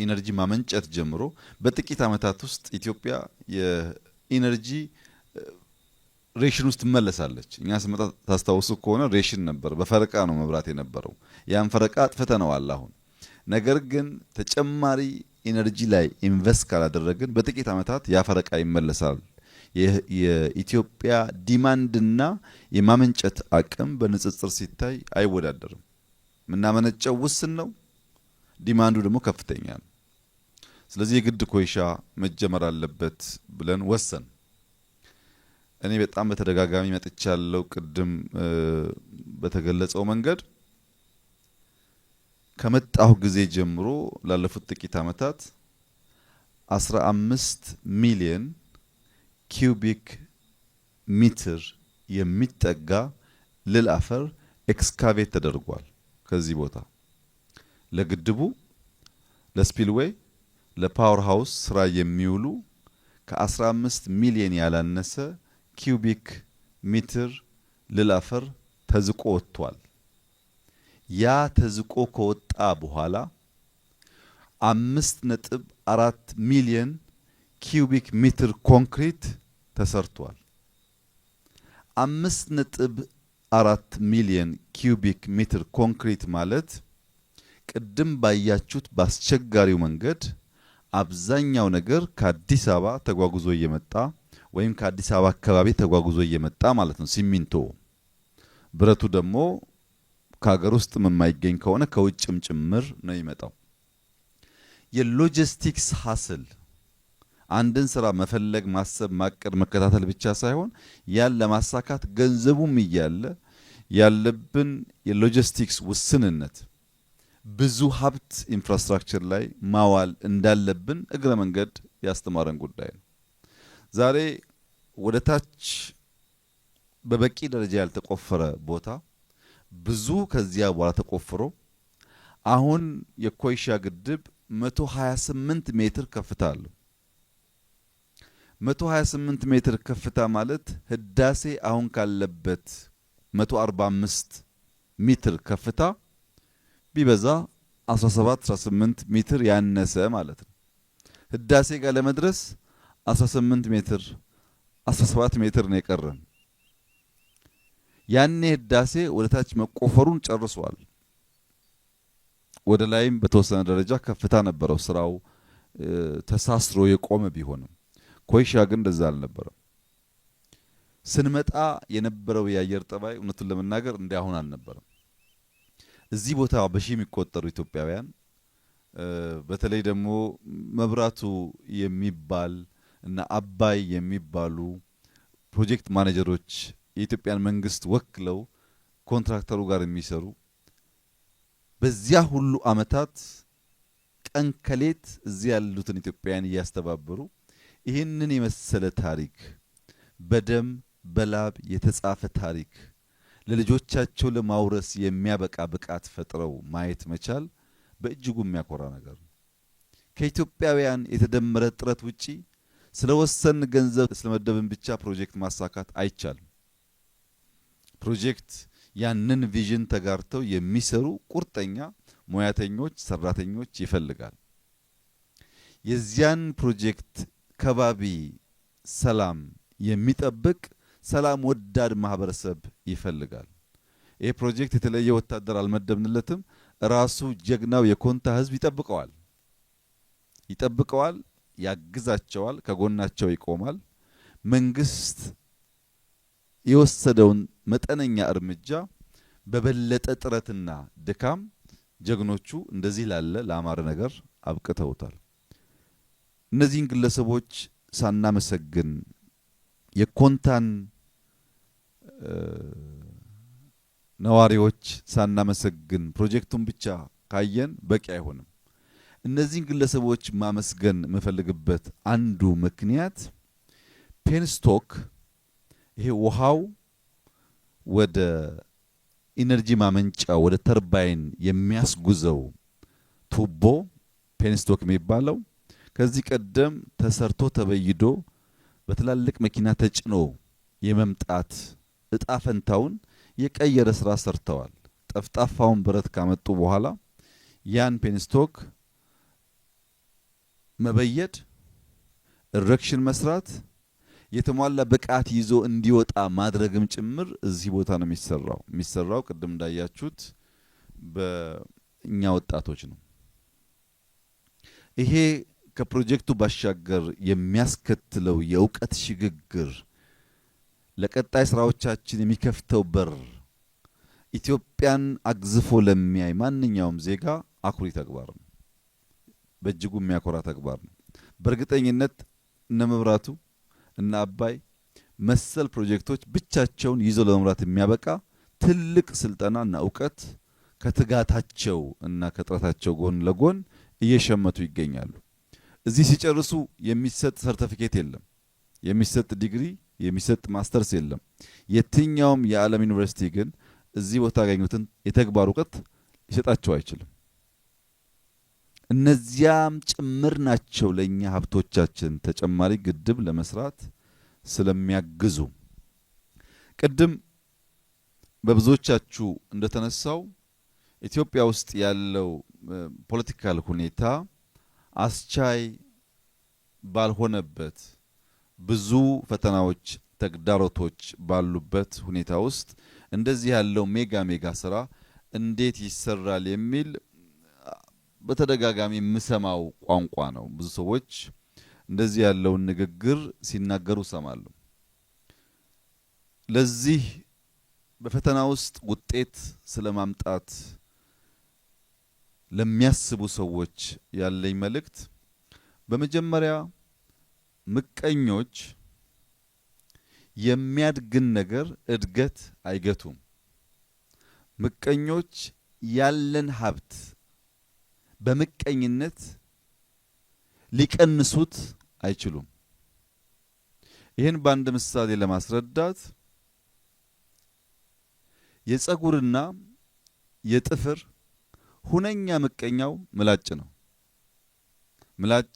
ኢነርጂ ማመንጨት ጀምሮ በጥቂት አመታት ውስጥ ኢትዮጵያ የኢነርጂ ሬሽን ውስጥ ትመለሳለች። እኛ ስመጣ ታስታውሱ ከሆነ ሬሽን ነበር፣ በፈረቃ ነው መብራት የነበረው። ያን ፈረቃ አጥፍተነዋል አሁን። ነገር ግን ተጨማሪ ኢነርጂ ላይ ኢንቨስት ካላደረግን በጥቂት አመታት ያ ፈረቃ ይመለሳል። የኢትዮጵያ ዲማንድና የማመንጨት አቅም በንጽጽር ሲታይ አይወዳደርም። ምናመነጨው ውስን ነው፣ ዲማንዱ ደግሞ ከፍተኛ ነው። ስለዚህ የግድ ኮይሻ መጀመር አለበት ብለን ወሰን። እኔ በጣም በተደጋጋሚ መጥቻለሁ። ቅድም በተገለጸው መንገድ ከመጣሁ ጊዜ ጀምሮ ላለፉት ጥቂት አመታት 15 ሚሊዮን ኪዩቢክ ሜትር የሚጠጋ ልል አፈር ኤክስካቬት ተደርጓል ከዚህ ቦታ ለግድቡ፣ ለስፒልዌይ፣ ለፓወር ሃውስ ስራ የሚውሉ ከ15 ሚሊዮን ያላነሰ ኪዩቢክ ሜትር ልል አፈር ተዝቆ ወጥቷል። ያ ተዝቆ ከወጣ በኋላ 5.4 ሚሊዮን ኪዩቢክ ሜትር ኮንክሪት ተሰርቷል። 5.4 ሚሊዮን ኪዩቢክ ሜትር ኮንክሪት ማለት ቅድም ባያችሁት በአስቸጋሪው መንገድ አብዛኛው ነገር ከአዲስ አበባ ተጓጉዞ እየመጣ ወይም ከአዲስ አበባ አካባቢ ተጓጉዞ እየመጣ ማለት ነው። ሲሚንቶ ብረቱ ደግሞ ከሀገር ውስጥ የማይገኝ ከሆነ ከውጭም ጭምር ነው ይመጣው። የሎጂስቲክስ ሀስል አንድን ስራ መፈለግ፣ ማሰብ፣ ማቀድ፣ መከታተል ብቻ ሳይሆን ያን ለማሳካት ገንዘቡም እያለ ያለብን የሎጂስቲክስ ውስንነት ብዙ ሀብት ኢንፍራስትራክቸር ላይ ማዋል እንዳለብን እግረ መንገድ ያስተማረን ጉዳይ ነው። ዛሬ ወደ ታች በበቂ ደረጃ ያልተቆፈረ ቦታ ብዙ ከዚያ በኋላ ተቆፍሮ አሁን የኮይሻ ግድብ 128 ሜትር ከፍታ አለው። 128 ሜትር ከፍታ ማለት ህዳሴ አሁን ካለበት 145 ሜትር ከፍታ ቢበዛ 17-18 ሜትር ያነሰ ማለት ነው። ህዳሴ ጋር ለመድረስ 18 ሜትር 17 ሜትር ነው የቀረን። ያኔ ህዳሴ ወደ ታች መቆፈሩን ጨርሷል። ወደ ላይም በተወሰነ ደረጃ ከፍታ ነበረው ስራው ተሳስሮ የቆመ ቢሆንም ኮይሻ ግን እንደዛ አልነበረም። ስንመጣ የነበረው የአየር ጠባይ እውነቱን ለመናገር እንዲያሁን አልነበረም። እዚህ ቦታ በሺ የሚቆጠሩ ኢትዮጵያውያን በተለይ ደግሞ መብራቱ የሚባል እና አባይ የሚባሉ ፕሮጀክት ማኔጀሮች የኢትዮጵያን መንግስት ወክለው ኮንትራክተሩ ጋር የሚሰሩ በዚያ ሁሉ አመታት ቀን ከሌት እዚህ ያሉትን ኢትዮጵያውያን እያስተባበሩ ይህንን የመሰለ ታሪክ በደም በላብ የተጻፈ ታሪክ ለልጆቻቸው ለማውረስ የሚያበቃ ብቃት ፈጥረው ማየት መቻል በእጅጉ የሚያኮራ ነገር ነው። ከኢትዮጵያውያን የተደመረ ጥረት ውጪ ስለወሰን ገንዘብ ስለመደብን ብቻ ፕሮጀክት ማሳካት አይቻልም። ፕሮጀክት ያንን ቪዥን ተጋርተው የሚሰሩ ቁርጠኛ ሙያተኞች፣ ሰራተኞች ይፈልጋል። የዚያን ፕሮጀክት ከባቢ ሰላም የሚጠብቅ ሰላም ወዳድ ማህበረሰብ ይፈልጋል። ይህ ፕሮጀክት የተለየ ወታደር አልመደብንለትም። ራሱ ጀግናው የኮንታ ህዝብ ይጠብቀዋል፣ ያግዛቸዋል፣ ከጎናቸው ይቆማል። መንግስት የወሰደውን መጠነኛ እርምጃ በበለጠ ጥረትና ድካም ጀግኖቹ እንደዚህ ላለ ለአማረ ነገር አብቅተውታል። እነዚህን ግለሰቦች ሳናመሰግን የኮንታን ነዋሪዎች ሳናመሰግን ፕሮጀክቱን ብቻ ካየን በቂ አይሆንም። እነዚህን ግለሰቦች ማመስገን የምፈልግበት አንዱ ምክንያት ፔንስቶክ ይሄ ውሃው ወደ ኢነርጂ ማመንጫ ወደ ተርባይን የሚያስጉዘው ቱቦ ፔንስቶክ የሚባለው ከዚህ ቀደም ተሰርቶ ተበይዶ በትላልቅ መኪና ተጭኖ የመምጣት እጣ ፈንታውን የቀየረ ስራ ሰርተዋል። ጠፍጣፋውን ብረት ካመጡ በኋላ ያን ፔንስቶክ መበየድ፣ ኢሬክሽን መስራት፣ የተሟላ ብቃት ይዞ እንዲወጣ ማድረግም ጭምር እዚህ ቦታ ነው የሚሰራው። ቅድም እንዳያችሁት በእኛ ወጣቶች ነው። ይሄ ከፕሮጀክቱ ባሻገር የሚያስከትለው የእውቀት ሽግግር ለቀጣይ ስራዎቻችን የሚከፍተው በር ኢትዮጵያን አግዝፎ ለሚያይ ማንኛውም ዜጋ አኩሪ ተግባር ነው። በእጅጉ የሚያኮራ ተግባር ነው። በእርግጠኝነት እነ መብራቱ እና አባይ መሰል ፕሮጀክቶች ብቻቸውን ይዘው ለመምራት የሚያበቃ ትልቅ ስልጠናና እውቀት ከትጋታቸው እና ከጥረታቸው ጎን ለጎን እየሸመቱ ይገኛሉ። እዚህ ሲጨርሱ የሚሰጥ ሰርቲፊኬት የለም፣ የሚሰጥ ዲግሪ፣ የሚሰጥ ማስተርስ የለም። የትኛውም የዓለም ዩኒቨርሲቲ ግን እዚህ ቦታ ያገኙትን የተግባር እውቀት ሊሰጣቸው አይችልም። እነዚያም ጭምር ናቸው ለኛ ሀብቶቻችን ተጨማሪ ግድብ ለመስራት ስለሚያግዙ። ቅድም በብዙዎቻችሁ እንደተነሳው ኢትዮጵያ ውስጥ ያለው ፖለቲካል ሁኔታ አስቻይ ባልሆነበት ብዙ ፈተናዎች ተግዳሮቶች ባሉበት ሁኔታ ውስጥ እንደዚህ ያለው ሜጋ ስራ እንዴት ይሰራል የሚል በተደጋጋሚ የምሰማው ቋንቋ ነው። ብዙ ሰዎች እንደዚህ ያለውን ንግግር ሲናገሩ ሰማለሁ። ለዚህ በፈተና ውስጥ ውጤት ስለማምጣት ለሚያስቡ ሰዎች ያለኝ መልእክት በመጀመሪያ ምቀኞች የሚያድግን ነገር እድገት አይገቱም። ምቀኞች ያለን ሀብት በምቀኝነት ሊቀንሱት አይችሉም። ይህን በአንድ ምሳሌ ለማስረዳት የፀጉርና የጥፍር ሁነኛ ምቀኛው ምላጭ ነው። ምላጭ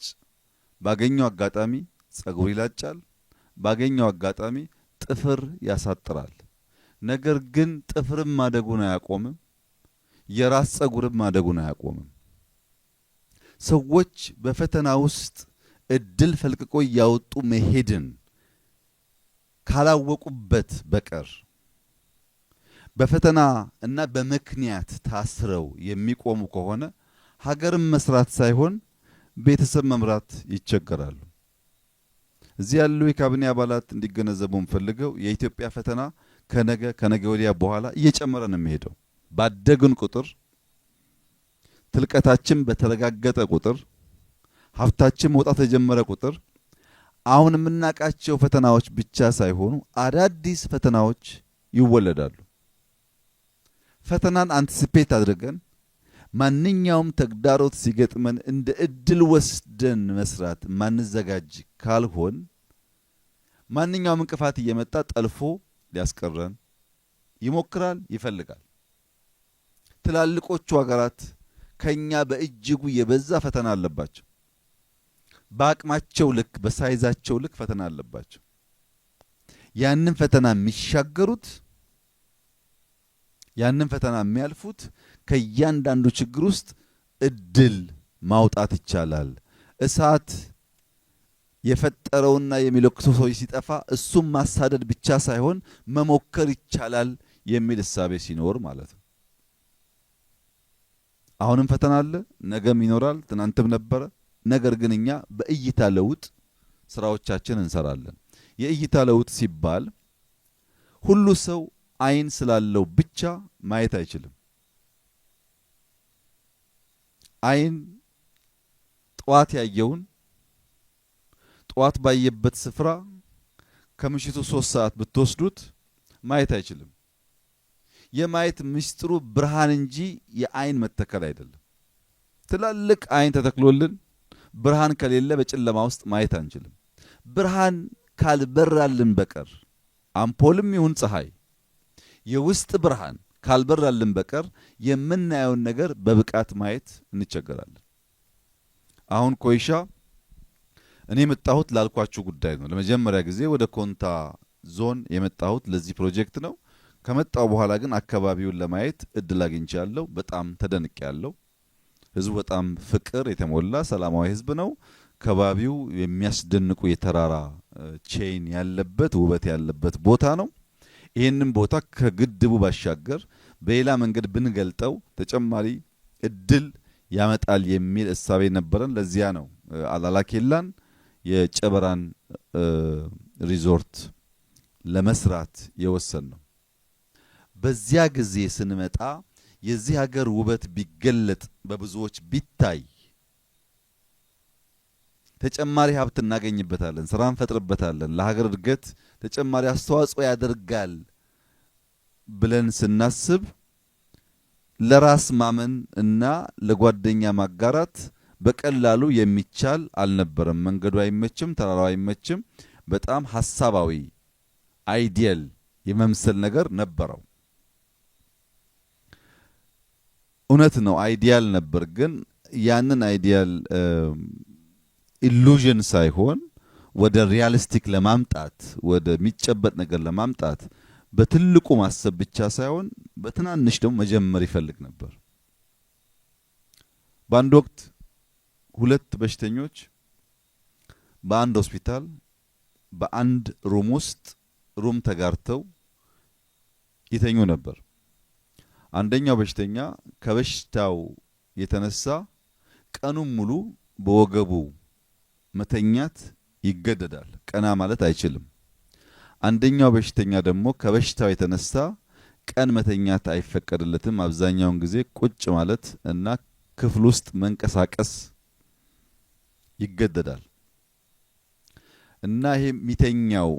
ባገኘው አጋጣሚ ፀጉር ይላጫል፣ ባገኘው አጋጣሚ ጥፍር ያሳጥራል። ነገር ግን ጥፍርም ማደጉን አያቆምም፣ የራስ ፀጉርም ማደጉን አያቆምም። ሰዎች በፈተና ውስጥ እድል ፈልቅቆ ያወጡ መሄድን ካላወቁበት በቀር በፈተና እና በምክንያት ታስረው የሚቆሙ ከሆነ ሀገርን መስራት ሳይሆን ቤተሰብ መምራት ይቸገራሉ። እዚህ ያሉ የካቢኔ አባላት እንዲገነዘቡ እንፈልገው የኢትዮጵያ ፈተና ከነገ ወዲያ በኋላ እየጨመረ ነው የሚሄደው። ባደግን ቁጥር ትልቀታችን በተረጋገጠ ቁጥር ሀብታችን መውጣት የጀመረ ቁጥር አሁን የምናውቃቸው ፈተናዎች ብቻ ሳይሆኑ አዳዲስ ፈተናዎች ይወለዳሉ። ፈተናን አንቲሲፔት አድርገን ማንኛውም ተግዳሮት ሲገጥመን እንደ እድል ወስደን መስራት ማንዘጋጅ ካልሆን ማንኛውም እንቅፋት እየመጣ ጠልፎ ሊያስቀረን ይሞክራል፣ ይፈልጋል። ትላልቆቹ ሀገራት ከኛ በእጅጉ የበዛ ፈተና አለባቸው። በአቅማቸው ልክ በሳይዛቸው ልክ ፈተና አለባቸው። ያንን ፈተና የሚሻገሩት ያንን ፈተና የሚያልፉት ከእያንዳንዱ ችግር ውስጥ እድል ማውጣት ይቻላል። እሳት የፈጠረውና የሚለኩሰው ሰው ሲጠፋ እሱም ማሳደድ ብቻ ሳይሆን መሞከር ይቻላል የሚል እሳቤ ሲኖር ማለት ነው። አሁንም ፈተና አለ፣ ነገም ይኖራል፣ ትናንትም ነበረ። ነገር ግን እኛ በእይታ ለውጥ ስራዎቻችን እንሰራለን። የእይታ ለውጥ ሲባል ሁሉ ሰው አይን ስላለው ብቻ ማየት አይችልም። አይን ጧት ያየውን ጧት ባየበት ስፍራ ከምሽቱ 3 ሰዓት ብትወስዱት ማየት አይችልም። የማየት ምስጢሩ ብርሃን እንጂ የአይን መተከል አይደለም። ትላልቅ አይን ተተክሎልን ብርሃን ከሌለ በጨለማ ውስጥ ማየት አንችልም። ብርሃን ካልበራልን በቀር አምፖልም ይሁን ፀሐይ የውስጥ ብርሃን ካልበራልን በቀር የምናየውን ነገር በብቃት ማየት እንቸገራለን። አሁን ኮይሻ እኔ የመጣሁት ላልኳችሁ ጉዳይ ነው። ለመጀመሪያ ጊዜ ወደ ኮንታ ዞን የመጣሁት ለዚህ ፕሮጀክት ነው። ከመጣው በኋላ ግን አካባቢውን ለማየት እድል አግኝቻለሁ። በጣም ተደንቄያለሁ። ህዝቡ በጣም ፍቅር የተሞላ ሰላማዊ ህዝብ ነው። ከባቢው የሚያስደንቁ የተራራ ቼይን ያለበት ውበት ያለበት ቦታ ነው። ይህንን ቦታ ከግድቡ ባሻገር በሌላ መንገድ ብንገልጠው ተጨማሪ እድል ያመጣል የሚል እሳቤ ነበረን። ለዚያ ነው አላላኬላን የጨበራን ሪዞርት ለመስራት የወሰን ነው። በዚያ ጊዜ ስንመጣ የዚህ ሀገር ውበት ቢገለጥ በብዙዎች ቢታይ ተጨማሪ ሀብት እናገኝበታለን፣ ስራ እንፈጥርበታለን፣ ለሀገር እድገት ተጨማሪ አስተዋጽኦ ያደርጋል ብለን ስናስብ ለራስ ማመን እና ለጓደኛ ማጋራት በቀላሉ የሚቻል አልነበረም። መንገዱ አይመችም፣ ተራራው አይመችም። በጣም ሐሳባዊ አይዲያል የመምሰል ነገር ነበረው። እውነት ነው፣ አይዲያል ነበር። ግን ያንን አይዲያል ኢሉዥን ሳይሆን ወደ ሪያሊስቲክ ለማምጣት ወደ ሚጨበጥ ነገር ለማምጣት በትልቁ ማሰብ ብቻ ሳይሆን በትናንሽ ደግሞ መጀመር ይፈልግ ነበር። በአንድ ወቅት 2 በሽተኞች በአንድ ሆስፒታል በአንድ ሩም ውስጥ ሩም ተጋርተው ይተኙ ነበር። አንደኛው በሽተኛ ከበሽታው የተነሳ ቀኑን ሙሉ በወገቡ መተኛት ይገደዳል፣ ቀና ማለት አይችልም። አንደኛው በሽተኛ ደግሞ ከበሽታው የተነሳ ቀን መተኛት አይፈቀድለትም። አብዛኛውን ጊዜ ቁጭ ማለት እና ክፍል ውስጥ መንቀሳቀስ ይገደዳል። እና ይሄ ሚተኛው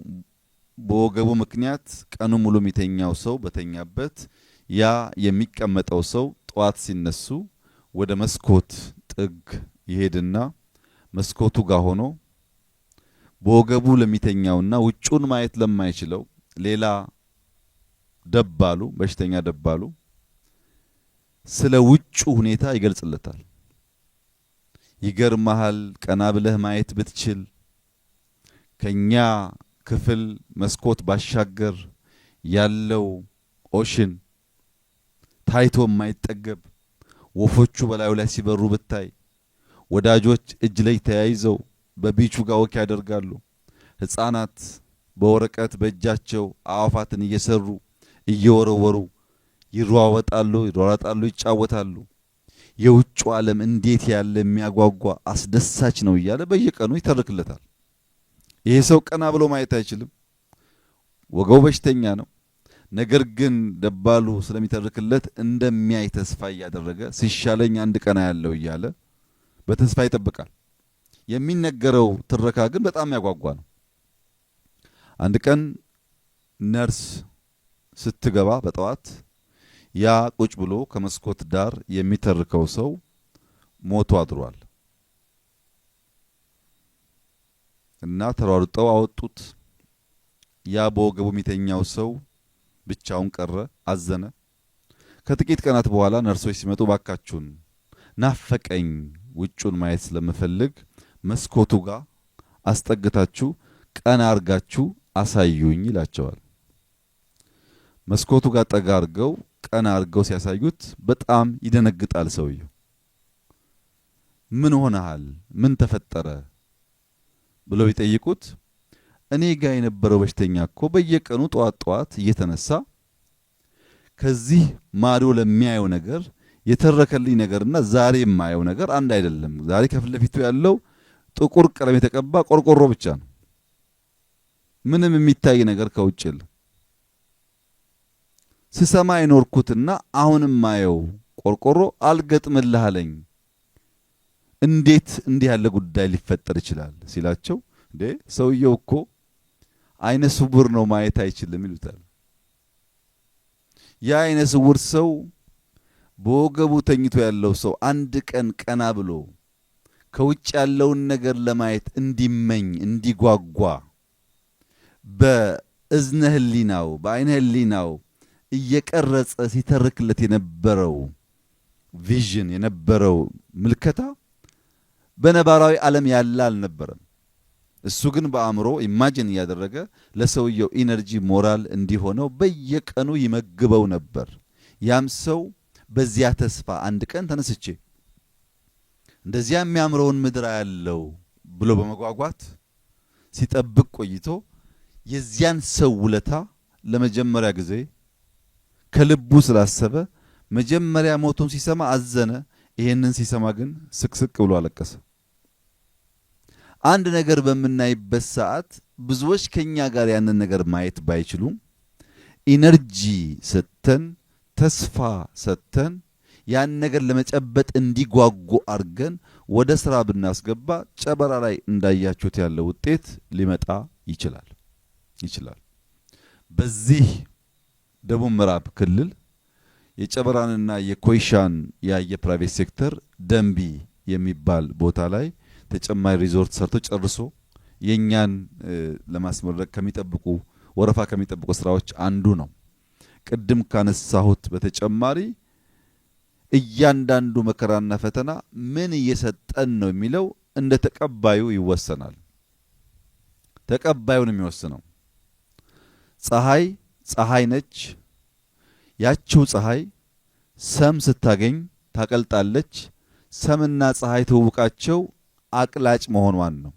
በወገቡ ምክንያት ቀኑ ሙሉ ሚተኛው ሰው በተኛበት ያ የሚቀመጠው ሰው ጧት ሲነሱ ወደ መስኮት ጥግ ይሄድና መስኮቱ ጋር ሆኖ በወገቡ ለሚተኛውና ውጩን ማየት ለማይችለው ሌላ ደባሉ በሽተኛ ደባሉ ስለ ውጩ ሁኔታ ይገልጽለታል። ይገርማሃል፣ ቀና ብለህ ማየት ብትችል ከኛ ክፍል መስኮት ባሻገር ያለው ኦሽን ታይቶ የማይጠገብ ወፎቹ በላዩ ላይ ሲበሩ ብታይ፣ ወዳጆች እጅ ላይ ተያይዘው በቢቹ ጋር ወክ ያደርጋሉ። ህፃናት በወረቀት በእጃቸው አዋፋትን እየሰሩ እየወረወሩ ይሯወጣሉ፣ ይጫወታሉ። የውጭ ዓለም እንዴት ያለ የሚያጓጓ አስደሳች ነው እያለ በየቀኑ ይተርክለታል። ይሄ ሰው ቀና ብሎ ማየት አይችልም፣ ወገቡ በሽተኛ ነው። ነገር ግን ደባሉ ስለሚተርክለት እንደሚያይ ተስፋ እያደረገ ሲሻለኝ አንድ ቀና ያለው እያለ በተስፋ ይጠብቃል። የሚነገረው ትረካ ግን በጣም ያጓጓ ነው። አንድ ቀን ነርስ ስትገባ በጠዋት ያ ቁጭ ብሎ ከመስኮት ዳር የሚተርከው ሰው ሞቶ አድሯል እና ተሯሩጠው አወጡት። ያ በወገቡ የሚተኛው ሰው ብቻውን ቀረ፣ አዘነ። ከጥቂት ቀናት በኋላ ነርሶች ሲመጡ ባካችሁን ናፈቀኝ፣ ውጩን ማየት ስለምፈልግ መስኮቱ ጋር አስጠግታችሁ ቀና አርጋችሁ አሳዩኝ ይላቸዋል። መስኮቱ ጋር ጠጋ አርገው ቀና አርገው ሲያሳዩት በጣም ይደነግጣል ሰውየው። ምን ሆነሃል? ምን ተፈጠረ? ብለው ይጠይቁት። እኔ ጋር የነበረው በሽተኛ እኮ በየቀኑ ጧት እየተነሳ ከዚህ ማዶ ለሚያየው ነገር የተረከልኝ ነገርና ዛሬ የማየው ነገር አንድ አይደለም። ዛሬ ከፊት ለፊቱ ያለው ጥቁር ቀለም የተቀባ ቆርቆሮ ብቻ ነው። ምንም የሚታይ ነገር ከውጭ የለም። ስሰማ የኖርኩትና አሁንም ማየው ቆርቆሮ አልገጥምልህ አለኝ። እንዴት እንዲህ ያለ ጉዳይ ሊፈጠር ይችላል ሲላቸው፣ እንዴ ሰውየው እኮ አይነ ስውር ነው ማየት አይችልም ይሉታል። ያ አይነ ስውር ሰው በወገቡ ተኝቶ ያለው ሰው አንድ ቀን ቀና ብሎ ከውጭ ያለውን ነገር ለማየት እንዲመኝ እንዲጓጓ በእዝነ ህሊናው በአይነ ህሊናው እየቀረጸ ሲተርክለት የነበረው ቪዥን የነበረው ምልከታ በነባራዊ ዓለም ያለ አልነበረም። እሱ ግን በአእምሮ ኢማጂን እያደረገ ለሰውየው ኢነርጂ ሞራል እንዲሆነው በየቀኑ ይመግበው ነበር። ያም ሰው በዚያ ተስፋ አንድ ቀን ተነስቼ እንደዚያ የሚያምረውን ምድር ያለው ብሎ በመጓጓት ሲጠብቅ ቆይቶ የዚያን ሰው ውለታ ለመጀመሪያ ጊዜ ከልቡ ስላሰበ መጀመሪያ ሞቱን ሲሰማ አዘነ። ይሄንን ሲሰማ ግን ስቅስቅ ብሎ አለቀሰ። አንድ ነገር በምናይበት ሰዓት ብዙዎች ከኛ ጋር ያንን ነገር ማየት ባይችሉም ኢነርጂ ሰተን ተስፋ ሰተን ያን ነገር ለመጨበጥ እንዲጓጉ አርገን ወደ ስራ ብናስገባ ጨበራ ላይ እንዳያችሁት ያለው ውጤት ሊመጣ ይችላል። በዚህ ደቡብ ምዕራብ ክልል የጨበራንና የኮይሻን የፕራይቬት ሴክተር ደንቢ የሚባል ቦታ ላይ ተጨማሪ ሪዞርት ሰርቶ ጨርሶ የኛን ለማስመረቅ ከሚጠብቁ ወረፋ ከሚጠብቁ ስራዎች አንዱ ነው። ቅድም ካነሳሁት በተጨማሪ እያንዳንዱ መከራና ፈተና ምን እየሰጠን ነው የሚለው እንደ ተቀባዩ ይወሰናል። ተቀባዩን የሚወስነው ፀሐይ ነች። ያቺው ፀሐይ ሰም ስታገኝ ታቀልጣለች። ሰምና ፀሐይ ትውውቃቸው አቅላጭ መሆኗን ነው።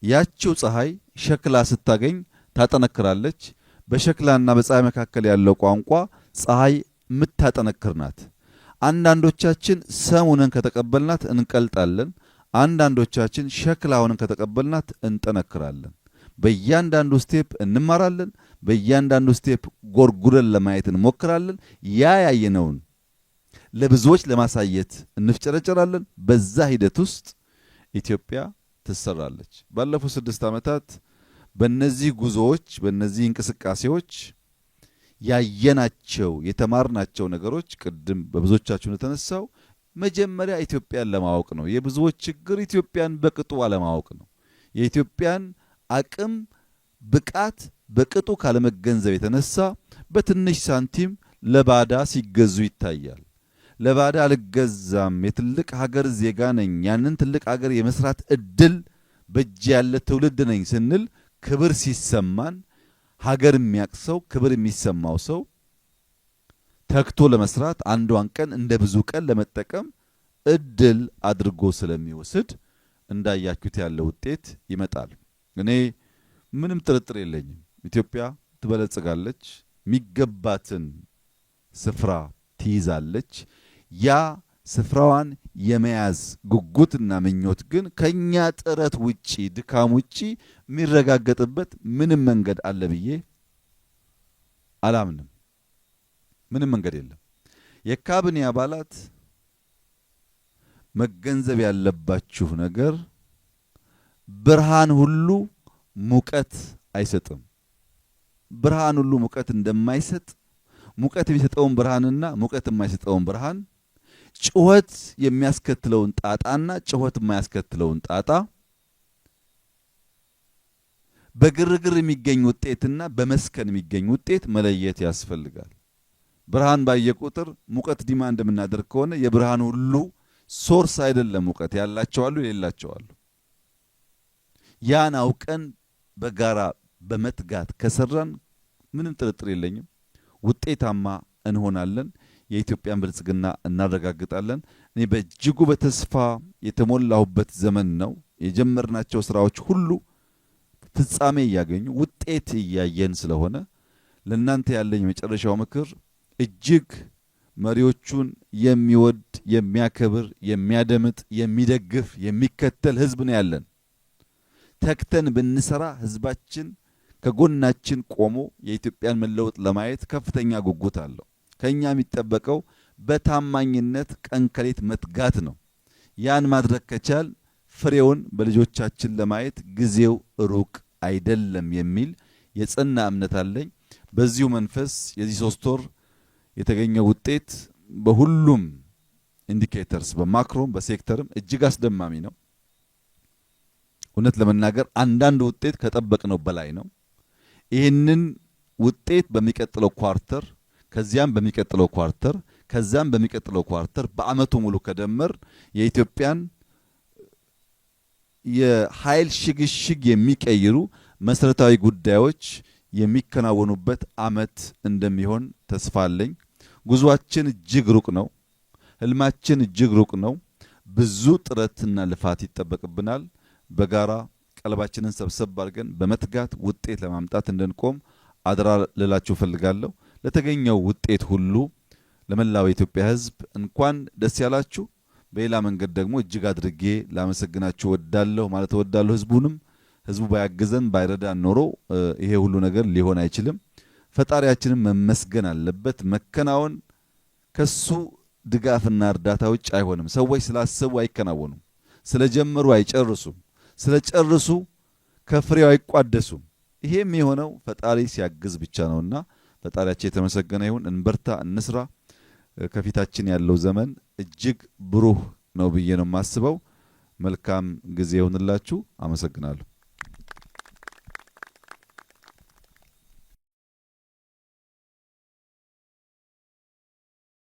ያቺው ፀሐይ ሸክላ ስታገኝ ታጠነክራለች። በሸክላና በፀሐይ መካከል ያለው ቋንቋ ፀሐይ የምታጠነክር ናት። አንዳንዶቻችን ሰም ሆነን ከተቀበልናት እንቀልጣለን። አንዳንዶቻችን ሸክላ ሆነን ከተቀበልናት እንጠነክራለን። በእያንዳንዱ ስቴፕ እንማራለን። በእያንዳንዱ ስቴፕ ጎርጉረን ለማየት እንሞክራለን። ያየነውን ለብዙዎች ለማሳየት እንፍጨረጨራለን። በዛ ሂደት ውስጥ ኢትዮጵያ ትሰራለች። ባለፉት 6 ዓመታት በእነዚህ ጉዞዎች በእነዚህ እንቅስቃሴዎች ያየናቸው የተማርናቸው ነገሮች ቅድም በብዙዎቻችሁ እንደተነሳው መጀመሪያ ኢትዮጵያን ለማወቅ ነው። የብዙዎች ችግር ኢትዮጵያን በቅጡ አለማወቅ ነው። የኢትዮጵያን አቅም ብቃት በቅጡ ካለመገንዘብ የተነሳ በትንሽ ሳንቲም ለባዳ ሲገዙ ይታያል። ለባዳ አልገዛም፣ የትልቅ ሀገር ዜጋ ነኝ፣ ያንን ትልቅ ሀገር የመስራት እድል በእጅ ያለ ትውልድ ነኝ ስንል ክብር ሲሰማን ሀገር የሚያቅሰው ክብር የሚሰማው ሰው ተክቶ ለመስራት አንዷን ቀን እንደ ብዙ ቀን ለመጠቀም እድል አድርጎ ስለሚወስድ እንዳያችሁት ያለ ውጤት ይመጣል። እኔ ምንም ጥርጥር የለኝም ኢትዮጵያ ትበለጽጋለች፣ የሚገባትን ስፍራ ትይዛለች። ያ ስፍራዋን የመያዝ ጉጉትና ምኞት ግን ከኛ ጥረት ውጪ ድካም ውጪ የሚረጋገጥበት ምንም መንገድ አለ ብዬ አላምንም። ምንም መንገድ የለም። የካቢኔ አባላት መገንዘብ ያለባችሁ ነገር ብርሃን ሁሉ ሙቀት አይሰጥም። ብርሃን ሁሉ ሙቀት እንደማይሰጥ ሙቀት የሚሰጠውን ብርሃንና ሙቀት የማይሰጠውን ብርሃን፣ ጩኸት የሚያስከትለውን ጣጣና ጩኸት የማያስከትለውን ጣጣ፣ በግርግር የሚገኝ ውጤትና በመስከን የሚገኝ ውጤት መለየት ያስፈልጋል። ብርሃን ባየ ቁጥር ሙቀት ዲማንድ የምናደርግ ከሆነ የብርሃን ሁሉ ሶርስ አይደለም። ሙቀት ያላቸው አሉ፣ የሌላቸው አሉ። ያን አውቀን በጋራ በመትጋት ከሰራን ምንም ጥርጥር የለኝም ውጤታማ እንሆናለን። የኢትዮጵያን ብልጽግና እናረጋግጣለን። እኔ በእጅጉ በተስፋ የተሞላሁበት ዘመን ነው። የጀመርናቸው ስራዎች ሁሉ ፍጻሜ እያገኙ ውጤት እያየን ስለሆነ ለእናንተ ያለኝ የመጨረሻው ምክር እጅግ መሪዎቹን የሚወድ የሚያከብር፣ የሚያደምጥ፣ የሚደግፍ፣ የሚከተል ህዝብ ነው ያለን። ተክተን ብንሰራ ህዝባችን ከጎናችን ቆሞ የኢትዮጵያን መለወጥ ለማየት ከፍተኛ ጉጉት አለው። ከኛ የሚጠበቀው በታማኝነት ቀንከሌት መትጋት ነው። ያን ማድረግ ከቻል ፍሬውን በልጆቻችን ለማየት ጊዜው ሩቅ አይደለም የሚል የጸና እምነት አለኝ። በዚሁ መንፈስ የዚህ 3 ወር የተገኘው ውጤት በሁሉም ኢንዲኬተርስ በማክሮም በሴክተርም እጅግ አስደማሚ ነው። እውነት ለመናገር አንዳንድ ውጤት ከጠበቅነው በላይ ነው። ይህንን ውጤት በሚቀጥለው ኳርተር ከዚያም በሚቀጥለው ኳርተር ከዛም በሚቀጥለው ኳርተር በአመቱ ሙሉ ከደመር የኢትዮጵያን የኃይል ሽግሽግ የሚቀይሩ መሰረታዊ ጉዳዮች የሚከናወኑበት አመት እንደሚሆን ተስፋ አለኝ። ጉዟችን እጅግ ሩቅ ነው። ህልማችን እጅግ ሩቅ ነው። ብዙ ጥረትና ልፋት ይጠበቅብናል። በጋራ ቀልባችንን ሰብሰብ አድርገን በመትጋት ውጤት ለማምጣት እንድንቆም አደራ ልላችሁ ፈልጋለሁ። ለተገኘው ውጤት ሁሉ ለመላው የኢትዮጵያ ህዝብ እንኳን ደስ ያላችሁ። በሌላ መንገድ ደግሞ እጅግ አድርጌ ላመሰግናችሁ ወዳለሁ ማለት ወዳለሁ። ህዝቡ ባያግዘን ባይረዳን ኖሮ ይሄ ሁሉ ነገር ሊሆን አይችልም። ፈጣሪያችንን መመስገን አለበት። መከናወን ከሱ ድጋፍና እርዳታ ውጭ አይሆንም። ሰዎች ስላሰቡ አይከናወኑም። ስለጀመሩ አይጨርሱም። ስለጨርሱ ከፍሬው አይቋደሱም። ይሄም የሆነው ፈጣሪ ሲያግዝ ብቻ ነውና ፈጣሪያችን የተመሰገነ ይሁን። እንበርታ፣ እንስራ። ከፊታችን ያለው ዘመን እጅግ ብሩህ ነው ብዬ ነው የማስበው። መልካም ጊዜ ይሁንላችሁ። አመሰግናለሁ።